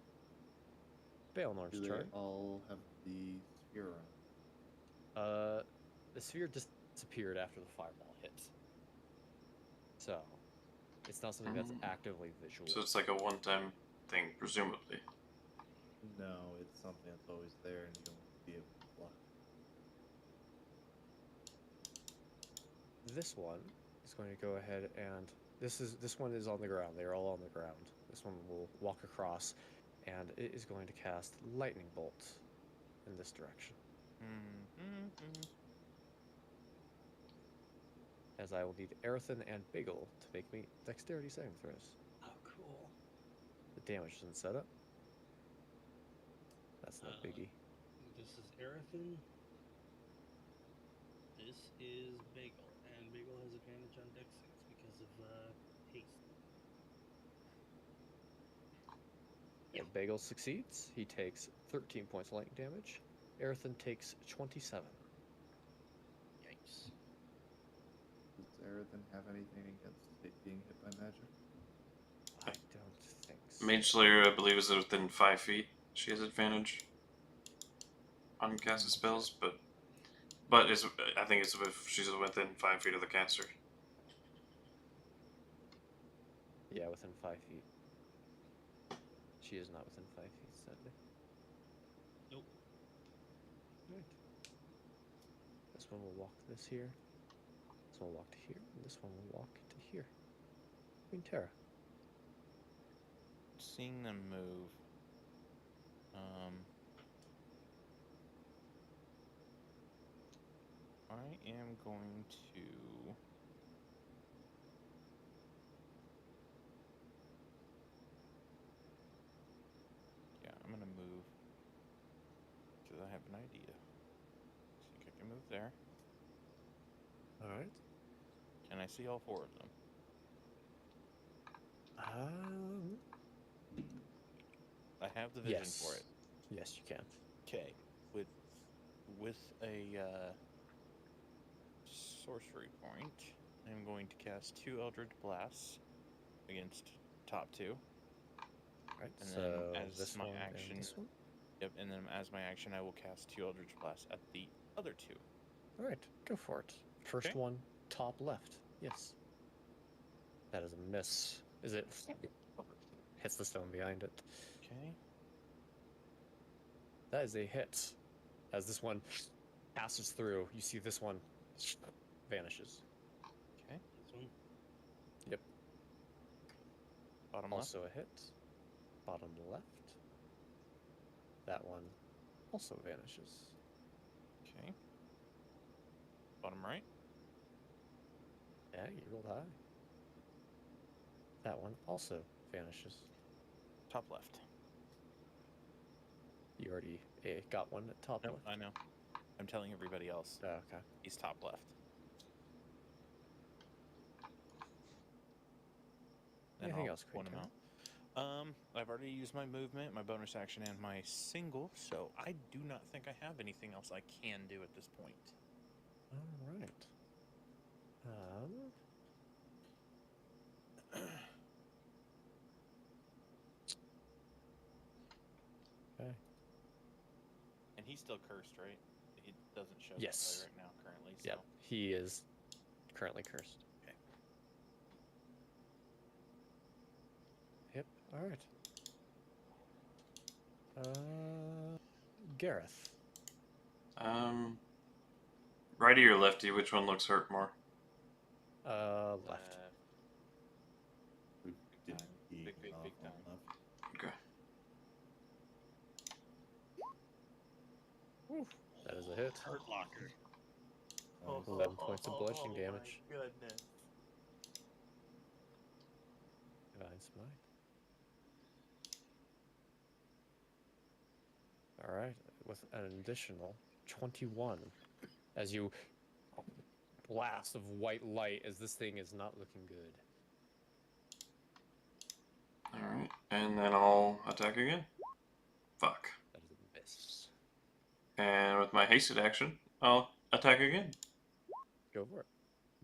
Baelnorn's Do they turn. all have the sphere on? The sphere disappeared after the fireball hit. So, it's not something that's actively visual. So it's like a one-time thing, presumably. No, it's something that's always there and you don't be able to block. This one is going to go ahead and this one is on the ground. They are all on the ground. This one will walk across, and it is going to cast lightning bolt in this direction. As I will need Arethyn and Bagel to make me dexterity saving throws. Oh, cool. damage in setup. That's no biggie. This is Arethyn. This is Bagel, and Bagel has advantage on dex saves because of haste. Yeah, Bagel succeeds. He takes 13 points of lightning damage. Arethyn takes 27. Yikes. Does Arethyn have anything against being hit by magic? I don't think so. Mage Slayer, I believe, is within 5 feet. She has advantage on casting spells, but I think it's if she's within 5 feet of the caster. Yeah, within 5 feet. She is not within 5 feet, sadly. Nope. Right. This one will walk to this here. This one will walk to here. And this one will walk to here. Quinnterra. Seeing them move. I am going to. Yeah, I'm gonna move because I have an idea. I think I can move there. Alright. Can I see all 4 of them? I have the vision for it. Yes, you can. Okay, with a sorcery point, I'm going to cast 2 Eldritch Blasts against top 2. Alright, And so then as this my one action, and this one. Yep, and then as my action, I will cast 2 Eldritch Blasts at the other 2. Alright, go for it. First Okay. one, top left. Yes. That is a miss. Is it? Hits the stone behind it. Okay. That is a hit. As this one passes through, you see this one vanishes. Okay. This one. Yep. Bottom left. Also a hit. Bottom left. That one also vanishes. Okay. Bottom right. Yeah, you rolled high. That one also vanishes. Top left. You already got one at top No, left. I know. I'm telling everybody else. Oh, okay. He's top left. And Anything I'll else, point him Quinnterra? out. I've already used my movement, my bonus action, and my single, so I do not think I have anything else I can do at this point. All right. Okay. And he's still cursed, right? He doesn't show Yes. that right now currently. So. Yep. He is currently cursed. Okay. Yep. All right. Gareth. Righty or lefty? Which one looks hurt more? Left. We didn't Big, eat big, off big on time. left. Okay. Whew. That is a hit. Hurt locker. Nice. 11 points of bludgeoning damage. My goodness. Divine Smite. All right, with an additional 21, as you blast of white light, as this thing is not looking good. Alright. And then I'll attack again. Fuck. That is a miss. And with my hasted action, I'll attack again. Go for it.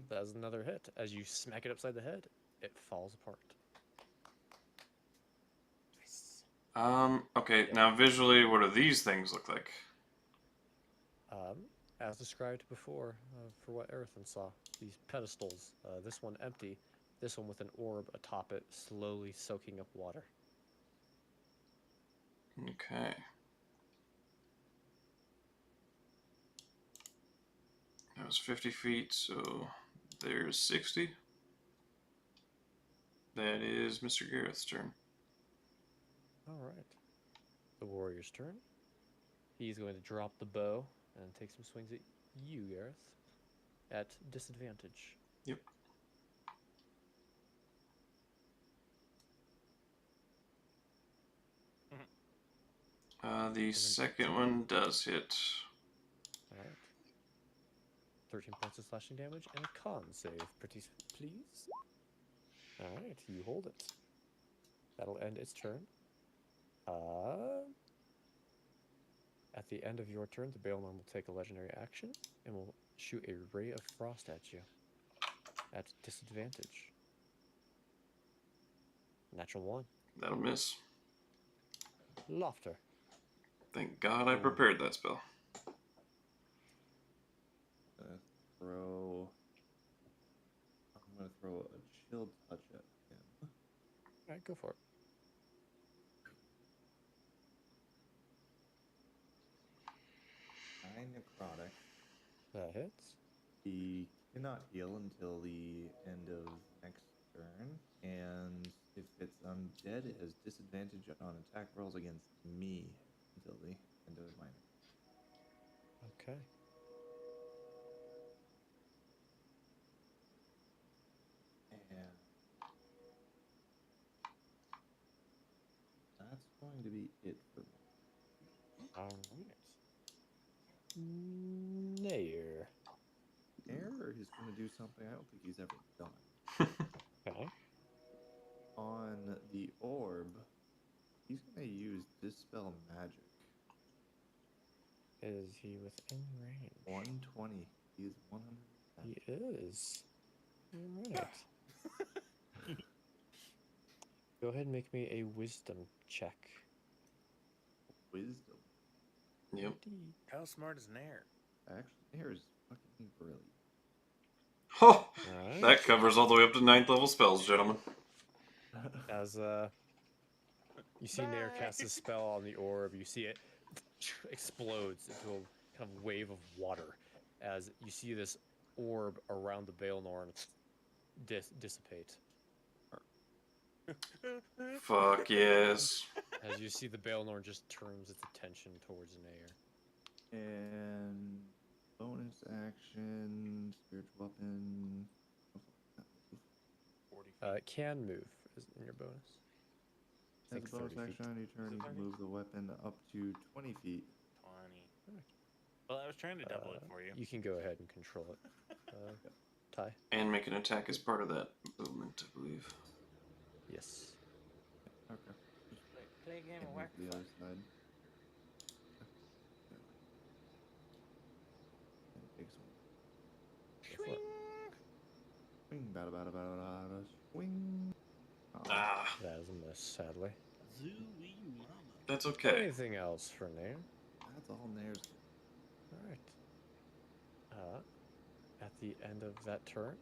That is another hit. As you smack it upside the head, it falls apart. Okay, Yep. now visually, what do these things look like? As described before, for what Arethyn saw, these pedestals. This one empty, this one with an orb atop it, slowly soaking up water. Okay. That was 50 feet, so there's 60. That is Mr. Gareth's turn. All right. The warrior's turn. He's going to drop the bow and take some swings at you, Gareth, at disadvantage. Yep. The second one does hit. Alright. 13 points of slashing damage and a con save, please. Alright, you hold it. That'll end its turn. At the end of your turn, the Baelnorn will take a legendary action and will shoot a ray of frost at you. At disadvantage. Natural 1. That'll miss. Laufter. Thank God I prepared that spell. I'm gonna throw a chill touch at him. Alright, go for it. Necrotic. That hits. He cannot heal until the end of next turn, and if it's undead, it has disadvantage on attack rolls against me until the end of my next. Okay. And that's going to be it for me. Alright. Nayr. Nayr is going to do something I don't think he's ever done. Okay. On the orb, he's going to use Dispel Magic. Is he within range? 120. He is 100%. He is. Alright. Go ahead and make me a wisdom check. Wisdom. Yep. How smart is Nayr? Actually, Nayr is fucking brilliant. Oh, Alright. that covers all the way up to 9th level spells, gentlemen. As you see Nayr cast a spell on the orb, you see it explodes into a kind of wave of water as you see this orb around the Baelnorn dissipate. Fuck yes. As you see the Baelnorn just turns its attention towards Nayr. And bonus action, spiritual weapon. 40 It can move in your bonus. I As think a bonus 30 feet. action on your turn, you can move the weapon up to 20 feet. 20. Well, I was trying to double it for you. You can go ahead and control it. Ty? And make an attack as part of that movement, I believe. Yes. Okay. Play a game And of move whack. to the other side. And big swing. Go for it. Swing, bada bada bada bada, swing. Oh, Ah, That is a miss, sadly. Zooey mama. that's okay. Anything else for Nayr? that's all Nair's. Alright. At the end of that turn,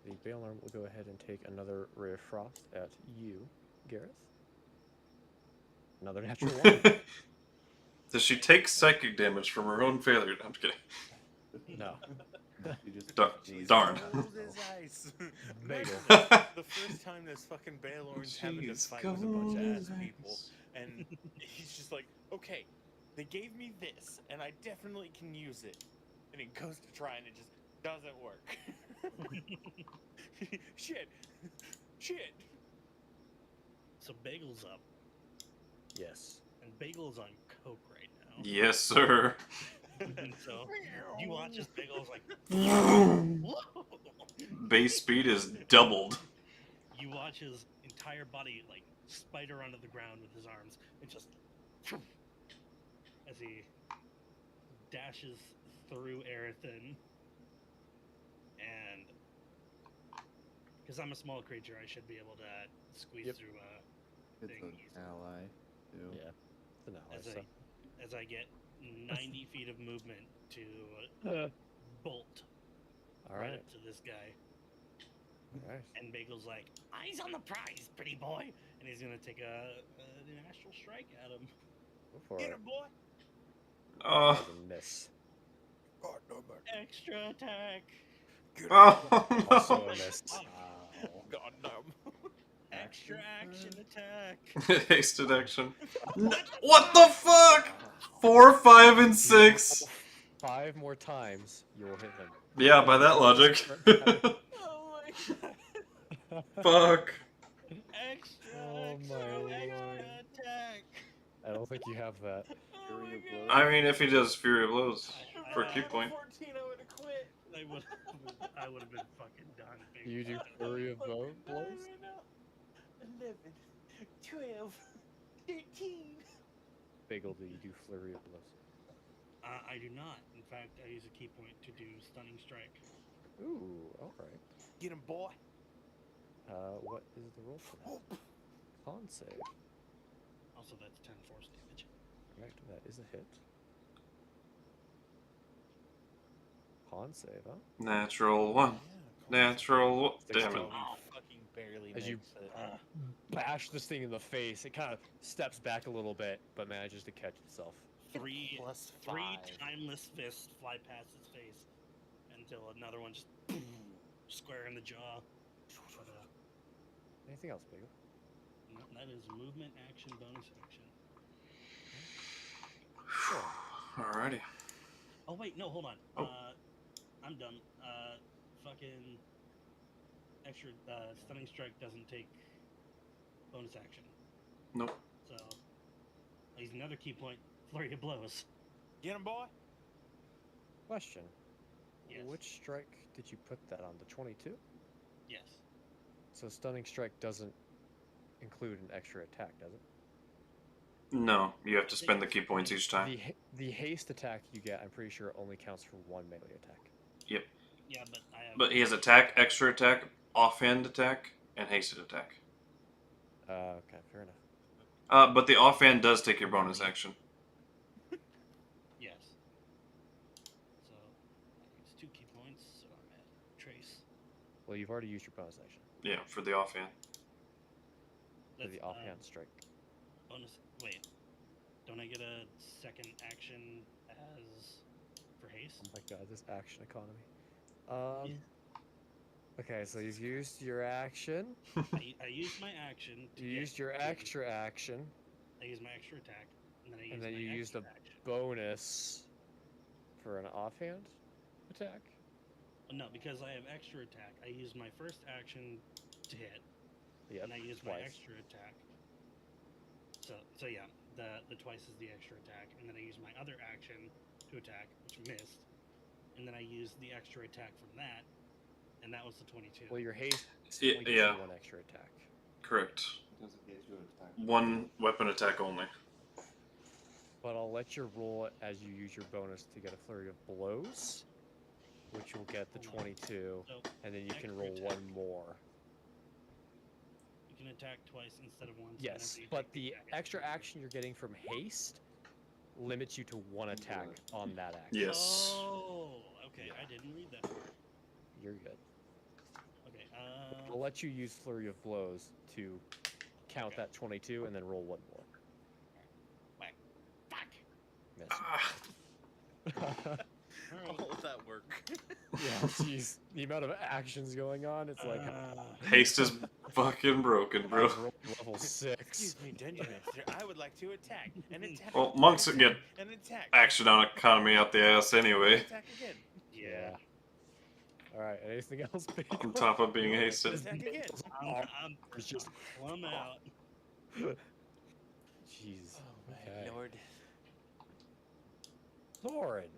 the Baelnorn will go ahead and take another Ray of Frost at you, Gareth. Another natural 1. Does she take psychic damage from her own failure? No, I'm just kidding. No. You just Darn. Rolls his ice. Bagel. The first time this fucking Baelorn's having to Jeez, fight with a bunch of ass guys. people, and he's just like, okay, they gave me this, and I definitely can use it. And he goes to try, and it just doesn't work. Shit. So Bagel's up, Yes. and Bagel's on coke right now. Yes, sir. And so you watch as Bagel's like, Base speed is doubled. you watch his entire body like spider onto the ground with his arms, and just as he dashes through Arethyn, and because I'm a small creature, I should be able to squeeze Yep. through It's thing an easily. ally, too. Yeah. It's an ally, As so. as I get 90 feet of movement to bolt right Alright. up to this guy. Alright. And Bagel's like, eyes on the prize, pretty boy! And he's gonna take an astral strike at him. Go for Get it. him, boy! Oh, That is a miss. God, no, man. Extra attack! oh Also no. a miss. God, no. Extra action attack! Hasted action. What the fuck? 4, 5, and 6. 5 more times, you will hit him. Yeah, by that logic. Oh my god. Fuck. Extra, Oh extra, my extra lord. attack! I don't think you have that. Fury of blows. I mean, if he does Fury of Blows for a I- key point. 14, I would have quit. I would have been fucking done. Big You do time. flurry of blows? Right now. 11, 12, 13. Bagel, do you do flurry of blows? I do not. In fact, I use a key point to do Stunning Strike. Ooh, alright. Get him, boy. What is the roll for that? Con save. Also, that's 10 force damage. Right, that is a hit. Con save, huh? Natural 1. Natural 1. Damn it. 16. Fucking barely As you makes it. bash this thing in the face, it kind of steps back a little bit, but manages to catch itself. Three +5. timeless fists fly past his face until another one just square in the jaw. But, Anything else, Bagel? no, that is movement, action, bonus action. Alrighty. Oh wait, no, hold on. Oh. I'm done. Fucking extra Stunning Strike doesn't take bonus action. Nope. So I use another key point, Flurry of Blows. Get him, boy. Question. Yes. Which strike did you put that on? The 22? Yes. So Stunning Strike doesn't include an extra attack, does it? No, you have to spend the key points each time. The haste attack you get, I'm pretty sure, only counts for one melee attack. Yep. Yeah, but I have. But he has attack, extra attack, offhand attack, and hasted attack. Okay, fair enough. But the offhand does take your bonus action. Yes. So I use 2 key points, so I'm at Trace. Well, you've already used your bonus action Yeah, for the offhand. for the That's, offhand strike. Bonus. Wait. Don't I get a second action as for haste? Oh my god, this action economy. Okay, so you've used your action. I used my action. To You get used your to- extra action, I used my extra attack, and then I used and then my you used a extra action. bonus for an offhand attack. No, because I have extra attack. I used my first action to hit, Yep, and I used my twice. extra attack. So yeah, the twice is the extra attack, and then I used my other action to attack, which missed, and then I used the extra attack from that, and that was the 22. Well, your haste Yeah, only gives yeah. you one extra attack. Correct. Doesn't get you an attack. One weapon attack only. But I'll let you roll it as you use your bonus to get a flurry of blows, which will get the Hold on. 22, So and then you can extra roll attack. one more. You can attack twice instead of once. Yes, whenever you but take the attack extra extra. action you're getting from haste limits you to one attack on that action. Yes. Oh, okay. I didn't read that part. You're good. Okay. I'll let you use flurry of blows to count Okay. that 22 and then roll one more. Whack. Fuck. Miss. Ah, All of that work. Yeah, jeez. The amount of actions going on, it's like haste is fucking broken, bro. I've rolled level 6. Excuse me, Dungeon Master. I would like to attack. An attack. Well, monks an get attack, an attack. Action on economy out the ass anyway. Attack again. Yeah. Alright, anything else? On top of being hasted. Attack again. I'm It's just plumb out. jeez. Oh my Okay. lord. Thorin.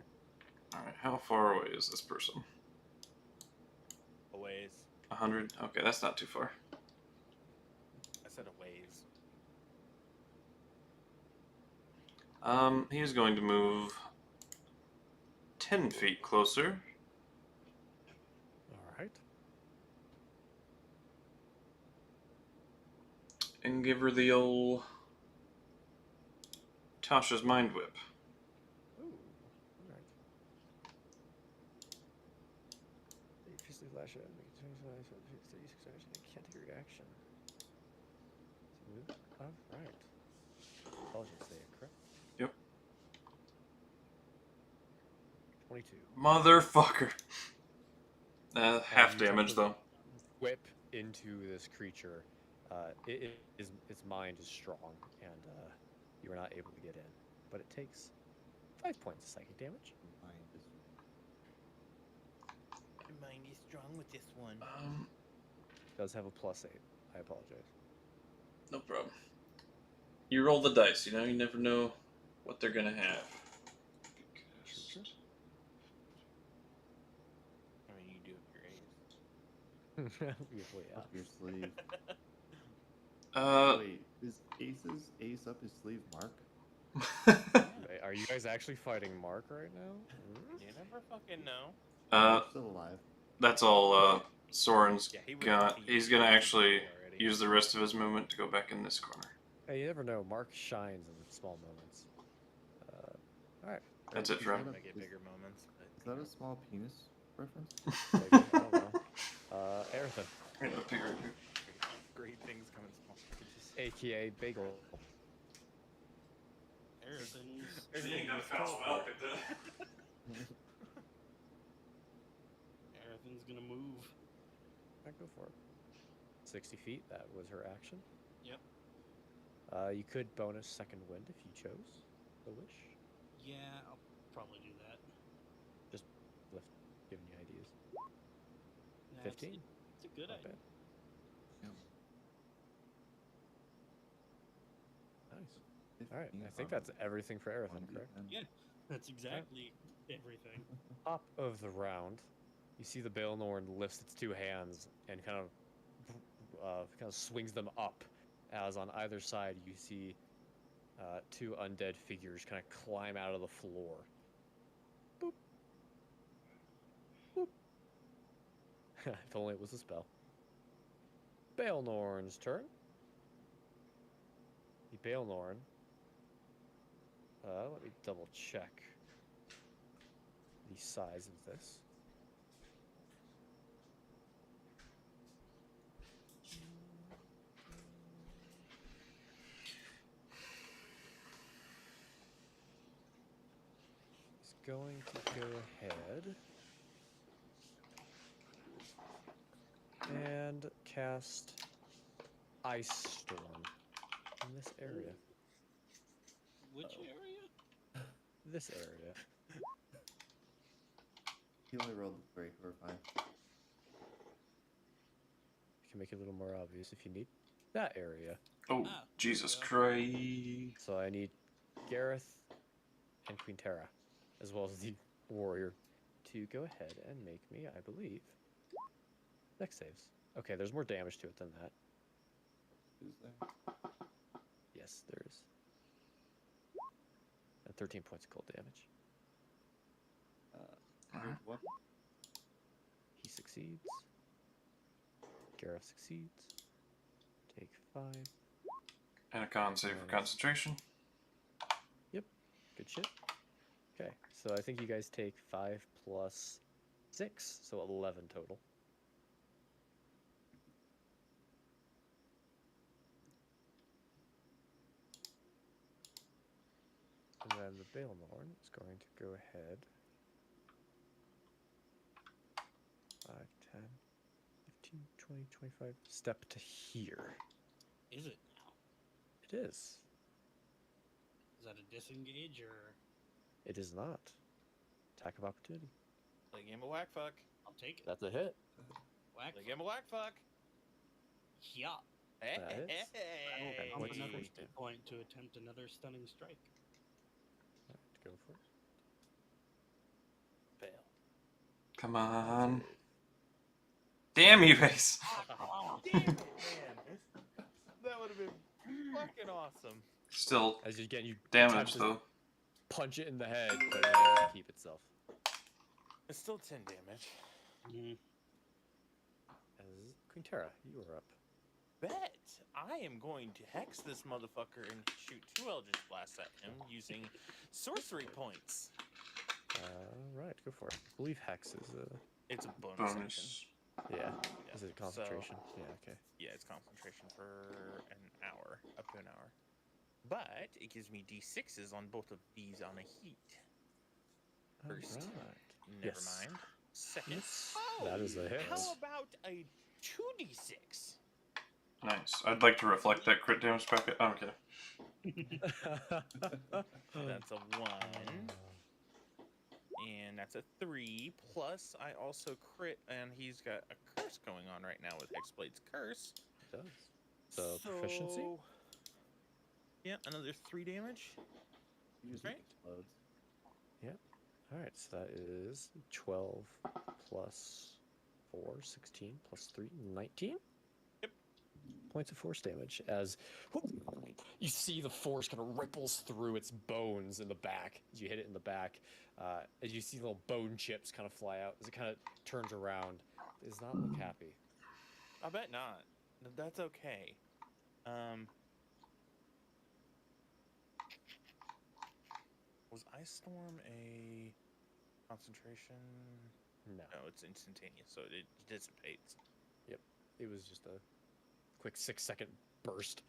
Alright, how far away is this person? A ways. 100? Okay, that's not too far. I said a ways. He's going to move 10 feet closer. Alright. And give her the old Tasha's Mind Whip. Ooh. Alright. You physically lash out and make a 36 damage and I can't take a reaction. Smooth. Alright. Intelligence save, correct? Yep. 22. Motherfucker. Half You damage, attempt to though. Whip into this creature. Its mind is strong, and you are not able to get in. But it takes 5 points of psychic damage. Mind is My mind is strong with this one. It does have a +8. I apologize. No problem. you roll the dice. You know, you never know what they're gonna have. Sure. I mean, you do have your A's. Yeah. Up your sleeve. Uh, Wait, is ace up his sleeve, Mark? Wait, are you guys actually fighting Mark right now? You never fucking know. We're still alive. that's all. Soren's Yeah, he would- gonna. he- He's he gonna would actually know already. use the rest of his movement to go back in this corner. Hey, you never know. Mark shines in small moments. All right. That's it for him. Might get bigger moments, but Is that a small penis reference? Maybe, I don't know. Arethyn, Right up here, right here. great things come in small packages. aka Bagel. Arethyn's gonna move. Go for it. 60 feet. That was her action. Yep. You could bonus second wind if you chose the wish. Yeah, I'll probably do that. Just giving you ideas. Nah, 15. It's a good Not idea. bad. Nice. All right. I think that's everything for Arethyn, correct? Yeah, that's exactly everything. Top of the round, you see the Baelnorn lifts its two hands and kind of swings them up, as on either side you see two undead figures kind of climb out of the floor. Boop. Boop. If only it was a spell. Baelnorn's turn. The Baelnorn. Let me double check the size of this. He's going to go ahead and cast Ice Storm in this area. Which area? This area. He only rolled the 3. We're fine. I can make it a little more obvious if you need. That area. Oh, Ah, Jesus yeah. Christ. So I need Gareth and Quinnterra, as well as the warrior, to go ahead and make me, I believe, dex saves. Okay, there's more damage to it than that. Is there? Yes, there is. And 13 points of cold damage. What? He succeeds. Gareth succeeds. Take 5. And a con save for Nice. concentration. Good shit. Okay, so I think you guys take 5 plus 6, so 11 total. And then the Baelnorn is going to go ahead. 5, 10, 15, 20, 25. Step to here. Is it now? It is. Is that a disengage or? It is not. Attack of opportunity. Play a game of whack fuck. I'll take it. That's a hit. Whack. Play a game of whack fuck. Yeah. Hey, That is. hey, I'll What's put another the hit point to attempt another stunning strike. Alright, go for it. Fail. Come on. Save. Damn you, Ace. Damn it, man. That would have been fucking awesome. Still As you again, you damage, attempt to though. punch it in the head, but it doesn't keep itself. It's still 10 damage. Mm-hmm. As Quinnterra, you are up. Bet I am going to hex this motherfucker and shoot 2 Eldritch Blasts at him using sorcery points. Right, go for it. I believe Hex is It's a bonus action. Bonus. yeah. Yeah, Is it concentration? Yeah, okay. Yeah, it's concentration for an hour, up to an hour. But it gives me D6s on both of these on a heat. First. Alright. Never Yes. mind. Second. Yes, Oh, that is a hit. How about a 2d6? Nice. I'd like to reflect that crit damage back at. Oh, okay. That's a 1. And that's a 3. Plus, I also crit, and he's got a curse going on right now with Hexblade's curse. It does. So proficiency? Yeah, another 3 damage. He just Right. explodes. Alright, so that is 12 plus 4, 16 plus 3, 19? Yep. Points of force damage as you see the force kind of ripples through its bones in the back as you hit it in the back. As you see little bone chips kind of fly out as it kind of turns around. It does not look happy. I bet not. That's okay. Was Ice Storm a concentration? No. No, it's instantaneous, so it dissipates. Yep. It was just a quick 6-second burst.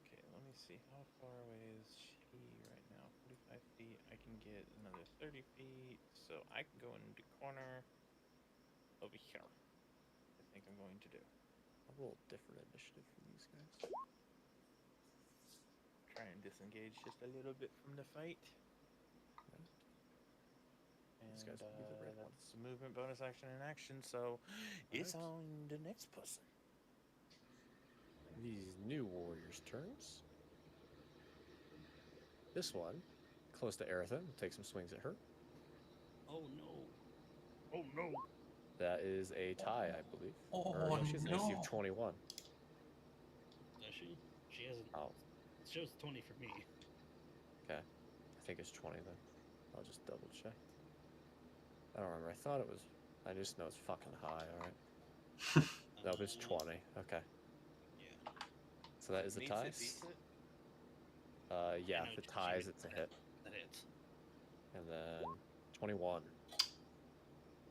Okay, let me see. How far away is she right now? 45 feet. I can get another 30 feet, so I can go into the corner over here. I think I'm going to do. A little different initiative from these guys. Try and disengage just a little bit from the fight. And These guys will be the red one. that's a movement, bonus action, and action, so it's Alright. on the next person. These new warriors' turns. This one, close to Arethyn, will take some swings at her. Oh no. Oh no. That is a tie, I believe. Oh, Or no, she has an AC no. of 21. Does she? She hasn't. Oh, It shows 20 for me. okay. I think it's 20 then. I'll just double check. I don't remember. I thought it was. I just know it's fucking high, alright. No, it's 20. Okay. Yeah. So that is a Beats tie. it, beats it. Yeah, I know if it she ties, would- it's a hit. That hits. And then 21.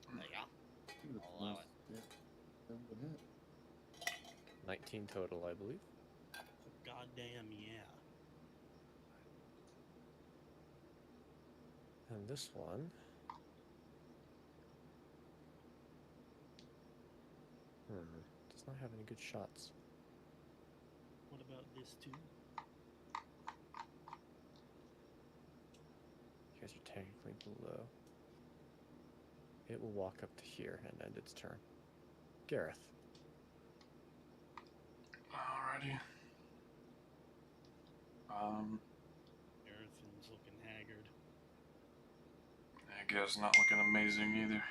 There you go. I think that's I'll allow most- yeah, that would hit. 19 total, I believe. Goddamn yeah. And this one. Does not have any good shots. What about this too? You guys are technically below. It will walk up to here and end its turn. Gareth. Alrighty. Arethyn's looking haggard. I guess not looking amazing either.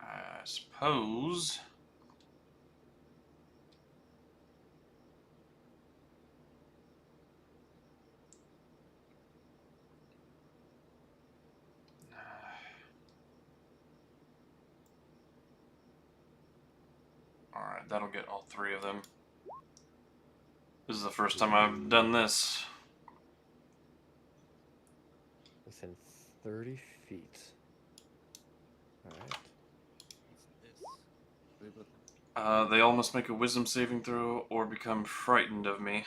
I suppose. Alright, that'll get all 3 of them. This is the first time I've done this. Within 30 feet. Alright. What's this? Wait, but They all must make a wisdom saving throw or become frightened of me.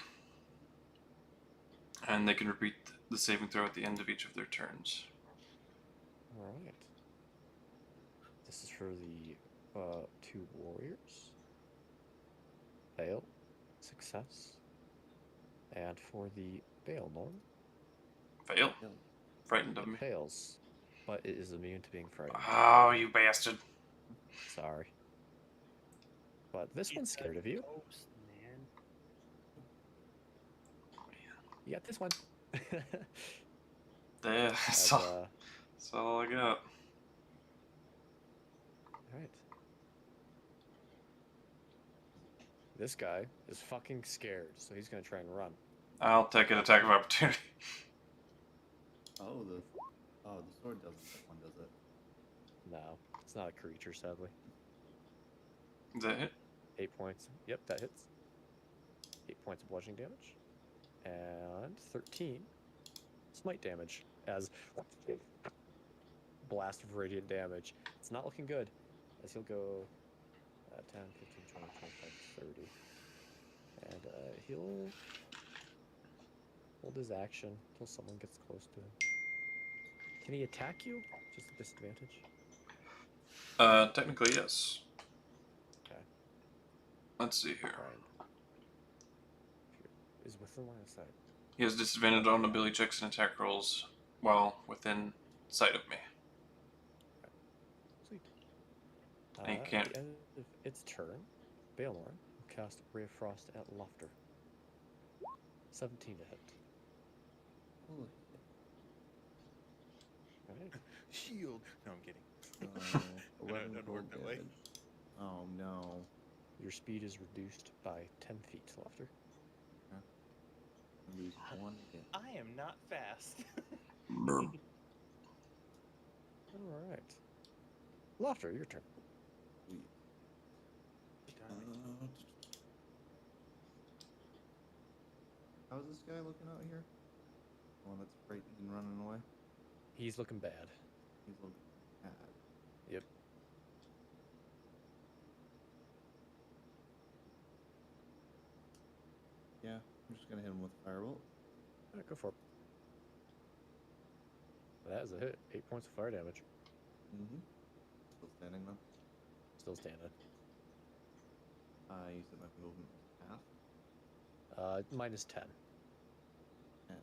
And they can repeat the saving throw at the end of each of their turns. Alright. This is for the 2 warriors. Fail. Success. And for the Baelnorn, Fail. yeah, Frightened of me. it fails. But it is immune to being frightened. Oh, you bastard. Sorry. But this one's It's scared a of you. Ghost, man. You got this one. There, As, that's all I got. Alright. This guy is fucking scared, so he's gonna try and run. I'll take an attack of opportunity. oh, the sword doesn't. That one does it. No, it's not a creature, sadly. Is that it? 8 points. Yep, that hits. 8 points of bludgeoning damage. And 13 smite damage as blast of radiant damage. It's not looking good as he'll go 10, 15, 20, 25, 30. And he'll hold his action until someone gets close to him. Can he attack you? Just a disadvantage? Technically, yes. Okay. Let's see here. Fine. Is within line of sight. He has disadvantage on ability checks and attack rolls while within sight of me. Sweet. And he At can't- the end of its turn, Baelnorn will cast Ray of Frost at Laufter. 17 to hit. Holy Alright. Shield. No, I'm kidding. shit. No, 11 no, cold no way. damage. Oh no. Your speed is reduced by 10 feet, Laufter. I lose 1 hit. I am not fast. Alright. Laufter, your turn. Sweet. How's this guy looking out here? The one that's frightened and running away? He's looking bad. He's looking bad. Yep. Yeah, I'm just gonna hit him with a firebolt. Alright, go for it. That is a hit. 8 points of fire damage. Mm-hmm. Still standing though. Still standing. You said my movement was half. Minus 10. 10.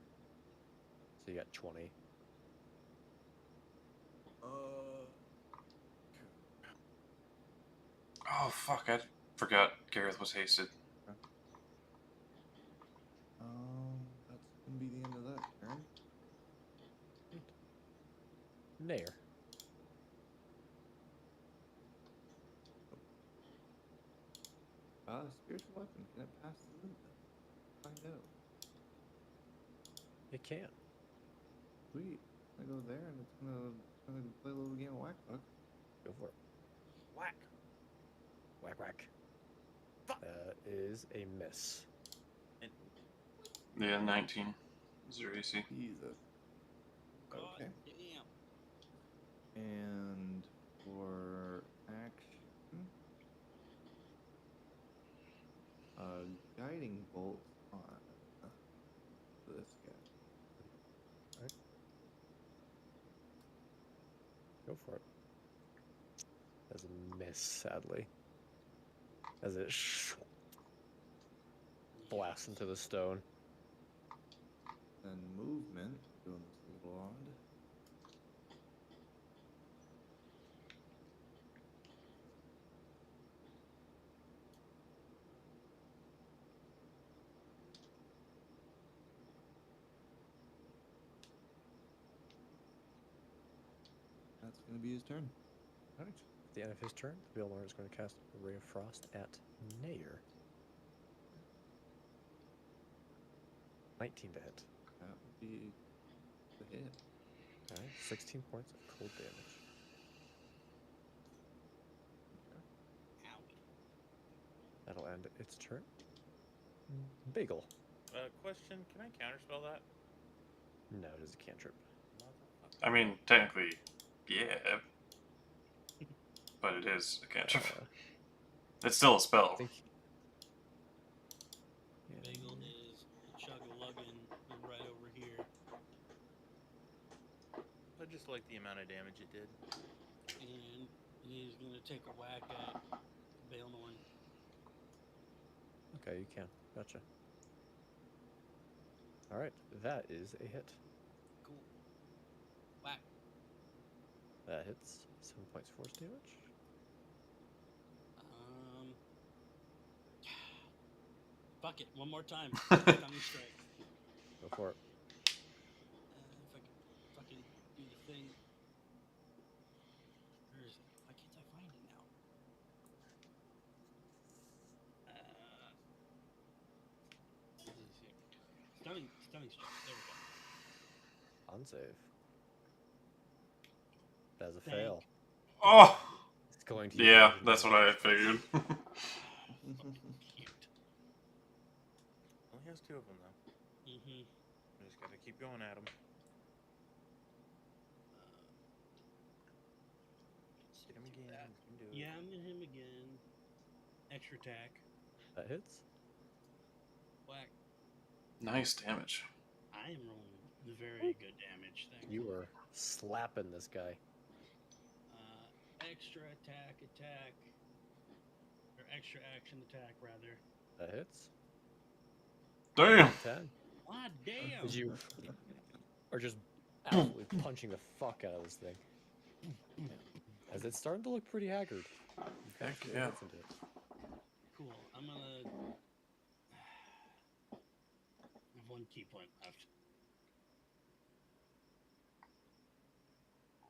So you got 20. Oh fuck! I forgot Gareth was hasted. That's gonna be the end of that turn. Nayr. Spiritual weapon. Can it pass the movement? Find out. It can. Sweet. I go there and it's gonna play a little game of whack fuck. Go for it. Whack. Whack, whack. Fuck. That is a miss. Yeah, 19. Is your AC? Jesus. God Okay. damn. And for action, guiding bolt on this guy. Alright. Go for it. That's a miss, sadly. As it blasts into the stone. Then movement, doing this a little odd. That's gonna be his turn. Alright. At the end of his turn, the Beelmar is going to cast a Ray of Frost at Nayr. 19 to hit. That would be the hit. Alright, 16 points of cold damage. Owie. That'll end its turn. Bagel. Question, can I counterspell that? No, it is a cantrip. Motherfucker. I mean, technically, yeah. But it is a cantrip. It's still a I spell. think... Yeah. Bagel is chug-a-lugging right over here. I just like the amount of damage it did. And he's going to take a whack at Baelnorn. Okay, you can. Gotcha. Alright, that is a hit. Cool. Whack. That hits. 7 points force damage. Fuck it. One more time. Stunning strike. Go for it. If I can fucking do the thing. Where is it? Why can't I find it now? Stunning strike. There we go. On save. That's a Thank fail. Oh! It's going to Yeah, that's what I figured. Cute. Only has 2 of them though. Mm-hmm. I just gotta keep going at them. Hit him again. You can do it. Yeah, I'm gonna hit him again. Extra attack. That hits. Whack. Nice damage. I am rolling very good damage. Thank You are slapping this guy. Extra attack, or extra action attack, rather. That hits. Damn! 10. God damn! As you are just absolutely punching the fuck out of this thing. As it's starting to look pretty haggard. You've got Heck some yeah. hits into it. Cool. I'm gonna I have one key point left.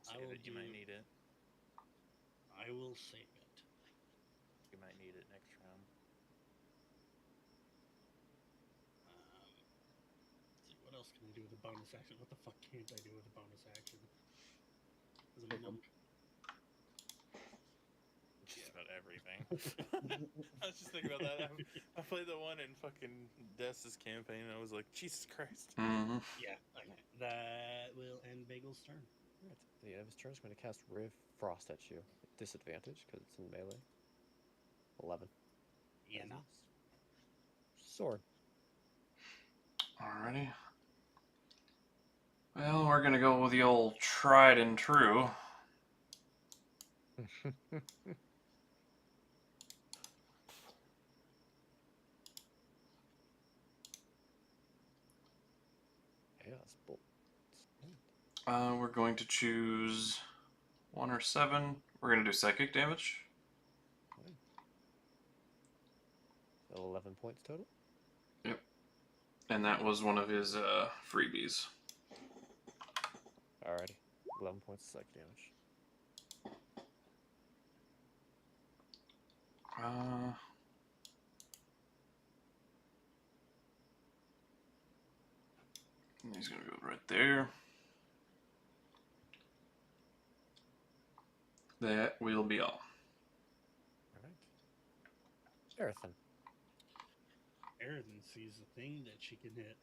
Say that you might need it. I will save it. You might need it next round. Let's see, what else can I do with a bonus action? What the fuck can't I do with a bonus action? As a monk. Just about everything. I was just thinking about that. I played the one in fucking Death's campaign, and I was like, Jesus Christ. Mm-hmm. Yeah, okay. That will end Bagel's turn. Right. At the end of his turn, he's going to cast Ray of Frost at you. Disadvantage because it's in melee. 11. Yeah, no. Sword. Alrighty. Well, we're gonna go with the old tried and true. Chaos Bolt. We're going to choose 1 or 7. We're gonna do psychic damage. So 11 points total. Yep. And that was one of his freebies. Alrighty. 11 points of psychic damage. And he's gonna go right there. That will be all. Alright. Arethyn. Arethyn sees a thing that she can hit.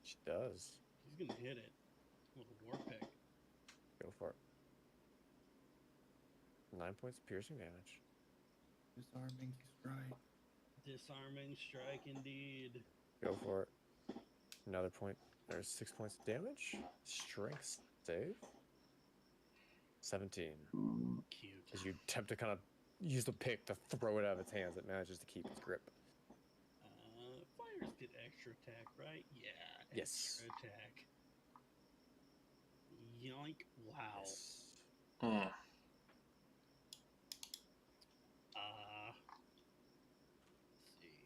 She does. He's gonna hit it with a war pick. Go for it. 9 points of piercing damage. Disarming strike. Disarming strike, indeed. Go for it. Another point. There's 6 points of damage. Strength save. 17. Cute. As you attempt to kind of use the pick to throw it out of its hands, it manages to keep its grip. Fires get extra attack, right? Yeah. Yes. Extra attack. Yoink! Wow. Yes. Mm. Let's see.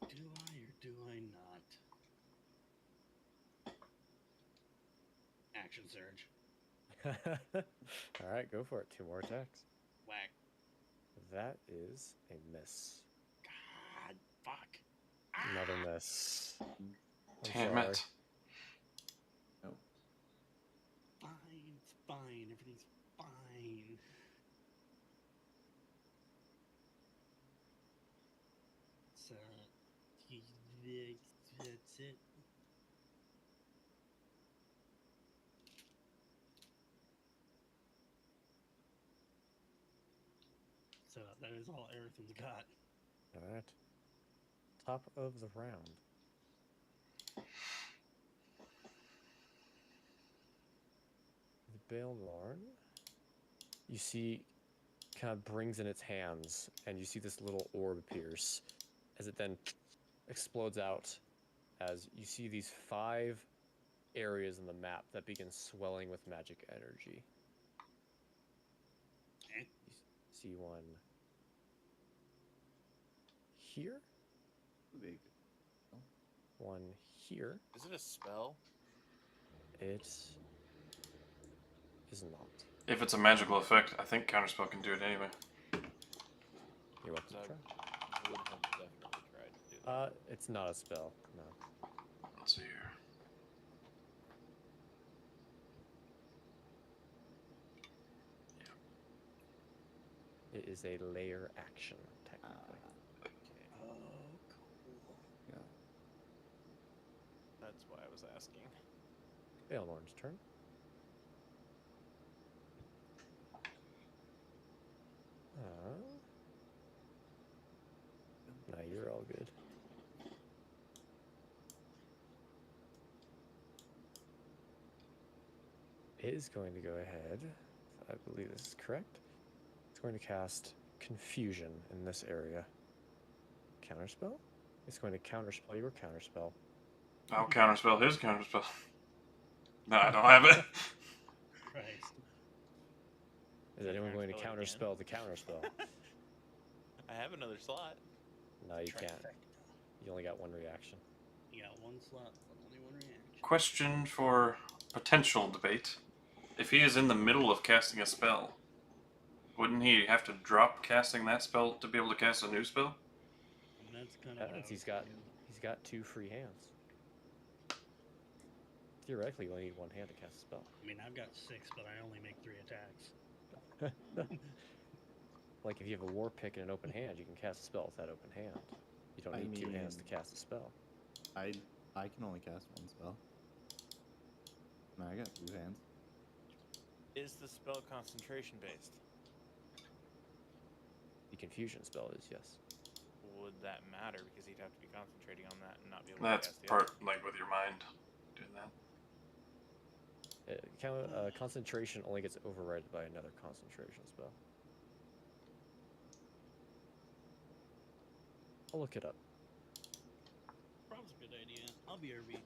Do I or do I not? Action surge. Alright, go for it. 2 more attacks. Whack. That is a miss. God, fuck. Another miss. Damn it. Nope. Fine, it's fine. Everything's fine. So, that's it. So that is all Arethyn's got. Alright. Top of the round. The Baelnorn, you see, kind of brings in its hands, and you see this little orb appears as it then explodes out. As you see these 5 areas in the map that begin swelling with magic energy. Okay. You see one here, Big. one here. Is it a spell? It is not. If it's a magical effect, I think Counterspell can do it anyway. You're welcome to So try. I would have definitely tried to do that. It's not a spell, no. Let's see here. It is a layer action, technically. Oh, cool. Yeah. That's why I was asking. Baelnorn's turn. No, you're all good. It is going to go ahead, if I believe this is correct. It's going to cast Confusion in this area. Counterspell? It's going to counterspell your counterspell. I'll counterspell his counterspell. No, I don't have it. Christ. Is anyone going to Counterspell counterspell it the counterspell? I have another slot. No, you can't. Trifecta. You only got one reaction. You got one slot, but only one reaction. Question for potential debate. If he is in the middle of casting a spell, wouldn't he have to drop casting that spell to be able to cast a new spell? And that's kind of what I was He's got thinking. 2 free hands. Theoretically, you only need one hand to cast a spell. I mean, I've got 6, but I only make 3 attacks. Like if you have a war pick and an open hand, you can cast a spell with that open hand. You don't need 2 hands to cast a spell. I can only cast one spell. No, I got 2 hands. Is the spell concentration based? The confusion spell is, yes. Would that matter? Because he'd have to be concentrating on that and not be able That's to cast the part, other. like, with your mind doing that. Concentration only gets overridden by another concentration spell. I'll look it up. Probably a good idea. I'll be RV.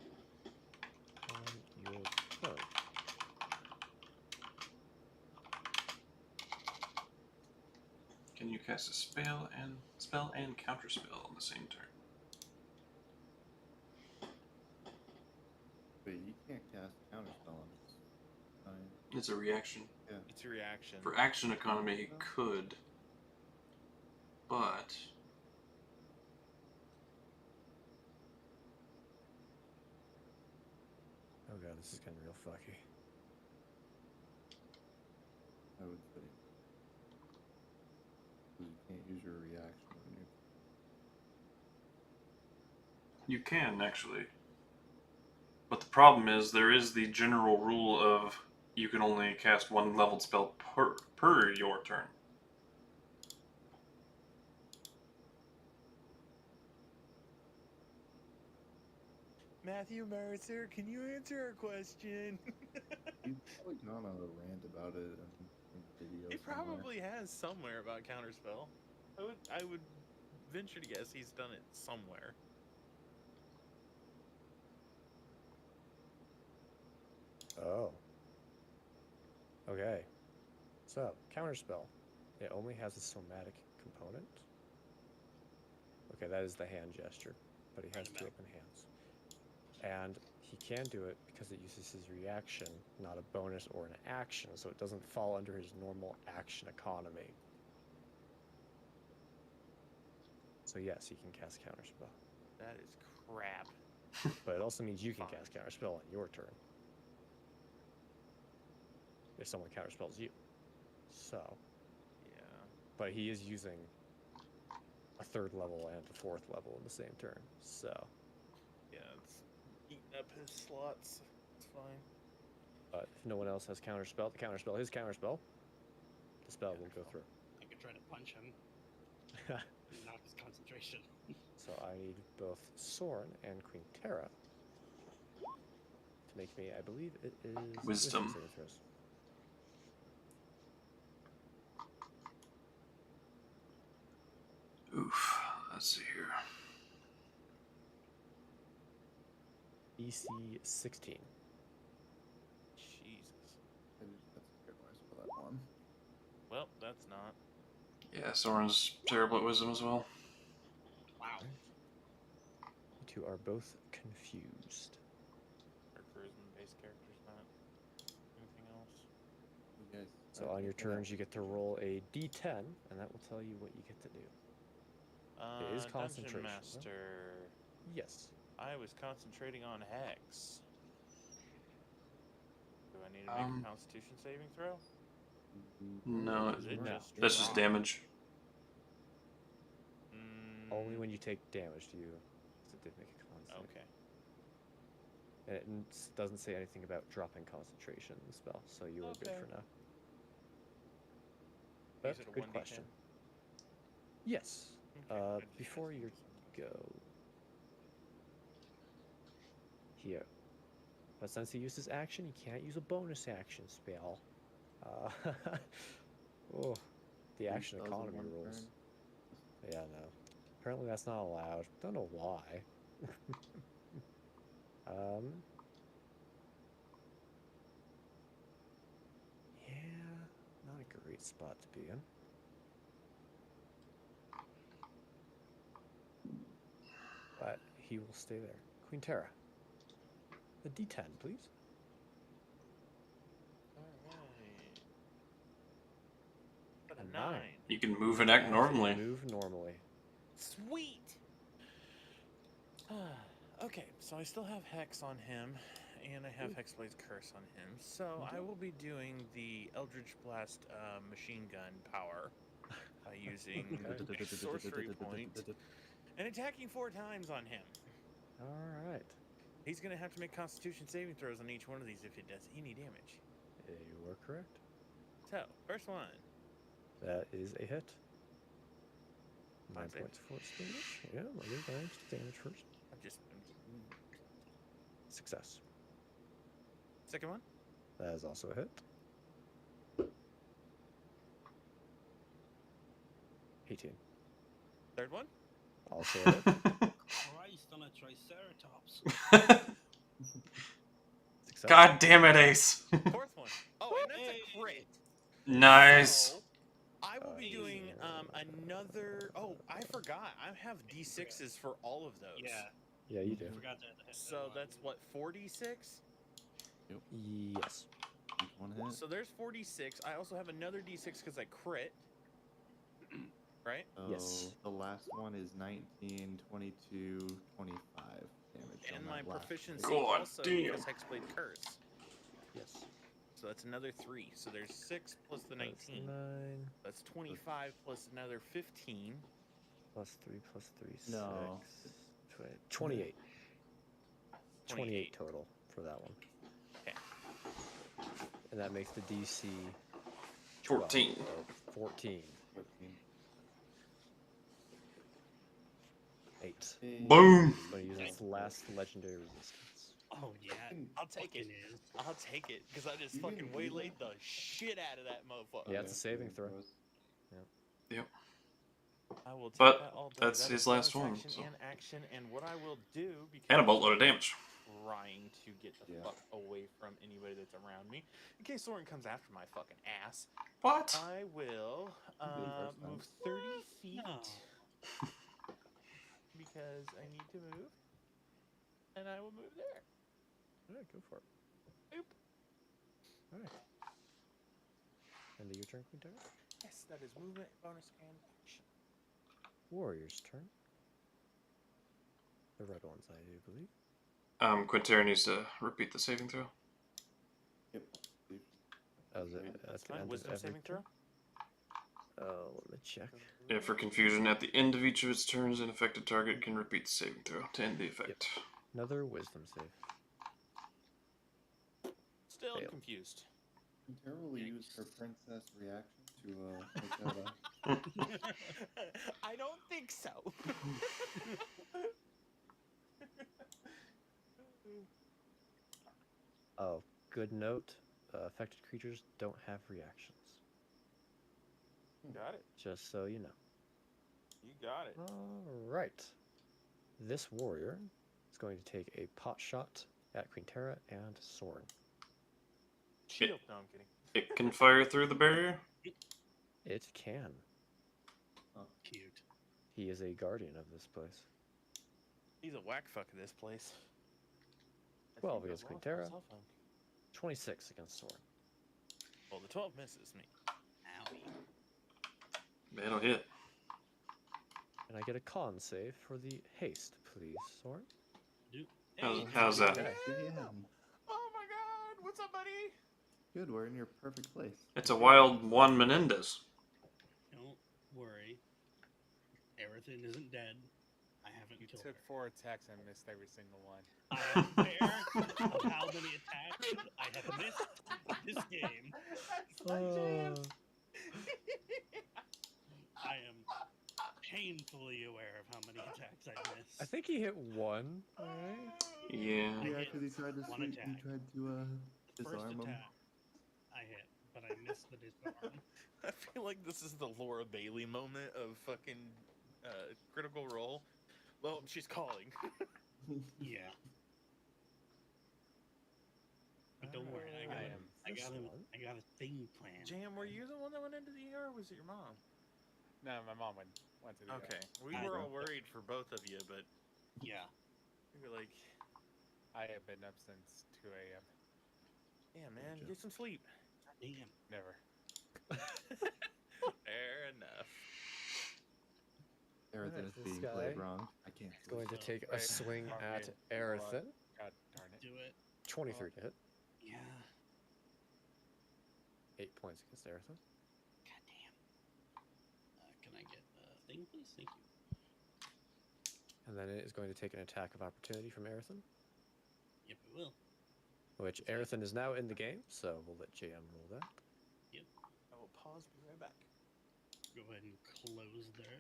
On your turn. Can you cast a spell and counterspell on the same turn? Wait, you can't cast counterspell on this. It's a reaction. Yeah. It's a reaction. For action economy, he could, but Oh god, this is getting real fucky. I would say. You can't use your reaction when you. you can actually. But the problem is there is the general rule of you can only cast one leveled spell per your turn. Matthew Mercer, can you answer our question? You've probably gone on a rant about it in videos. He probably has somewhere about counterspell. I would venture to guess he's done it somewhere. Oh. Okay. So, counterspell. It only has a somatic component. Okay, that is the hand gesture, but he has 2 open hands. And he can do it because it uses his reaction, not a bonus or an action, so it doesn't fall under his normal action economy. So yes, he can cast counterspell. That is crap. But it also means you can cast counterspell on your turn. If someone counterspells you. So. Yeah. But he is using a 3rd level and a 4th level in the same turn. So. Yeah, it's eating up his slots. It's fine. But if no one else has counterspell, the counterspell, his counterspell, the spell will go through. I could try to punch him. Knock his concentration. So I need both Soren and Quinnterra to make me, I believe it is Wisdom. saving throws. Oof. Let's see here. EC 16. Jesus. That's a good noise for that one. Well, that's not. Yeah, Soren's terrible at wisdom as well. Wow. You two are both confused. Our charisma-based character's not anything else. You guys. So on your turns, you get to roll a D10, and that will tell you what you get to do. It is concentration, Dungeon huh? Master. Yes. I was concentrating on Hex. Do I need to make a Constitution saving throw? No, Is it No. just that's just drop? damage. Only when you take damage do you did make a con save. Okay. And it doesn't say anything about dropping concentration in the spell, so you are good Okay. for now. Is That's it a a good 1d10? question. Yes. Okay, I just Before asked you for some. go here. But since he used his action, he can't use a bonus action spell. Oh, the action Spells in economy one rules. turn. Yeah, no. Apparently that's not allowed. Don't know why. Yeah, not agree. sweet spot to be in. But he will stay there. Quinnterra. The D10, please. Alright. But A a 9. 9. You can move and act normally. Move normally. Sweet! Okay, so I still have Hex on him, and I have Hexblade's Curse on him. So I will be doing the Eldritch Blast machine gun power by using a sorcery point and attacking 4 times on him. All right. He's going to have to make Constitution saving throws on each one of these if it does any damage. You are correct. So, first one. That is a hit. 9 Fine save. points for damage. Yeah, let me manage the damage first. Success. Second one. That is also a hit. 18. Third one. Also a hit. Christ on a Triceratops. Success. God damn it, Ace. Fourth one. Oh, and that's a crit. Nice. So, I will be doing another. Oh, I forgot. I have D6s for all of those. Yeah. Yeah, you do. I forgot that. So that's what, 4d6? Yes. Each one hit. So there's 46. I also have another d6 because I crit. Right? Yes. The last one is 19, 22, 25 damage. And on my that last proficiency hit. God also damn. because Hexblade Curse. Yes. So that's another 3. So there's 6 plus the 19. That's 9 That's 25 plus another 15. plus 3 plus 3, 6. No. 28. 28 28 total for that one. Okay. And that makes the DC 14. 14. 14. 8. Boom. So use its last legendary resistance. Oh yeah, I'll take it. fucking is. I'll take it because I just You fucking can do waylaid that. the shit out of that motherfucker. Yeah, it's a saving throw. Yep. I will take But that all day. that's That his is last bonus one, Action so. and action, and what I will do because And a boatload of damage. I'm trying to get the Yeah. fuck away from anybody that's around me, in case Soren comes after my fucking ass. What? I will first time. move 30 feet No. because I need to move, and I will move there. Alright, go for it. Boop. Alright. End of your turn, Quinnterra. Yes, that is movement, bonus, and action. Warrior's turn. The red ones, I do believe. Quinnterra needs to repeat the saving throw. Yep. That's it. That's That's gonna fine. end Wisdom every saving throw. turn. Oh, let me check. Yeah, for confusion, at the end of each of its turns, an affected target can repeat the saving throw to end the effect. Another wisdom save. Still Fail. confused. Quinnterra will use her princess reaction to make that I don't think so. Oh, good note. Affected creatures don't have reactions. Got it. Just so you know. You got it. Alright. This warrior is going to take a pot shot at Quinnterra and Soren. Shield. No, I'm kidding. It can fire through the barrier? It can. Cute. He is a guardian of this place. He's a whack fuck of this place. 12 I think against I lost Quinnterra. my cell phone. 26 against Soren. Well, the 12 misses me. Owie. That'll hit. And I get a con save for the haste, please, Soren. How's that? Okay. Oh my god! What's up, buddy? Good, we're in your perfect place. It's a wild Juan Menendez. Don't worry. Arethyn isn't dead. I haven't You killed took her. 4 attacks and missed every single one. I am aware of how many attacks I have missed this game. I am painfully aware of how many attacks I've missed. I think he hit one, alright? Yeah. I Yeah, hit because he tried to one sweep, attack. he tried to First disarm him. attack I hit, but I missed the disarm. I feel like this is the Laura Bailey moment of fucking Critical Role. Well, she's calling. Yeah. But don't worry, I got this one. I got a thing planned. Jam, were you the one that went into the ER, or was it your mom? No, my mom went to the Okay, we I were don't- all worried for both of you, but Yeah. we were like, I have been up since 2 a.m. yeah, man, Gotcha. get some sleep. Damn. Never. Fair enough. Everything Alright, is this being guy played wrong. I can't It's going to So- take a Wait, swing wrong at game. Arethyn. God darn it. Do it. 23 to hit. Yeah. 8 points against Arethyn. God damn. Can I get a thing, please? Thank you. And then it is going to take an attack of opportunity from Arethyn, Yep, it will. which Arethyn is now in the game, so we'll let JM roll that. I will pause, be right back. Go ahead and close there.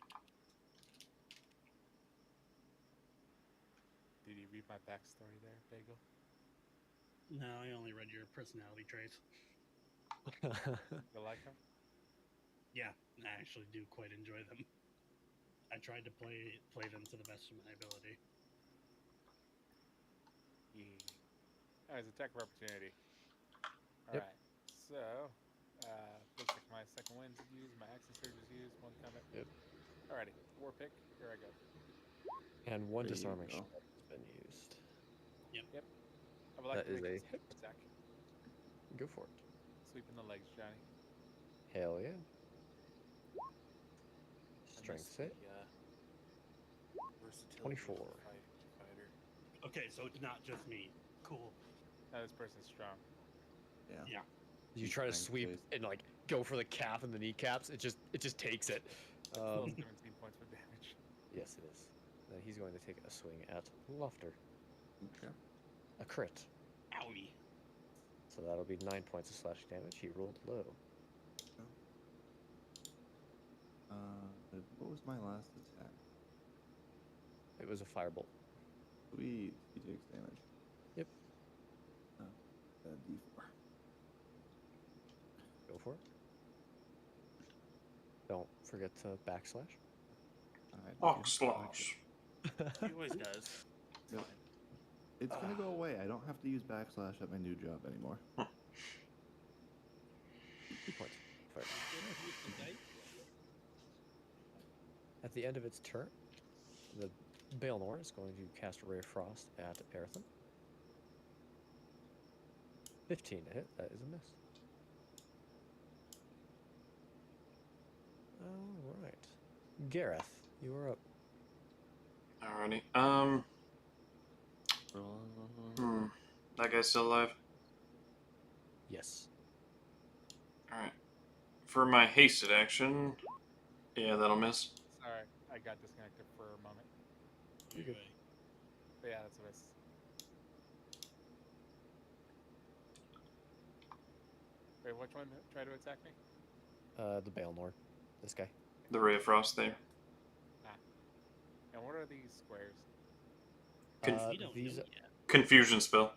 Did you read my backstory there, Bagel? No, I only read your personality traits. You like him? Yeah, I actually do quite enjoy them. I tried to play them to the best of my ability. Yeah. Oh, it's attack of opportunity. Yep. Alright, so, looks like my second wind's used, my action surge is used, one combat. Yep. Alrighty, war pick, here I go. And one There you disarming go. strike has been used. I would like That to is make a a attack. Go for it. Sweep in the legs, Johnny. Hell yeah. I Strength miss hit. the, versatility of 24. the fighter. Okay, so it's not just me. Cool. Now this person's strong. Yeah. You try to Strength sweep based. and like go for the calf and the kneecaps. It just takes it. Still 17 points of damage. Yes, it is. Then he's going to take a swing at Laufter. Okay. A crit. Owie. So that'll be 9 points of slashing damage. He rolled low. What was my last attack? It was a firebolt. Sweet. He takes damage. Yep. D4. Go for it. Don't forget to backslash. Slash. He always does. Yep. It's gonna go away. I don't have to use backslash at my new job anymore. 2 points. Fire. At the end of its turn, the Baelnor is going to cast a Ray of Frost at Arethyn. 15 to hit. That is a miss. All right. Gareth, you are up. Alrighty. That guy's still alive. Yes. Alright. For my hasted action, yeah, that'll miss. Sorry, I got disconnected for a moment. You're good. But yeah, that's what I Wait, which one tried to attack me? The Baelnor. This guy. The Ray of Frost there. And what are these squares? We don't these. know yet. Confusion spell.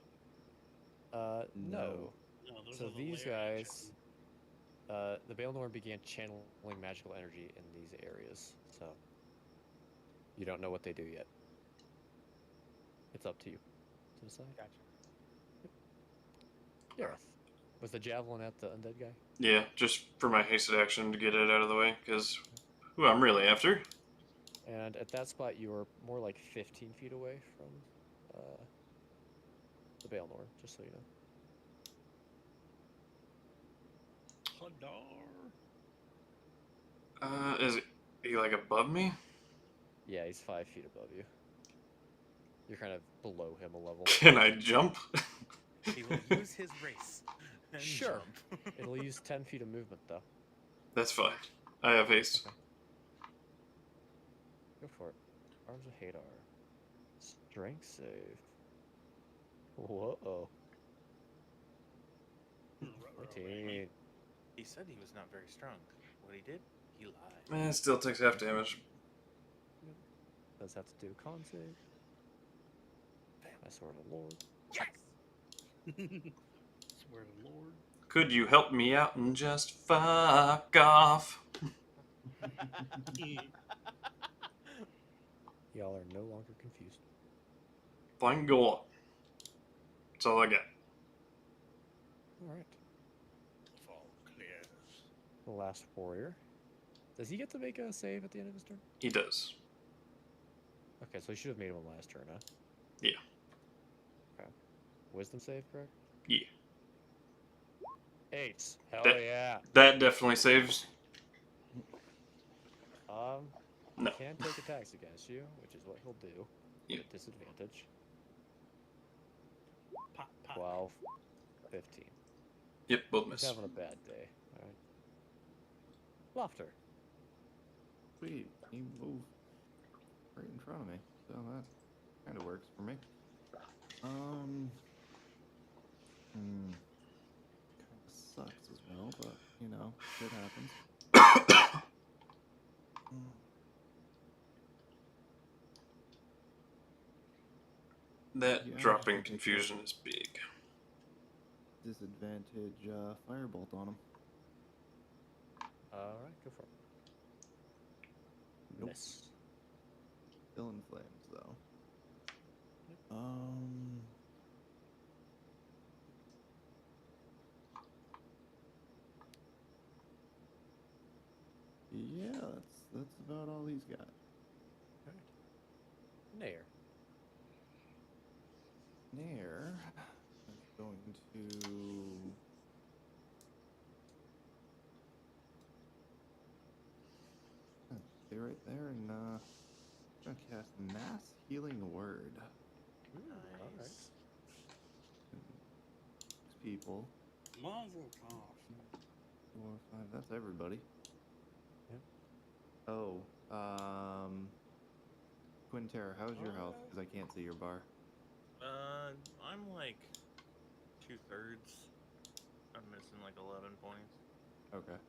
No. No. No, those So are the these layer guys, actions. the Baelnor began channeling magical energy in these areas, so you don't know what they do yet. It's up to you to decide. Gotcha. Gareth, was the javelin at the undead guy? Yeah, just for my hasted action to get it out of the way, because who I'm really after. And at that spot, you were more like 15 feet away from the Baelnor, just so you know. Hadar. Is he like above me? Yeah, he's 5 feet above you. You're kind of below him a level. Can I jump? He will use his race. And Sure. jump. It'll use 10 feet of movement, though. That's fine. I have haste. Okay. Go for it. Arms of Hadar. Strength save. Whoa. 14. He said he was not very strong. What he did, he lied. It still takes half damage. Does have to do a con save. I sword of Lord. Yes! Swear to Lord. Could you help me out and just fuck off? Y'all are no longer confused. Fine, go on. That's all I got. Alright. the last warrior. Does he get to make a save at the end of his turn? He does. Okay, so he should have made one last turn, huh? Yeah. Okay. Wisdom save, correct? Yeah. 8. Hell That- yeah. That definitely saves. No. Can take attacks against you, which is what he'll do. Yeah. At disadvantage. Pop, pop. 12, 15. Yep, both He's miss. having a bad day. Alright. Laufter. Sweet. He moved right in front of me, so that kind of works for me. Kind of sucks as well, but you know, shit happens. That Yeah, dropping I think confusion is big. Disadvantage firebolt on him. Alright, go for it. Nope. Miss. Still in flames though. Yeah, that's about all he's got. Nayr. Nayr is going to stay right there and gonna cast Mass Healing Word. Alright. Nice. Six people. Mazel tov. 4, 5. That's everybody. Yep. Oh, Quinnterra, how's your health? Because I can't see your bar. I'm like 2/3. I'm missing like 11 points. Okay.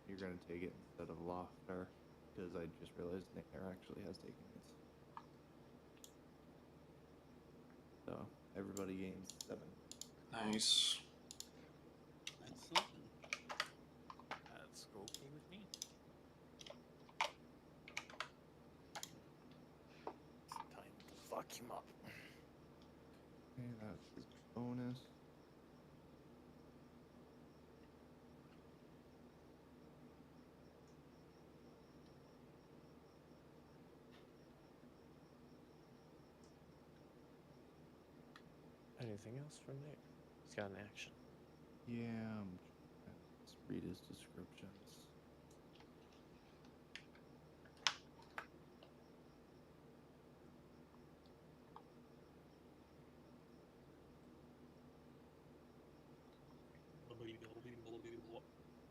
You're gonna take it instead of Laufter, because I just realized Nayr actually has taken it. So everybody gains 7. Nice. That's something. That's okay with me. It's time to fuck him up. Okay, that's his bonus. Anything else from Nayr? He's got an action. Yeah, let's read his descriptions.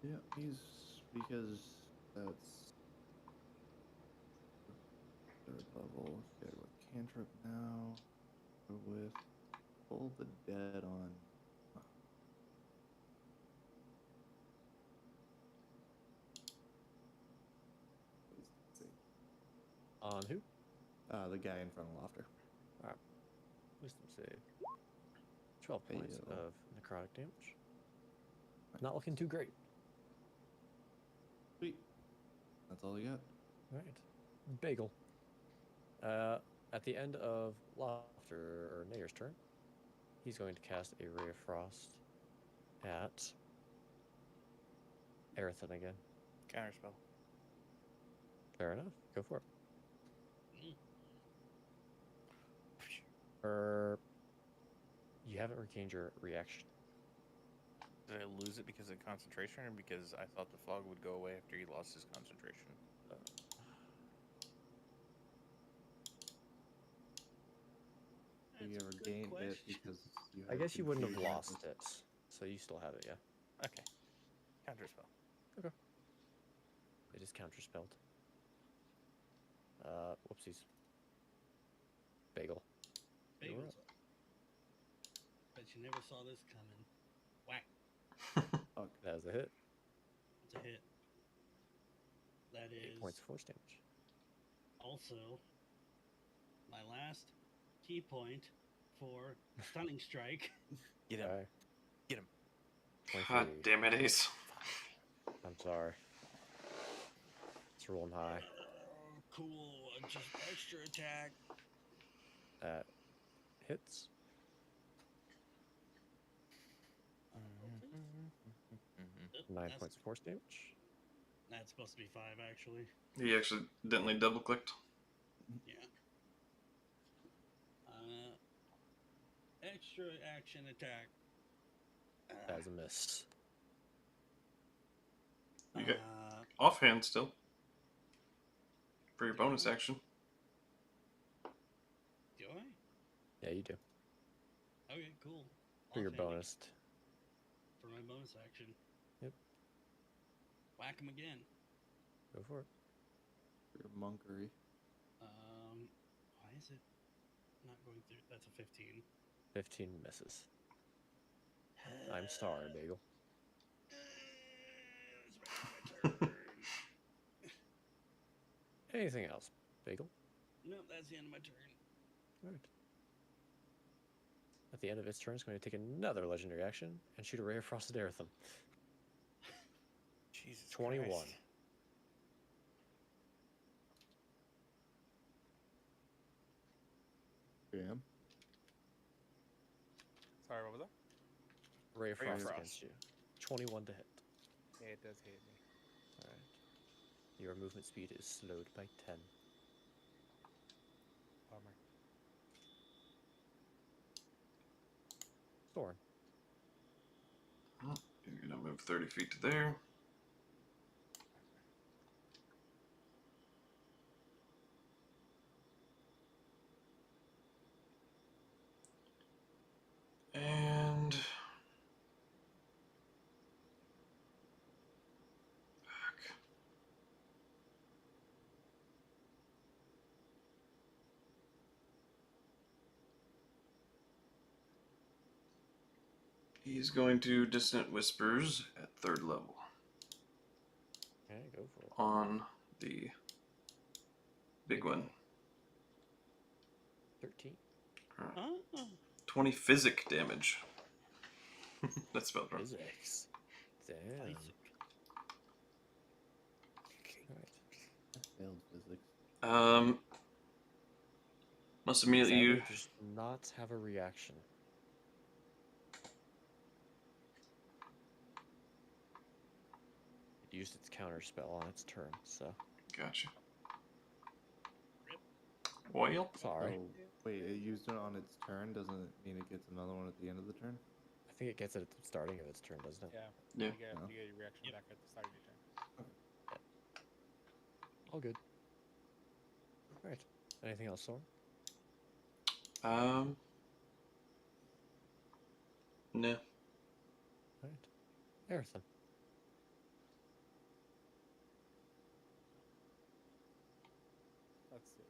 Yeah, he's because that's 3rd level. Okay, with cantrip now. Go with Pull the Dead on. What does it say? On who? The guy in front of Laufter. Wisdom save. 12 points Hey-o. of necrotic damage. Not looking too great. Sweet. That's all you got. Alright. Bagel. At the end of Laufter or Nayr's turn, he's going to cast a Ray of Frost at Arethyn again. Counterspell. Fair enough. Go for it. You haven't regained your reaction. Did I lose it because of concentration, or because I thought the fog would go away after he lost his concentration? You That's a ever good gained it question. because you I had guess you wouldn't have confusion. lost it, so you still have it, yeah. Okay. Counterspell. It is counterspelled. Whoopsies. Bagel. You're Bagels. up. Bet you never saw this coming. Whack. Fuck. That was a hit. It's a hit. That 8 is points of force damage. also my last key point for Stunning Strike. Get him. Alright. Get him. 23. God damn it, Ace. I'm sorry. It's rolling high. Cool. Just extra attack. That hits. 9 That's- points of force damage. That's supposed to be 5, actually. He accidentally double clicked. Yeah. Extra action attack. That is a miss. You got Uh, offhand still. For your bonus action. do I? Yeah, you do. Okay, cool. For your Offhanding. bonus. For my bonus action. Yep. Whack him again. Go for it. Your monkery. Why is it not going through? That's a 15. 15 misses. I'm sorry, Bagel. It's my turn. Anything else, Bagel? No, that's the end of my turn. Alright. At the end of its turn, it's going to take another legendary action and shoot a ray of frost at Arethyn. Jesus 21. Christ. Jam. Sorry, what was that? Ray of Ray of frost frost. against you. 21 to hit. Yeah, it does hit me. Alright. Your movement speed is slowed by 10. Bummer. Thorn. You're gonna move 30 feet to there. And back. He's going to Dissonant Whispers at 3rd level Okay, go for it. on the big one. 13. Huh? 20 physic damage. That's spelled wrong. Physics. Damn. Basic. Alright. I failed physics. Must immediately Sadly, you. it does not have a reaction. It used its counter spell on its turn, so. Gotcha. Well, Sorry. Oh, wait, it used it on its turn. Doesn't mean it gets another one at the end of the turn? I think it gets it at the starting of its turn, doesn't it? Yeah. Yeah. No. You get your reaction Yep. back at the start of your turn. All good. Alright. Anything else, Sora? No. Alright. Arethyn. Let's see.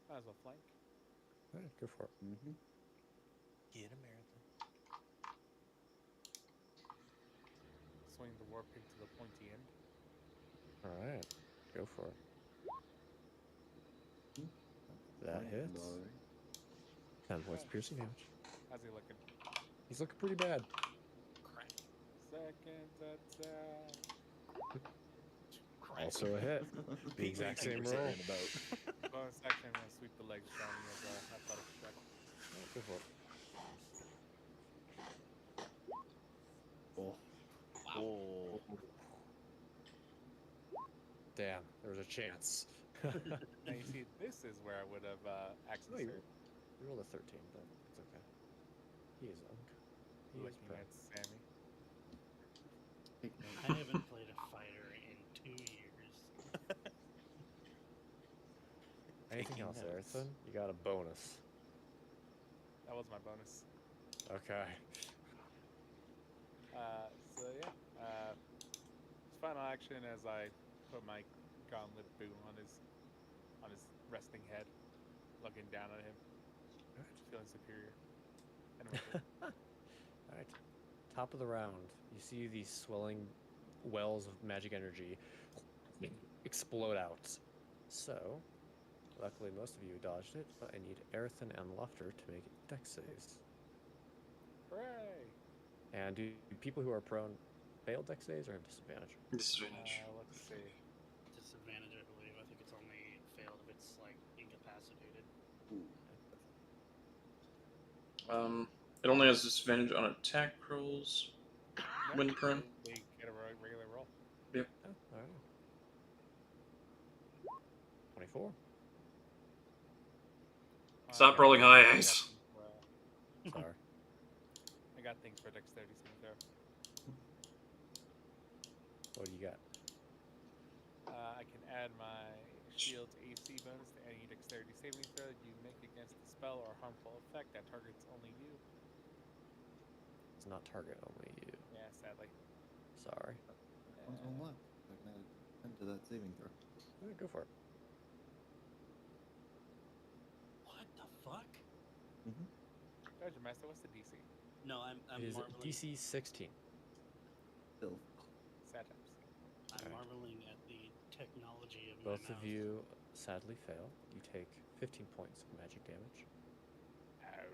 Might as well flank. Alright, go for it. Mm-hmm. Get a marathon. Swing the warp into the pointy end. Alright. Go for it. That hits. 10 points of piercing damage. How's he looking? He's looking pretty bad. Second attack. Also a hit. The exact same roll. Bonus action, I'm gonna sweep the legs down as a athletic check. Go for it. Oh. Oh. Damn, there was a chance. Now you see, this is where I would have access No, you to. rolled a 13, but it's okay. He is Unk. He is Looking proud. at Sammy. I haven't played a fighter in 2 years. Anything Taking else, notes. Arethyn? You got a bonus. That was my bonus. Okay. So yeah. Final action as I put my gauntlet boot on his resting head, looking down at him, feeling superior. Anyway, Alright. Top of the round, you see these swelling wells of magic energy explode out. So, luckily most of you dodged it, but I need Arethyn and Laufter to make dex saves. hooray! And do people who are prone fail dex saves or have disadvantage? Disadvantage. Let's see. Disadvantage, I believe. I think it's only failed if it's like incapacitated. It only has disadvantage on attack rolls. Nope, When prone. They get a regular roll. Yep. Oh, all right. 24. Stop I rolling got- high I got ace. things for, Sorry. I got things for dexterity saving throw. What do you got? I can add my shield's AC bonus to any dexterity saving throw you make against a spell or harmful effect that targets only you. It's not target only you. Yeah, sadly. Sorry. One's one left. I can add 10 to that saving throw. Yeah, go for it. What the fuck? Mm-hmm. Dungeon Master, what's the DC? No, I'm It is marveling. DC 16. Still. Sad times. I'm Alright. marveling at the technology of Both my of mouse. you sadly fail. You take 15 points of magic damage. Ow.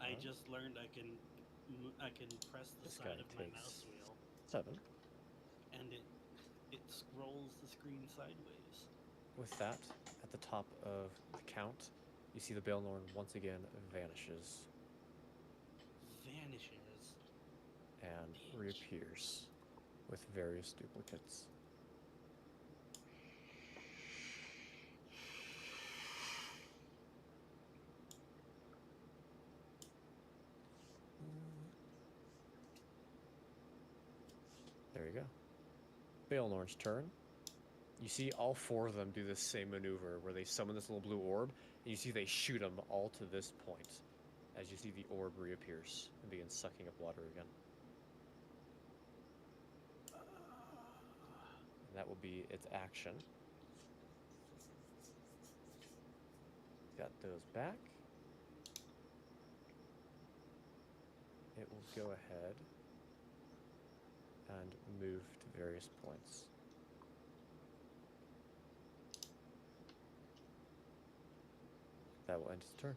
I just learned I can press the This guy side of my takes mouse wheel 7. and it scrolls the screen sideways. With that, at the top of the count, you see the Baelnorn once again vanishes Vanishes. and Bitch. reappears with various duplicates. There you go. Baelnorn's turn. You see all 4 of them do this same maneuver where they summon this little blue orb, and you see they shoot them all to this point as you see the orb reappears and begins sucking up water again. And that will be its action. Got those back. It will go ahead and move to various points. That will end its turn.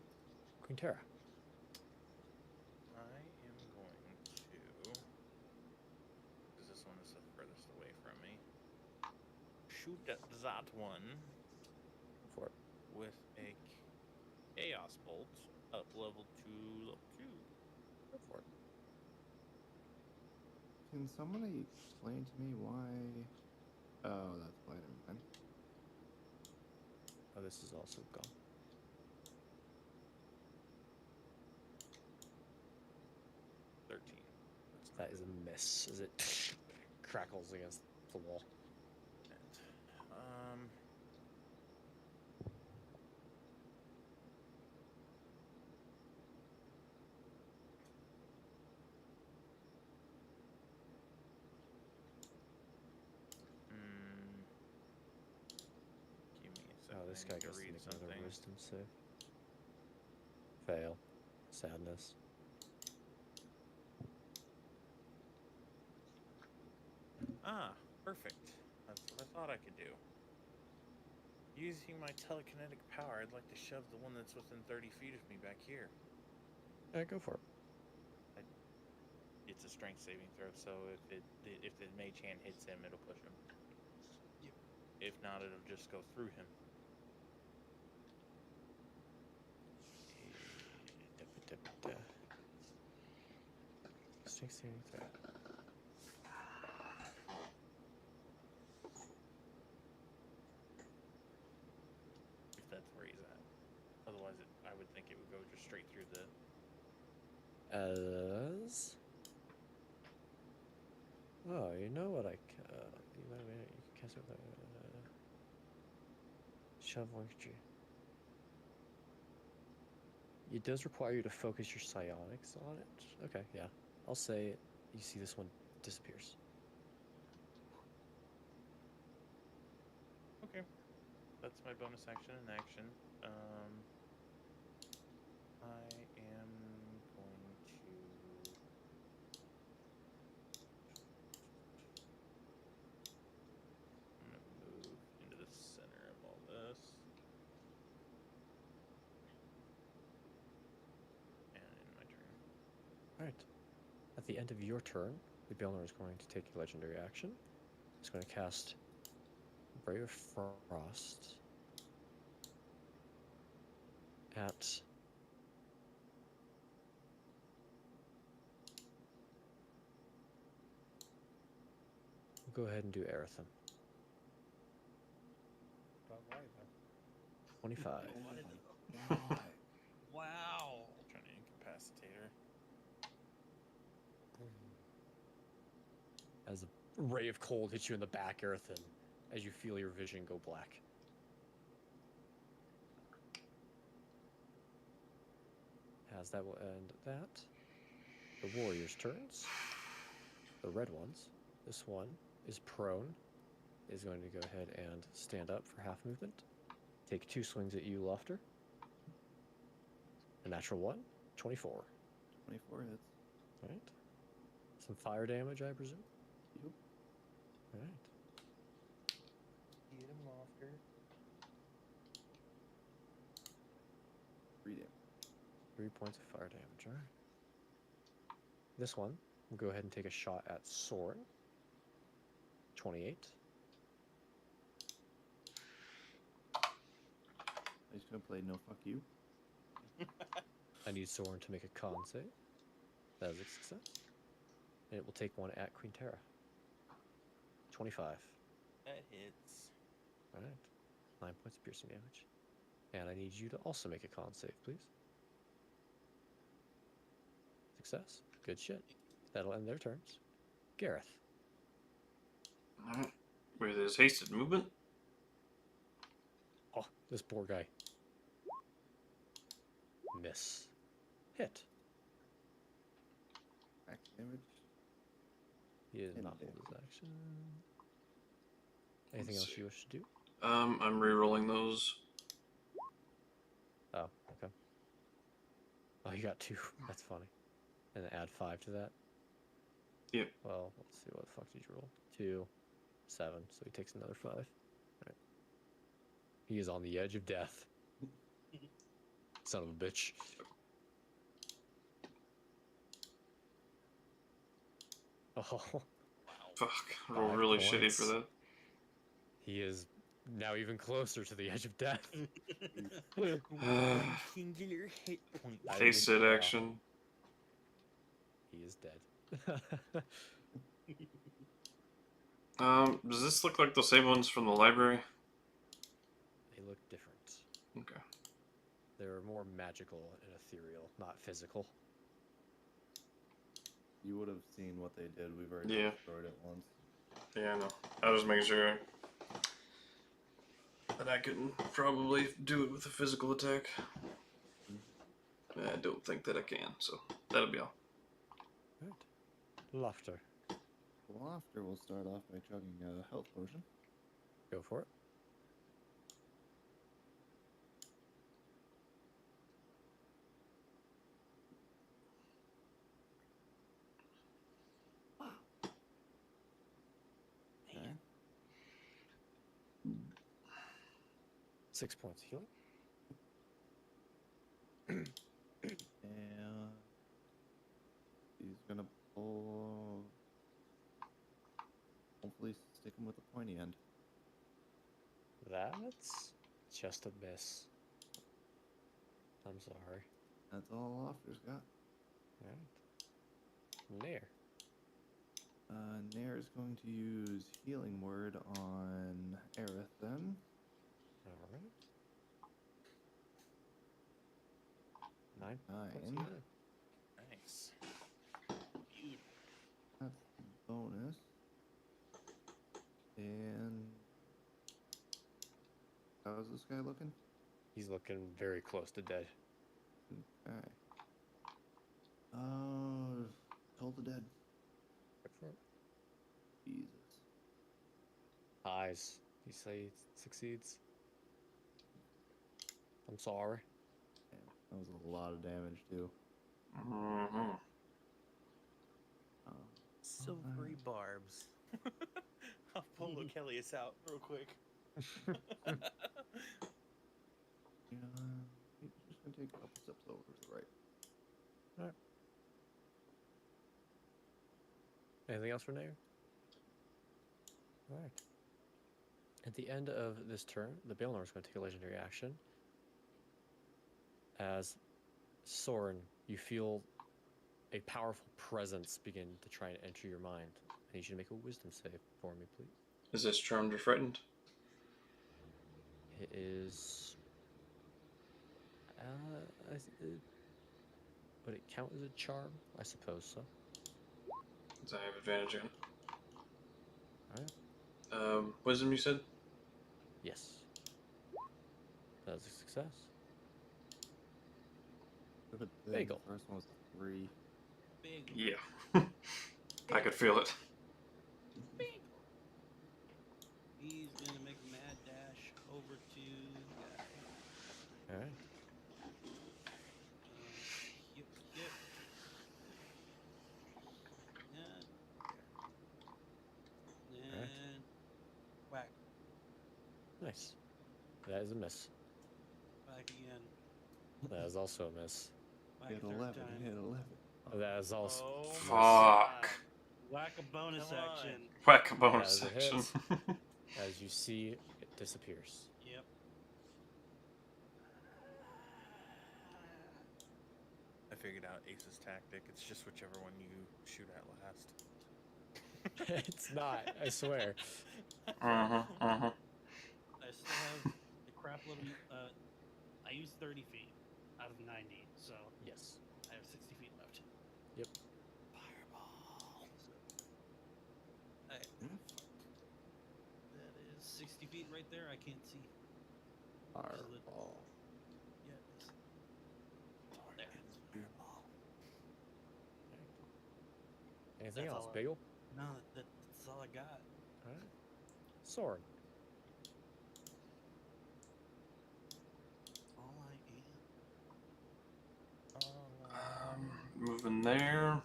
Quinnterra. I am going to, because this one is the furthest away from me, shoot at that one For it. with a Chaos Bolt up level 2, level 2. Go for it. Can somebody explain to me why? Oh, that's why. Never mind. Oh, this is also gone. That is a miss as it crackles against the wall. Give me a second. Oh, this I guy need to gets to read make another something. wisdom save. Fail. Sadness. Ah, perfect. That's what I thought I could do. Using my telekinetic power, I'd like to shove the one that's within 30 feet of me back here. Go for it. It's a strength saving throw, so if the mage hand hits him, it'll push him. Yep. If not, it'll just go through him. Strength saving throw. If that's where he's at. Otherwise, I would think it would go just straight through the. As. Oh, you know what I can. You can cast it with shove energy. It does require you to focus your psionics on it. Okay, yeah. I'll say you see this one disappears. Okay. That's my bonus action in action. I am going to. I'm going to move into the center of all this. And in my turn. Alright. At the end of your turn, the Baelnorn is going to take a legendary action. It's going to cast Ray of Frost at Go ahead and do Arethyn. But why though? 25. Wow. Trying to incapacitate her. As a ray of cold hits you in the back, Arethyn, as you feel your vision go black. As that will end that. The warriors' turns. The red ones. This one is prone. Is going to go ahead and stand up for half movement. Take 2 swings at you, Laufter. A natural 1, 24. 24 hits. Alright. Some fire damage, I presume? Yep. Alright. Get him, Laufter. 3 damage. 3 points of fire damage, alright. This one will go ahead and take a shot at Soren. 28. I'm just gonna play no fuck you. I need Soren to make a con save. That is a success. And it will take one at Quinnterra. 25. That hits. Alright. 9 points of piercing damage. And I need you to also make a con save, please. Success. Good shit. That'll end their turns. Gareth. Alright. With his hasted movement. Oh, this poor guy. Miss. Hit. Max damage. He is And not hold damage. his action. Anything Let's else see. you wish to do? I'm re-rolling those. Oh, okay. Oh, you got 2. That's funny. And then add 5 to that? Yep. Well, let's see. What the fuck did you roll? 2, 7. So he takes another 5. Alright. He is on the edge of death. Son of a bitch. Oh, Fuck. I rolled 5 really shitty for points. that. he is now even closer to the edge of death. Singular hit point. I didn't Hasted even- action. He is dead. Does this look like the same ones from the library? They look different. Okay. They're more magical and ethereal, not physical. You would have seen what they did. We've already Yeah. destroyed it once. Yeah, I know. I was making sure that I can probably do it with a physical attack. I don't think that I can, so that'll be all. Right. Laufter. Laufter will start off by chugging a health potion. Go for it. Okay. 6 points healing. And he's gonna pull. Hopefully, stick him with the pointy end. That's just a miss. I'm sorry. That's all Laufter's got. Alright. Nayr. Nayr is going to use Healing Word on Arethyn. Alright. 9 points 9. healing. Nice. That's bonus. And how's this guy looking? He's looking very close to dead. Okay. Toll the dead. Go for it. Jesus. Eyes. You say he succeeds? I'm sorry. Damn, that was a lot of damage too. Mm-hmm. Silvery barbs. I'll pull Lokelius out real quick. Yeah, he's just gonna take a couple steps over to the right. Anything else for Nayr? Alright. At the end of this turn, the Baelnor is going to take a legendary action. As Soren, you feel a powerful presence begin to try and enter your mind. I need you to make a wisdom save for me, please. Is this charmed or frightened? It is. Would it count as a charm? I suppose so. Does I have advantage again? Alright. Wisdom, you said? Yes. That's a success. Bagel. The first one was a 3. Big. Yeah. I could feel it. He's gonna make a mad dash over to the guy. Alright. Yep. Yeah. And whack. Nice. That is a miss. Whack again. That is also a miss. Whack Hit a third 11. time. Hit 11. That is also. Oh, Fuck. Whack a bonus Come on. action. Whack a bonus That is a section. As you see, it disappears. Yep. I figured out Ace's tactic. It's just whichever one you shoot at last. It's not, I swear. I still have the crap load of, I used 30 feet out of 90, so Yes. I have 60 feet left. Yep. Fireball. That is 60 feet right there. I can't see. Fireball. Yeah, it is. There. Anything That's else, all I- Bagel? No, that's all I got. Alright. Sword. All I am. Moving there.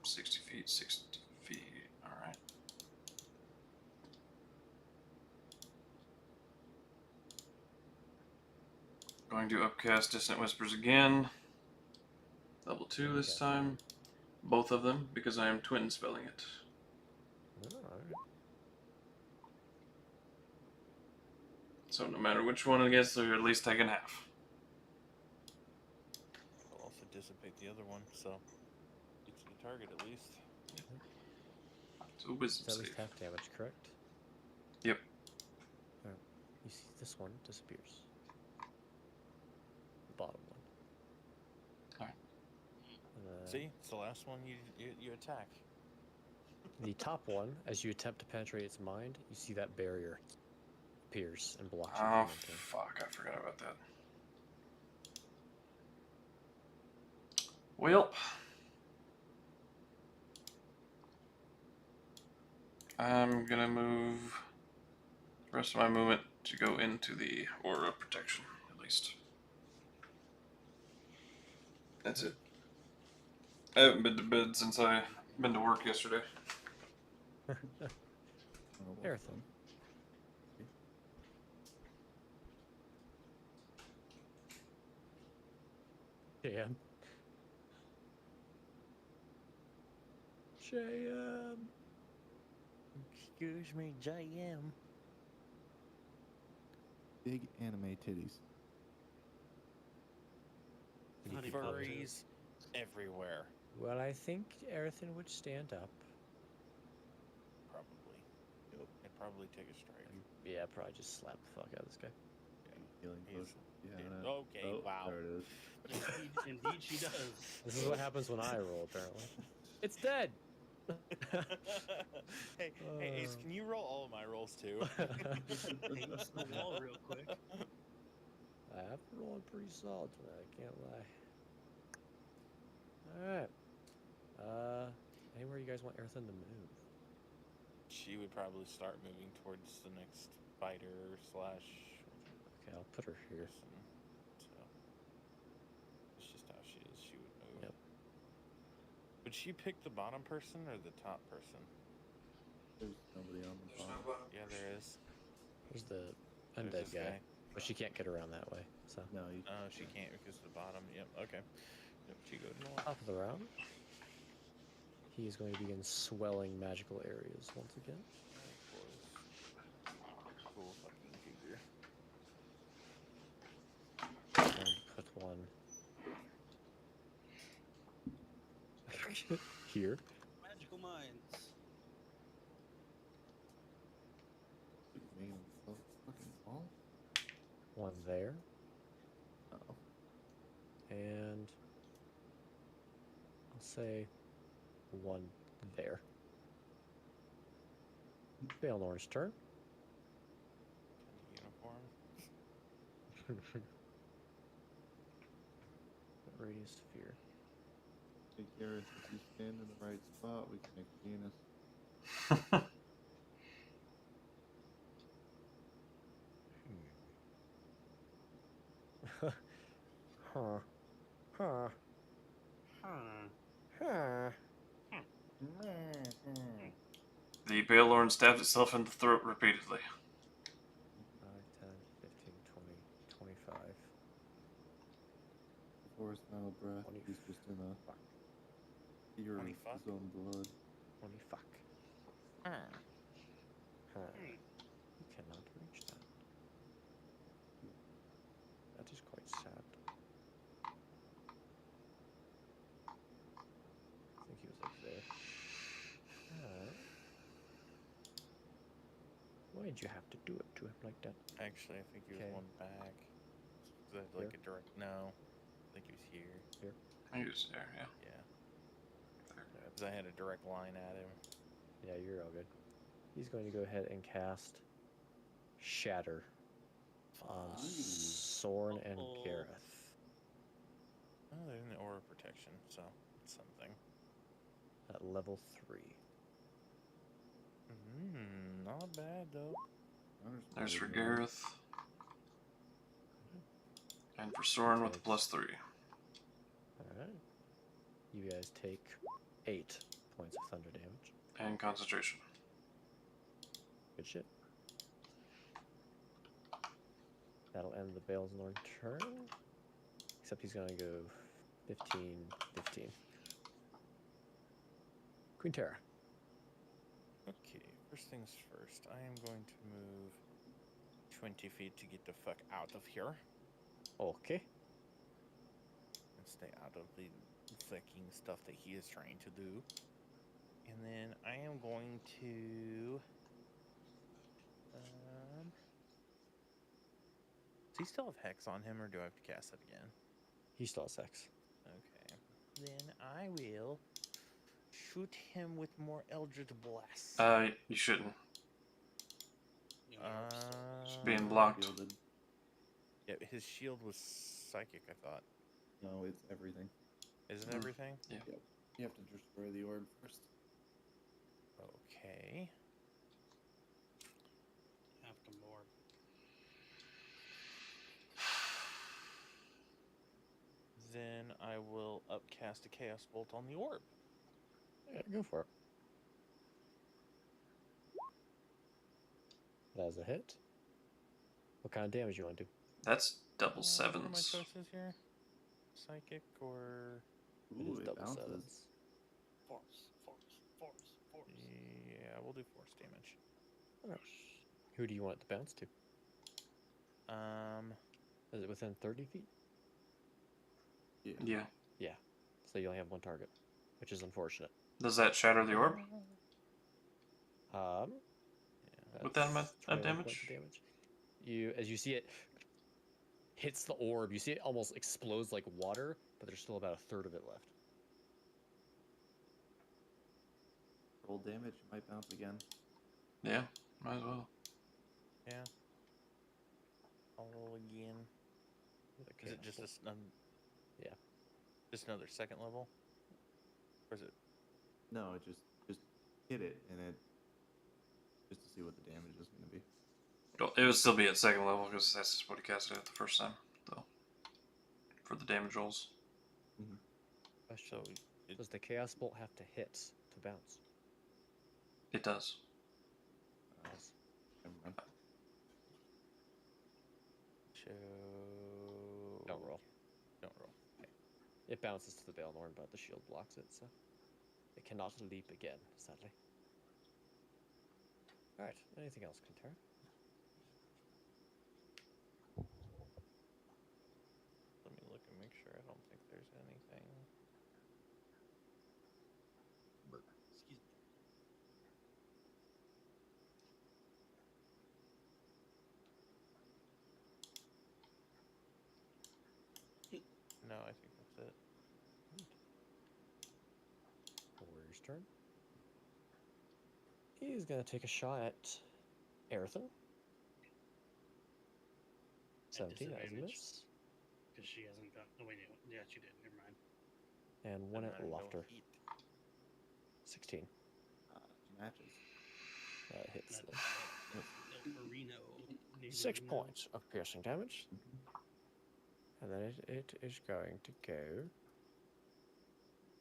60 feet, 60 feet. Alright. Going to upcast Dissonant Whispers again. Level 2 this Okay. time. Both of them, because I am twin spelling it. Alright. So no matter which one it gets, they're at least taking half. I'll also dissipate the other one, so get to the target at least. So wisdom It's at least save. half damage, correct? Yep. Alright. You see this one disappears. The bottom one. Alright. See, it's the last one you attack. The top one, as you attempt to penetrate its mind, you see that barrier appears and blocks you Oh, from entering. fuck, I forgot about that. Well, I'm gonna move the rest of my movement to go into the aura of protection, at least. That's it. I haven't been to bed since I been to work yesterday. Arethyn. JM. JM. Excuse me, JM. Big anime titties. Honey pop Furries everywhere. Well, I think Arethyn would stand up. Probably. I'd probably take a strike. Yeah, probably just slap the fuck out of this guy. Healing He's- potion. Yeah. yeah, no. okay, Oh, wow. There it is. Indeed, she does. This is what happens when I roll, apparently. It's dead! hey, Ace, can you roll all of my rolls too? Paints the wall real quick. I have been rolling pretty solid tonight, I can't lie. Alright. Anywhere you guys want Arethyn to move? She would probably start moving towards the next fighter slash Okay, I'll put her here. person. So it's just how she is. She would move. Yep. Would she pick the bottom person or the top person? There's nobody on the bottom. Yeah, there is. There's the There's undead this guy. But she can't get around that way, so. No, you Oh, she can't because the bottom. Yep. Okay. Yep, she goes north. Top of the round. He is going to begin swelling magical areas once again. Cool fucking figure. I'm going to put one. here. Magical minds. Man, so fucking small. One there, Oh. and I'll say one there. Baelnor's turn. Uniform. Radius sphere. Hey Gareth, if you stand in the right spot, we can make Venus. Huh. Huh. Huh. Huh. The Baelorn stabbed itself in the throat repeatedly. 5, 10, 15, 20, 25. Before his final breath, 20 he's just in a fuck. fear of 20 fuck? his own blood. 20 fuck. Huh. You cannot reach that. That is quite sad. I think he was like there. Why'd you have to do it to him like that? Actually, I think he was Okay. one back. Is that like a direct? No. I think he was here. He was there, yeah. Yeah. Because I had a direct line at him. Yeah, you're all good. He's going to go ahead and cast Shatter on Sorn and Uh-oh. Gareth Oh, there's an aura protection, so it's something. at level 3. Not bad though. There's for Gareth. And for Soren with the +3. Alright. You guys take 8 points of thunder damage. And concentration. Good shit. That'll end the Baelnorn turn. Except he's gonna go 15, 15. Quinnterra. Okay, first things first. I am going to move 20 feet to get the fuck out of here. Okay. And stay out of the fucking stuff that he is trying to do. And then I am going to... Does he still have Hex on him, or do I have to cast it again? He still has sex. Okay. Then I will shoot him with more Eldritch Blasts. You shouldn't. You know, you're still- It's being blocked. Shielded. Yeah, his shield was psychic, I thought. No, it's everything. Is it Mm. everything? Yeah. Yep. You have to destroy the orb first. Okay. have to more. Then I will upcast a Chaos Bolt on the orb. Yeah, go for it. That is a hit. What kind of damage you want to do? That's double What are my sevens. choices here? Psychic or... It Ooh, is it double bounces. sevens. Force. Yeah, we'll do force damage. Alright. Who do you want it to bounce to? Is it within 30 feet? Yeah. Yeah. Yeah. So you only have one target, which is unfortunate. Does that shatter the orb? Yeah. With that 21 amount of points damage? of damage. As you see it hits the orb, you see it almost explodes like water, but there's still about a third of it left. Roll damage, might bounce again. Yeah, might as well. Yeah. I'll roll again. Is it just Yeah. just another second level? Or is it... No, it just hit it, and it just to see what the damage is going to be. Well, it would still be at second level because that's what he casted it the first time, though. For the damage rolls. Question. So Does the Chaos Bolt have to hit to bounce? It does. Yes. Never mind. So... Don't roll. Don't roll. Okay. It bounces to the Baelnorn, but the shield blocks it, so it cannot leap again, sadly. Alright, anything else, Quinnterra? Let me look and make sure. I don't think there's anything. turn. He's gonna take a shot at Arethyn. 17 as a disadvantage. miss. Because she hasn't got. Oh, wait, no. Yeah, she did. Never mind. And one at And I don't Laufter. eat. 16. Matches. That hits. That's them. no Marino. 6 points of piercing damage. And then it is going to go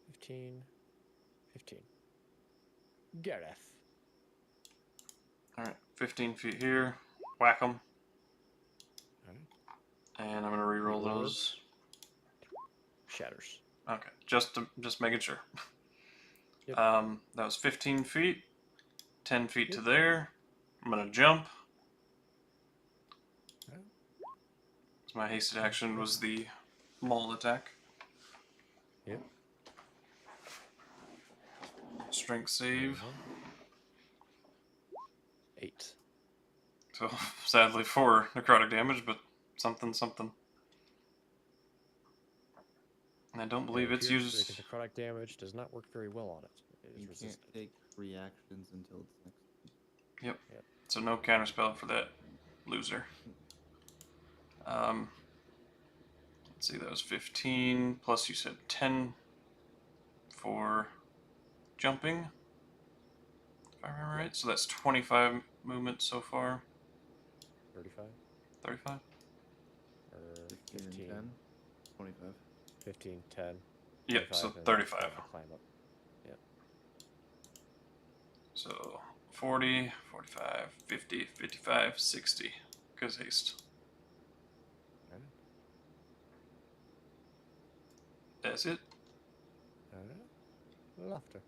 15, 15. Gareth. Alright, 15 feet here. Whack them. Alright. And I'm going to reroll Reroll it. those. Shatters. Okay, just making sure. Yep. That was 15 feet. 10 feet to Yep. there. I'm going to jump. Okay. So my hasted action was the maul attack. Yep. Strength save. 8. So sadly 4 necrotic damage, but something. And I don't believe it's used. Because necrotic damage does not work very well on it. It is You resistant. can't take reactions until it's next. Yep. So no counterspell for that loser. Let's see, that was 15 plus you said 10 for jumping. If I remember right, so that's 25 movement so far. 35? 35. Or 15 and 15? 10. 25. 15, 10. Yep, so and 35. then climb up. So 40, 45, 50, 55, 60. Because haste. Okay. That's it. Alright. Laufter.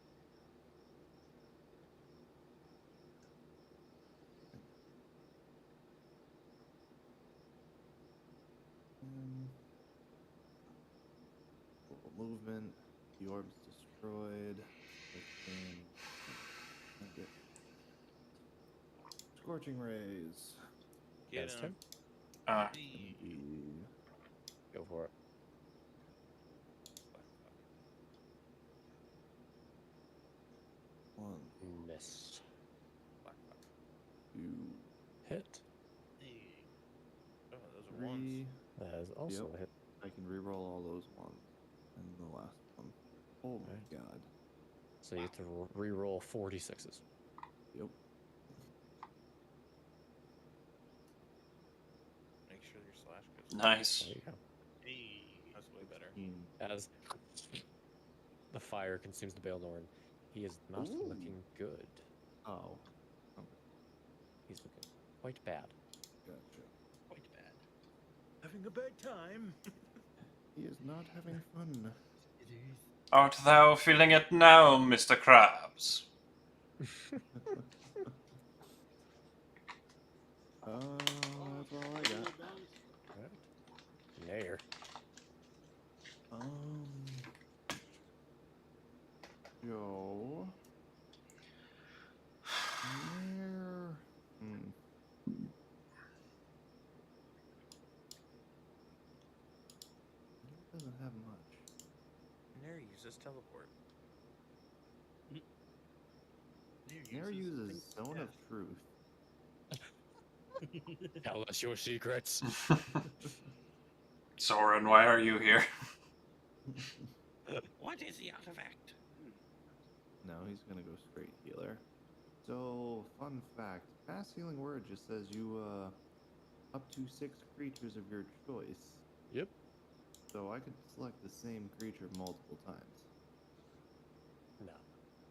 Full movement. The orb's destroyed. Scorching rays. Get That's him. 10. E- Go for it. One, Miss. two, Hit. Oh, those are ones. three. That is also Yep. a hit. I can reroll all those ones. And the last one. Oh my Right. god. So you have to re-roll 46s. Yep. Make sure your slash goes. Nice. There you go. Hey. That's way better. 16. As the fire consumes the Baelnorn, he is not Ooh. looking good. Oh. He's looking quite bad. Gotcha. Quite bad. Having a bad time. He is not having fun. It is. Art thou feeling it now, Mr. Krabs? That's all I got. Right. Nayr. Go. Here. It doesn't have much. Nayr uses teleport. Nayr uses Zone of Truth. Tell us your secrets. Soren, why are you here? What is the artifact? No, he's gonna go straight healer. So, fun fact: Mass Healing Word just says you up to 6 creatures of your choice. Yep. So I could select the same creature multiple times, No.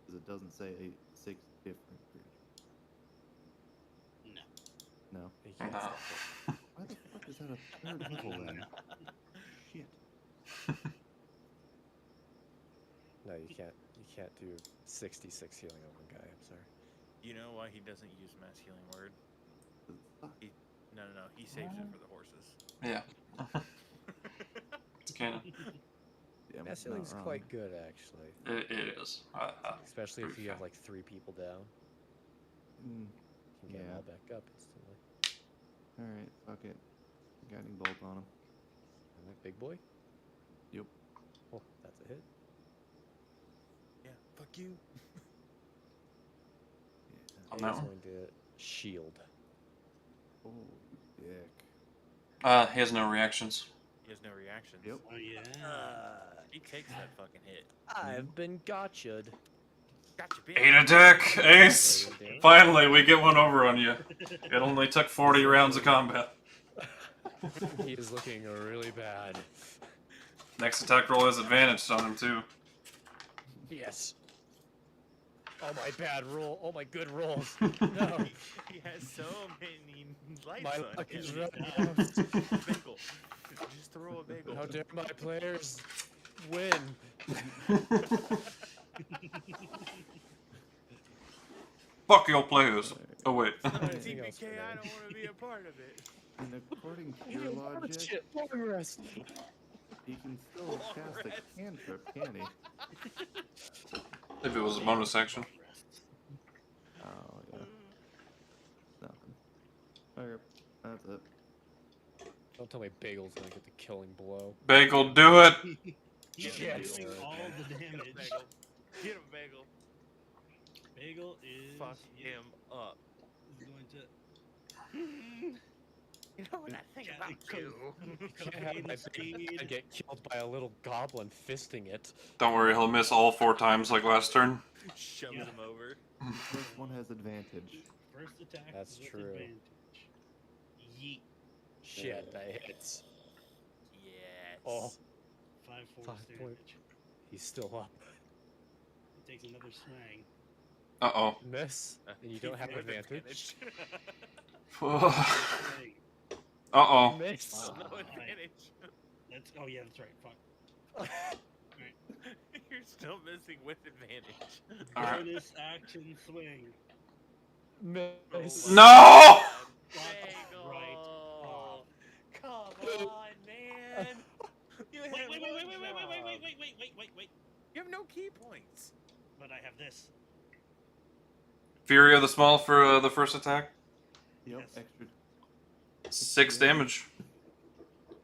because it doesn't say 6 different creatures. No. No. He can't No. stop it. Why the fuck is that a 3rd level then? Shit. No, you can't do 66 healing on one guy, I'm sorry. You know why he doesn't use mass healing word? No. He saves it for the horses. Yeah. It's canon. Damn, Mass it's not healing's wrong. quite good, actually. It is. Especially if pretty you have fat. like 3 people down. Mm, You can get them Yeah. all back up instantly. Alright, fuck it. Guiding bolt on him. Alright, big boy. Yep. Oh, that's a hit. Yeah. Fuck you. On He that is one? going to shield. Oh, dick. He has no reactions. He has no reactions. Yep. Oh yeah. He takes that fucking hit. I've been gotcha'd. Gotcha, bitch. 8 attack, Ace! Radiant damage. Finally, we get one over on you. It only took 40 rounds of combat. He is looking really bad. Next attack roll has advantage on him, too. Yes. Oh my bad roll. Oh my good rolls. No. He has so many lights My on luck him. is running out. Bagel. Just throw a bagel. How dare my players win? Fuck your players. Oh, wait. Anything else TPK, for I that? don't want to be a part of it. And according to your logic, Shit, long rest. he can still cast a cantrip, can he? If it was a bonus action. Oh, yeah. Nothing. Okay, that's it. Don't tell me Bagel's gonna get the killing blow. Bagel, do it! He's Yes. doing all the Get him, damage. Bagel. Get him, Bagel. Bagel is Fuck him up. is going to. You know what I think Yeah, about it you? Can't have my big guy get killed by a little goblin fisting it. Don't worry, he'll miss all 4 times like last turn. Shoves Yeah. him over. The first one has advantage. First attack. That's with true. Advantage. Yeet. Shit, that hits. Yes. Oh, 5 force 5 damage. point. He's still up. He takes another swing. Uh-oh. Miss, and you don't have With advantage. Swing. Uh-oh. Miss. No Alright. advantage. That's oh yeah, that's right. Fuck. You're still missing with advantage. Alright. Bonus action swing. Miss. No! Bagel. Right. Come on, man. You Wait, had wait, wait, one wait, wait, wait, wait, job. wait. You have no key points. But I have this. Fury of the Small for the first attack. Yep, Yes. extra. 6 damage.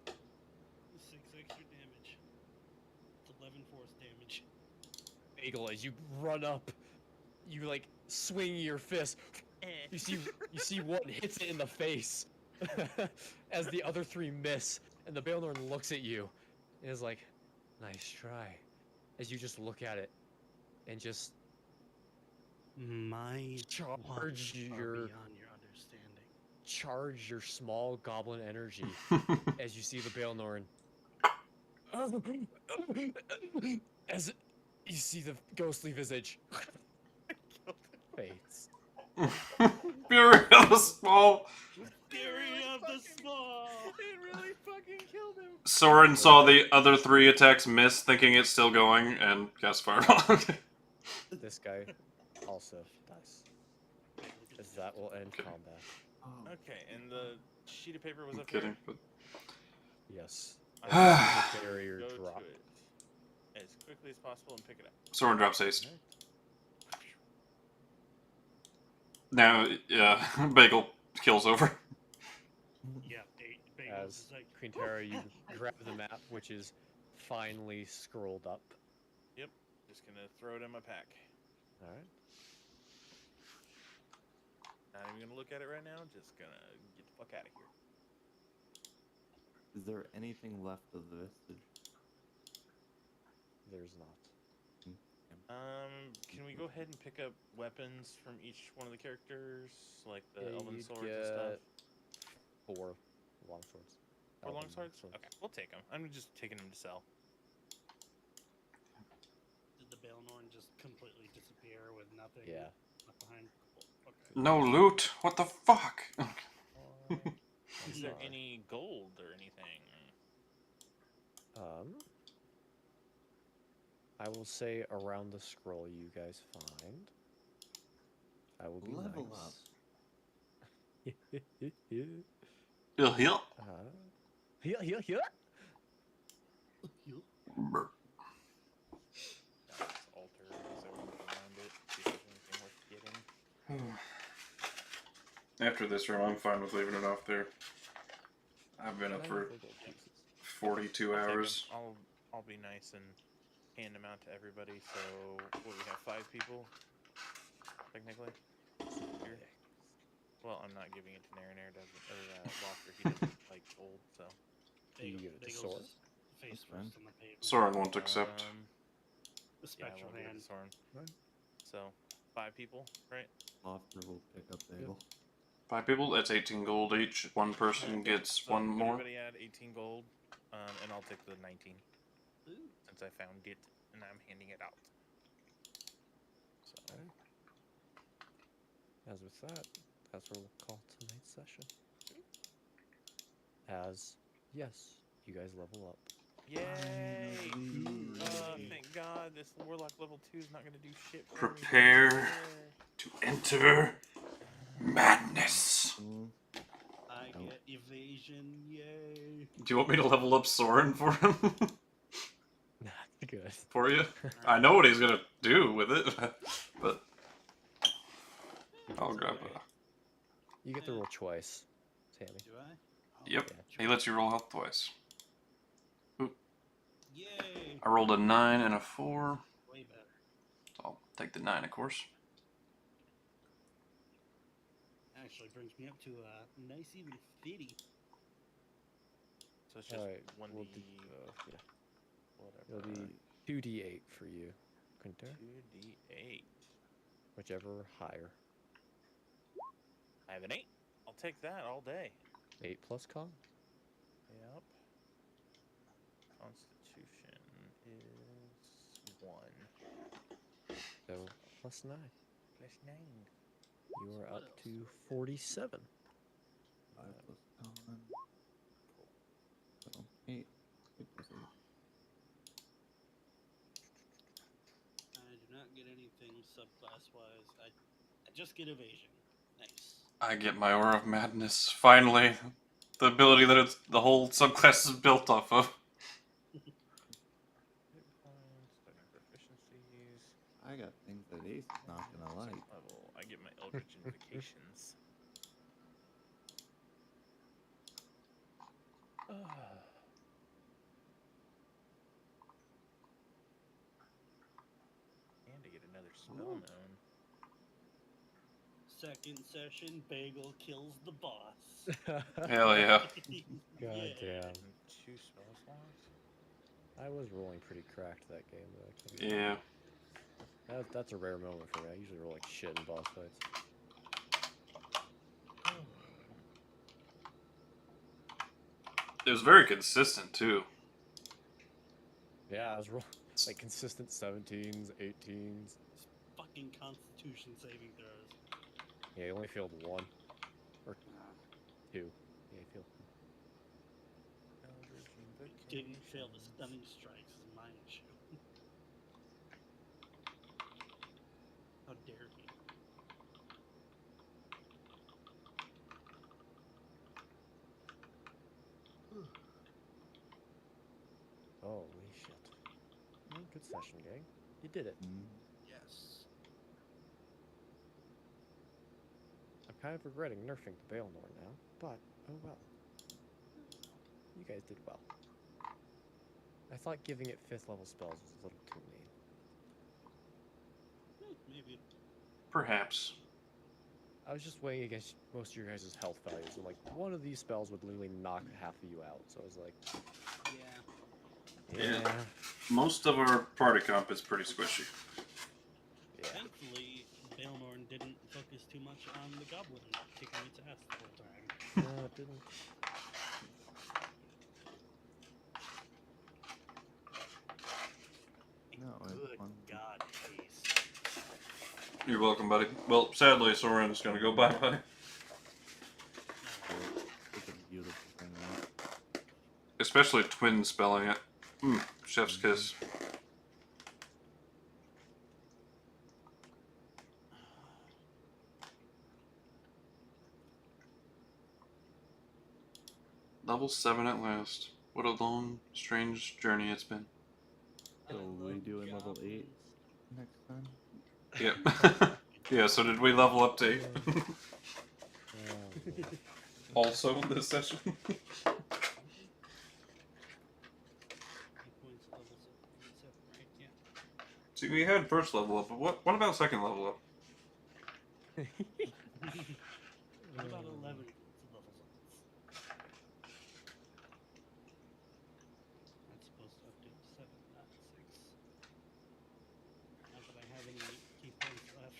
6 extra damage. It's 11 force damage. Bagel, as you run up, you like swing your fist. You see one hits it in the face as the other 3 miss, and the Baelnorn looks at you and is like, "Nice try." As you just look at it and just My charge wants are your beyond your understanding. charge your small goblin energy as you see the Baelnorn. As you see the ghostly visage fades. Fury of the Small. Fury of the Small! It really fucking killed him. Soren saw the other 3 attacks miss, thinking it's still going, and cast Fireball. This guy also dies. As that will end combat. Oh, Okay, and the sheet of paper was I'm up kidding, but Yes. here. The barrier Go drop. to it as quickly as possible and pick it up. Soren drops haste. Now, yeah, Bagel kills over. Yeah, Bagel As is like, Quinnterra, you grab the map, which is finally scrolled up. Just gonna throw it in my pack. Alright. Not even gonna look at it right now. Just gonna get the fuck out of here. is there anything left of the vestige? There's not. Can we go ahead and pick up weapons from each one of the characters, like the Yeah, elven you'd swords and stuff? get 4 longswords. Or Elven longswords? Okay, we'll take them. I'm just taking them to sell. did the Baelnorn just completely disappear with nothing Yeah. left behind? Cool. Okay. No loot? What the fuck? Is there Sorry. any gold or anything? I will say around the scroll you guys find. I will be Level nice. Heal, heal. Here. This altar is around it. See if there's anything worth getting. After this room, I'm fine with leaving it off there. I've been up for 42 I'll take 'em. hours. I'll be nice and hand them out to everybody. So what do we have? 5 people, technically. Here. Well, I'm not giving it to Nayr. Nayr doesn't, or Laufter. He doesn't like gold, so. You give it to Bagels Soren? is face That's fine. first on the pavement. Soren won't accept. The Yeah, I spectral won't give it hand. to Soren. Right. So, 5 people, right? Laufter will pick up Yep. bagel. 5 people, that's 18 gold each. One person gets So one more. everybody add 18 gold, and I'll take the 19 Ooh. since I found it and I'm handing it out. So, Okay. As with that, that's what we'll call tonight's session. As, yes, you guys level up. yay! Finally. Thank God, this Warlock level 2 is not going to do shit for Prepare. me. To enter madness. I Nope. get evasion, yay! Do you want me to level up Soren for him? Good. For you? I know what he's gonna do with it, but I'll grab a. You get to roll twice, Sammy. Do I? Oh, Yep, Yeah. he lets you roll health twice. Yay! I rolled a 9 and a 4. Way better. So I'll take the 9, of course. Actually brings me up to a nice even 50. So it's just Alright, 1d, we'll do, yeah. whatever. It'll be 2d8 for you, Quinnterra. 2d8. Whichever higher. I have an 8. I'll take that all day. 8 plus con? Yep. Constitution is 1. So, plus 9. Plus 9. You are What up else? to 47. 5 plus con. So 8. 8 plus 8. I do not get anything subclass wise. I just get evasion. Nice. I get my Aura of Madness. Finally, the ability that it's the whole subclass is built off of. Hit points, studying proficiencies. I got things that Ace is not gonna like. Second level. I get my Eldritch Invocations. And to get another spell Ooh. known. Second session, Bagel kills the boss. Hell yeah. God Yeah. damn. And 2 spell slots. I was rolling pretty cracked that game, though. I can't Yeah. That's a rare moment for me. I usually roll like shit in boss fights. It was very consistent, too. Yeah, I was rolling like consistent 17s, 18s. Fucking Constitution saving throws. Yeah, he only failed 1. Or 2. Yeah, he failed 1. Eldritch Didn't fail the Invocations. stunning strikes is my issue. How dare he? Holy shit. Well, good session, gang. You did it. Yes. I'm kind of regretting nerfing the Baelnor now, but oh well. You guys did well. I thought giving it 5th level spells was a little too mean. Maybe. Perhaps. I was just weighing against most of your guys' health values, and like one of these spells would literally knock half of you out. So I was like, Yeah. Yeah. Most of our party comp is pretty squishy. yeah. Thankfully, Baelnorn didn't focus too much on the goblin kicking its ass the whole time. No, it didn't. No, Good it's fun. God, Ace. You're welcome, buddy. Well, sadly, Soren's gonna go bye-bye. It's a beautiful thing, right? Especially twin spelling it. Chef's kiss. Level 7 at last. What a long, strange journey it's been. So I we love doing level 8 goblins. next time? Yep. Yeah, so did we level up to 8? Oh, Lord. Also this session? 8 points, level 7, right? Yeah. See, we had first level up, but what about second level up? What about 11 levels up? That's supposed to update 7, not 6. Not that I have any key points left.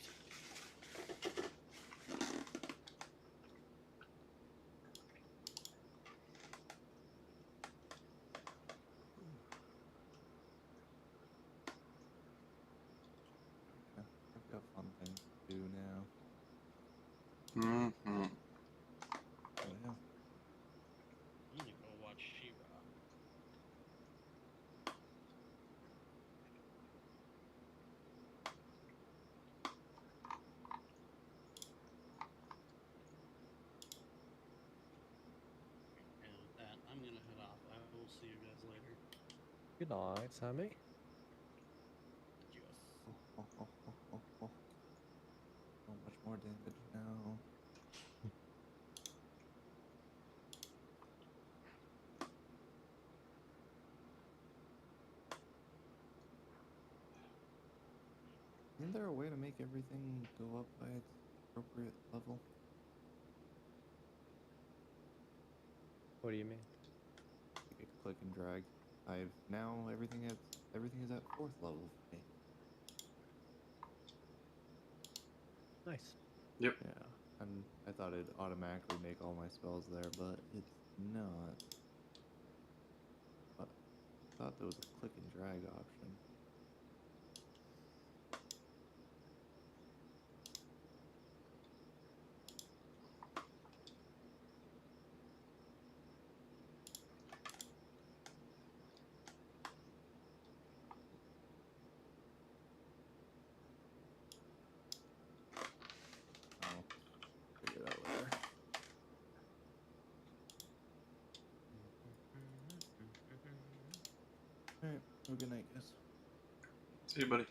I've got fun things to do now. Mm-hmm. Oh, yeah. I'm gonna go watch She-Ra. And with that, I'm gonna head off. I will see you guys later. Good night, Sammy. Yes. So much more damage now. Isn't there a way to make everything go up by its appropriate level? What do you mean? You could click and drag. I've now everything is at 4th level for me. Nice. Yep. Yeah, and I thought it'd automatically make all my spells there, but it's not. But I thought there was a click and drag option. I'll figure it out later. Alright, have a good night, guys. See you, buddy.